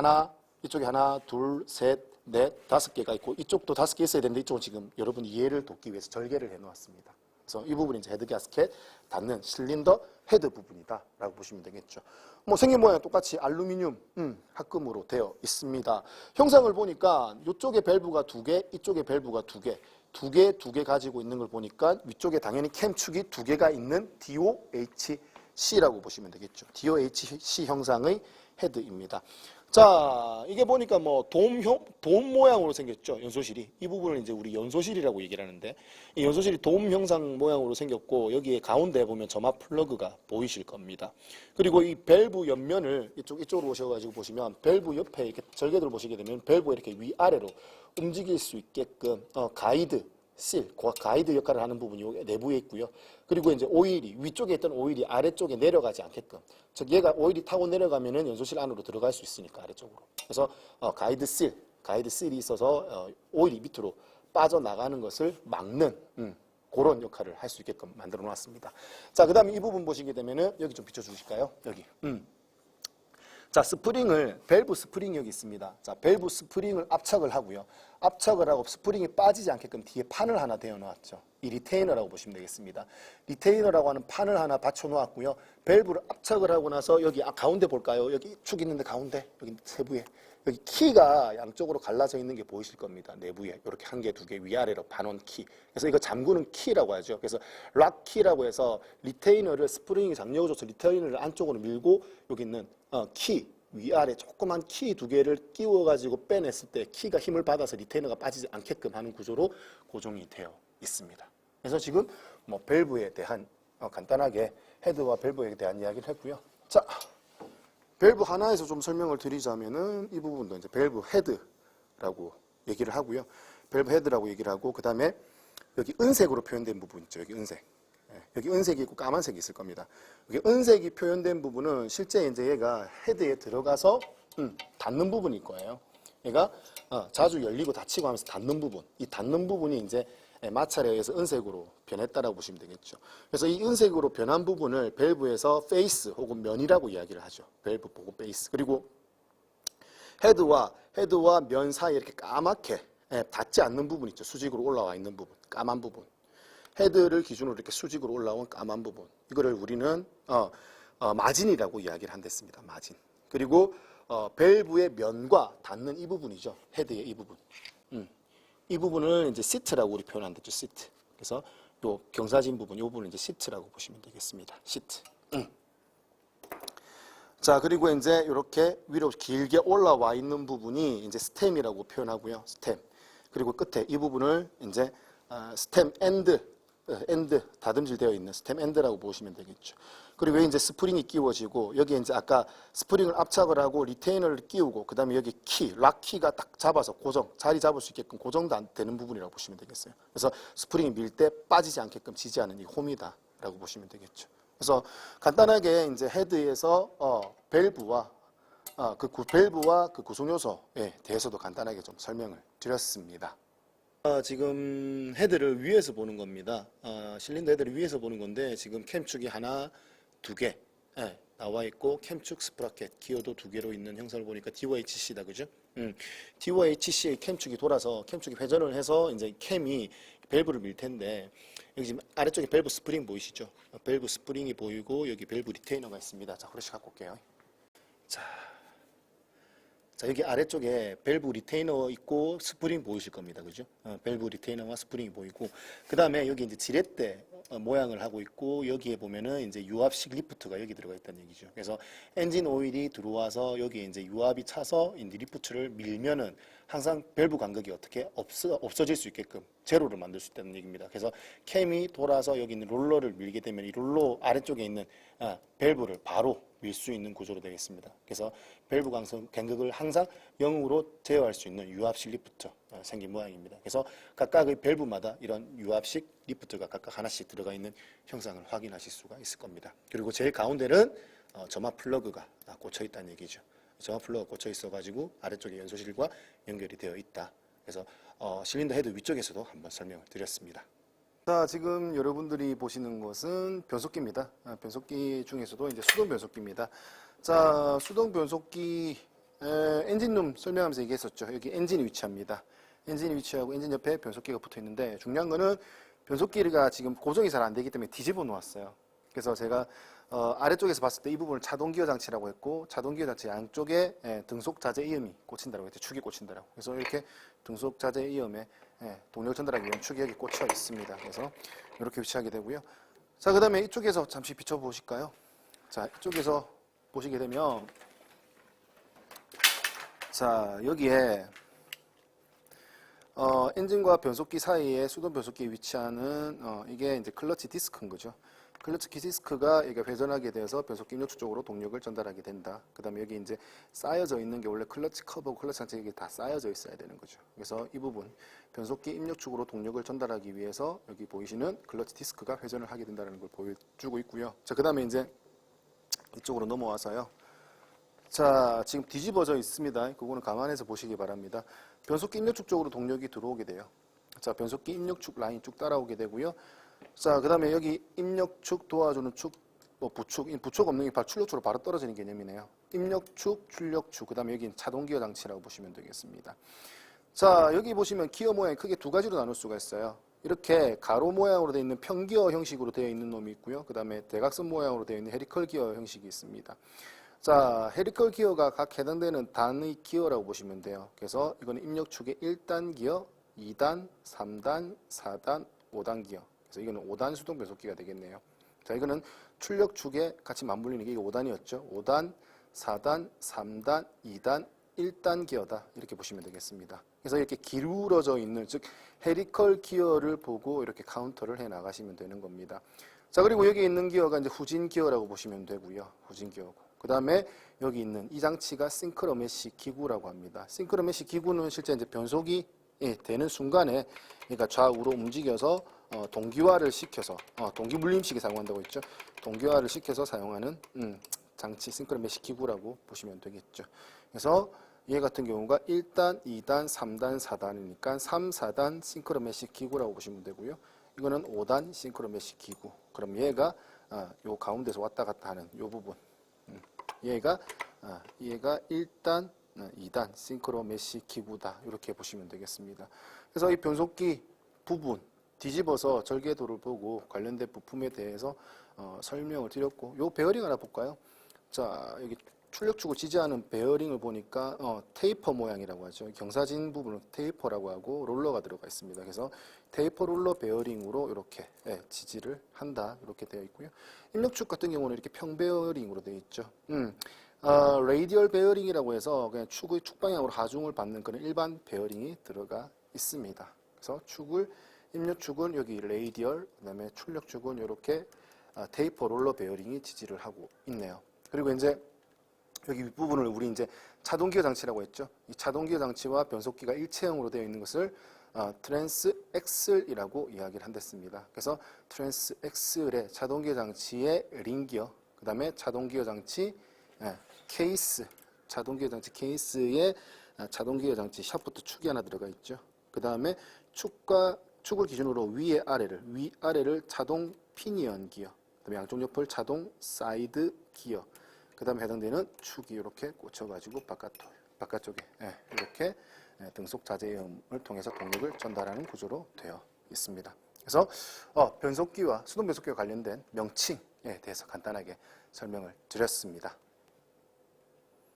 이쪽에 하나, 둘, 셋, 넷, 5개가 있고 이쪽도 5개 있어야 되는데 이쪽은 지금 여러분 이해를 돕기 위해서 절개를 해 놓았습니다. 그래서 이 부분이 이제 헤드 가스켓 닿는 실린더 헤드 부분이다라고 보시면 되겠죠. 생긴 모양은 똑같이 알루미늄 합금으로 되어 있습니다. 형상을 보니까 이쪽에 밸브가 2개, 이쪽에 밸브가 2개, 두 개 가지고 있는 걸 보니까 위쪽에 당연히 캠축이 2개가 있는 DOHC라고 보시면 되겠죠. DOHC 형상의 헤드입니다. 자, 이게 보니까 돔 모양으로 생겼죠, 연소실이. 이 부분을 이제 우리 연소실이라고 얘기를 하는데, 이 연소실이 돔 형상 모양으로 생겼고, 여기에 가운데 보면 점압 플러그가 보이실 겁니다. 그리고 이 밸브 옆면을 이쪽으로 오셔가지고 보시면, 밸브 옆에 이렇게 절개도를 보시게 되면, 밸브 이렇게 위아래로 움직일 수 있게끔, 가이드 역할을 하는 부분이 여기 내부에 있고요. 그리고 이제 오일이, 위쪽에 있던 오일이 아래쪽에 내려가지 않게끔. 즉, 얘가 오일이 타고 내려가면은 연소실 안으로 들어갈 수 있으니까, 아래쪽으로. 그래서, 가이드실이 있어서, 오일이 밑으로 빠져나가는 것을 막는, 그런 역할을 할 수 있게끔 만들어 놓았습니다. 자, 그 다음에 이 부분 보시게 되면은, 여기 좀 비춰주실까요? 여기. 자, 스프링을, 밸브 스프링이 여기 있습니다. 자, 밸브 스프링을 압착을 하고요. 압착을 하고 스프링이 빠지지 않게끔 뒤에 판을 하나 대어 놓았죠. 이 리테이너라고 보시면 되겠습니다. 리테이너라고 하는 판을 하나 받쳐 놓았고요. 밸브를 압착을 하고 나서 여기 가운데 볼까요? 여기 축 있는데 가운데, 여기 세부에. 여기 키가 양쪽으로 갈라져 있는 게 보이실 겁니다. 내부에 이렇게 한 개, 두 개 위아래로 반원 키. 그래서 이거 잠그는 키라고 하죠. 그래서 락 키라고 해서 리테이너를 스프링이 장력을 줘서 리테이너를 안쪽으로 밀고 여기 있는 키 위아래 조그만 키 두 개를 끼워 가지고 빼냈을 때 키가 힘을 받아서 리테이너가 빠지지 않게끔 하는 구조로 고정이 되어 있습니다. 그래서 지금 뭐 밸브에 대한 간단하게 헤드와 밸브에 대한 이야기를 했고요. 자. 밸브 하나에서 좀 설명을 드리자면은 이 부분도 이제 밸브 헤드라고 얘기를 하고요. 밸브 헤드라고 얘기를 하고 그 다음에 여기 은색으로 표현된 부분 있죠. 여기 은색. 여기 은색이 있고 까만색이 있을 겁니다. 여기 은색이 표현된 부분은 실제 이제 얘가 헤드에 들어가서 닿는 부분일 거예요. 얘가 자주 열리고 닫히고 하면서 닿는 부분. 이 닿는 부분이 이제 마찰에 의해서 은색으로 변했다라고 보시면 되겠죠. 그래서 이 은색으로 변한 부분을 밸브에서 페이스 혹은 면이라고 이야기를 하죠. 밸브 보고 페이스. 그리고 헤드와 면 사이에 이렇게 까맣게 닿지 않는 부분 있죠. 수직으로 올라와 있는 부분, 까만 부분. 헤드를 기준으로 이렇게 수직으로 올라온 까만 부분. 이거를 우리는 마진이라고 이야기를 한댔습니다. 마진. 그리고 밸브의 면과 닿는 이 부분이죠. 헤드의 이 부분. 이 부분을 이제 시트라고 우리 표현한댔죠. 시트. 그래서 요 경사진 부분, 이 부분을 이제 시트라고 보시면 되겠습니다. 시트. 자, 그리고 이제 이렇게 위로 길게 올라와 있는 부분이 이제 스템이라고 표현하고요. 스템. 그리고 끝에 이 부분을 이제 스템 엔드 다듬질되어 있는 스템 엔드라고 보시면 되겠죠. 그리고 이제 스프링이 끼워지고 여기에 이제 아까 스프링을 압착을 하고 리테이너를 끼우고 그다음에 여기 락 키가 딱 잡아서 자리 잡을 수 있게끔 고정되는 부분이라고 보시면 되겠어요. 그래서 스프링이 밀 때 빠지지 않게끔 지지 않은 이 홈이다라고 보시면 되겠죠. 그래서 간단하게 이제 헤드에서 밸브와 그 구성 요소에 대해서도 간단하게 좀 설명을 드렸습니다. 지금 헤드를 위에서 보는 겁니다. 실린더 헤드를 위에서 보는 건데 지금 캠축이 하나, 두 개 나와 있고 캠축 스프라켓 기어도 두 개로 있는 형상을 보니까 DYHC다, 그죠? DYHC의 캠축이 돌아서 캠축이 회전을 해서 이제 캠이 밸브를 밀 텐데 여기 지금 아래쪽에 밸브 스프링 보이시죠? 밸브 스프링이 보이고 여기 밸브 리테이너가 있습니다. 자, 하나씩 갖고 올게요. 자, 여기 아래쪽에 밸브 리테이너 있고 스프링 보이실 겁니다. 그죠? 밸브 리테이너와 스프링이 보이고 그 다음에 여기 이제 지렛대 모양을 하고 있고 여기에 보면은 이제 유압식 리프트가 여기 들어가 있다는 얘기죠. 그래서 엔진 오일이 들어와서 여기에 이제 유압이 차서 이 리프트를 밀면은 항상 밸브 간격이 어떻게 없어질 수 있게끔 제로를 만들 수 있다는 얘기입니다. 그래서 캠이 돌아서 여기 있는 롤러를 밀게 되면 이 롤러 아래쪽에 있는 밸브를 바로 밀 수 있는 구조로 되겠습니다. 그래서 밸브 간격을 항상 0으로 제어할 수 있는 유압식 리프트 생긴 모양입니다. 그래서 각각의 밸브마다 이런 유압식 리프트가 각각 하나씩 들어가 있는 형상을 확인하실 수가 있을 겁니다. 그리고 제일 가운데는 점화 플러그가 꽂혀 있다는 얘기죠. 점화 플러그가 꽂혀 있어가지고 아래쪽에 연소실과 연결이 되어 있다. 그래서 실린더 헤드 위쪽에서도 한번 설명을 드렸습니다. 자, 지금 여러분들이 보시는 것은 변속기입니다. 변속기 중에서도 이제 수동 변속기입니다. 자, 수동 변속기 엔진룸 설명하면서 얘기했었죠. 여기 엔진이 위치합니다. 엔진이 위치하고 엔진 옆에 변속기가 붙어 있는데 중요한 거는 변속기가 지금 고정이 잘 안 되기 때문에 뒤집어 놓았어요. 그래서 제가 아래쪽에서 봤을 때 이 부분을 차동기어 장치라고 했고 차동기어 장치 양쪽에 등속 자재 이음이 꽂힌다라고 했죠. 축이 꽂힌다라고. 그래서 이렇게 등속 자재 이음에 동력 전달하기 위한 축이 여기 꽂혀 있습니다. 그래서 이렇게 위치하게 되고요. 자, 그 다음에 이쪽에서 잠시 비춰보실까요? 자, 이쪽에서 보시게 되면 자, 여기에 엔진과 변속기 사이에 수동 변속기에 위치하는 이게 이제 클러치 디스크인 거죠. 클러치 디스크가 이게 회전하게 되어서 변속기 입력축 쪽으로 동력을 전달하게 된다. 그 다음에 여기 이제 쌓여져 있는 게 원래 클러치 커브하고 클러치 장치 이게 다 쌓여져 있어야 되는 거죠. 그래서 이 부분 변속기 입력축으로 동력을 전달하기 위해서 여기 보이시는 클러치 디스크가 회전을 하게 된다는 걸 보여주고 있고요. 자, 그 다음에 이제 이쪽으로 넘어와서요. 자, 지금 뒤집어져 있습니다. 그거는 감안해서 보시기 바랍니다. 변속기 입력축 쪽으로 동력이 들어오게 돼요. 자, 변속기 입력축 라인 쭉 따라오게 되고요. 자, 그 다음에 여기 입력축 도와주는 축 뭐 부축, 이 부축 없는 게 바로 출력축으로 바로 떨어지는 개념이네요. 입력축, 출력축, 그 다음에 여기는 자동기어 장치라고 보시면 되겠습니다. 자, 여기 보시면 기어 모양이 크게 두 가지로 나눌 수가 있어요. 이렇게 가로 모양으로 되어 있는 평기어 형식으로 되어 있는 놈이 있고요. 그 다음에 대각선 모양으로 되어 있는 헤리컬 기어 형식이 있습니다. 자, 헤리컬 기어가 각 해당되는 단의 기어라고 보시면 돼요. 그래서 이거는 입력축의 1단 기어, 2단, 3단, 4단, 5단 기어. 그래서 이거는 5단 수동 변속기가 되겠네요. 자, 이거는 출력축에 같이 맞물리는 게 5단이었죠. 5단, 4단, 3단, 2단, 1단 기어다. 이렇게 보시면 되겠습니다. 그래서 이렇게 기울어져 있는, 즉 헤리컬 기어를 보고 이렇게 카운터를 해 나가시면 되는 겁니다. 자, 그리고 여기 있는 기어가 이제 후진 기어라고 보시면 되고요. 후진 기어고. 그 다음에 여기 있는 이 장치가 싱크로메시 기구라고 합니다. 싱크로메시 기구는 실제 이제 변속이 되는 순간에, 그러니까 좌우로 움직여서 동기화를 시켜서, 동기 물림식이 사용한다고 했죠. 동기화를 시켜서 사용하는 장치 싱크로메시 기구라고 보시면 되겠죠. 그래서 얘 같은 경우가 1단, 2단, 3단, 4단이니까 3, 4단 싱크로메시 기구라고 보시면 되고요. 이거는 5단 싱크로메시 기구. 그럼 얘가 요 가운데서 왔다 갔다 하는 요 부분. 얘가 1단, 2단 싱크로메시 기구다. 이렇게 보시면 되겠습니다. 그래서 이 변속기 부분 뒤집어서 절개도를 보고 관련된 부품에 대해서 설명을 드렸고, 요 베어링 하나 볼까요? 자, 여기 출력축을 지지하는 베어링을 보니까 테이퍼 모양이라고 하죠. 경사진 부분은 테이퍼라고 하고 롤러가 들어가 있습니다. 그래서 테이퍼 롤러 베어링으로 이렇게 지지를 한다. 이렇게 되어 있고요. 입력축 같은 경우는 이렇게 평 베어링으로 되어 있죠. 레이디얼 베어링이라고 해서 그냥 축의 축방향으로 하중을 받는 그런 일반 베어링이 들어가 있습니다. 그래서 입력축은 여기 레이디얼, 그다음에 출력축은 이렇게 테이퍼 롤러 베어링이 지지를 하고 있네요. 그리고 이제 여기 윗부분을 우리 이제 차동기어 장치라고 했죠. 이 차동기어 장치와 변속기가 일체형으로 되어 있는 것을 트랜스 엑슬이라고 이야기를 한댔습니다. 그래서 트랜스 엑슬의 차동기어 장치의 링기어, 그 다음에 차동기어 장치 케이스, 차동기어 장치 케이스에 차동기어 장치 샤프트 축이 하나 들어가 있죠. 그 다음에 축을 기준으로 위아래를 차동 피니언 기어, 그다음에 양쪽 옆을 차동 사이드 기어, 그 다음에 해당되는 축이 이렇게 꽂혀가지고 바깥쪽에 이렇게 등속 자재음을 통해서 동력을 전달하는 구조로 되어 있습니다. 그래서 변속기와 수동 변속기와 관련된 명칭에 대해서 간단하게 설명을 드렸습니다.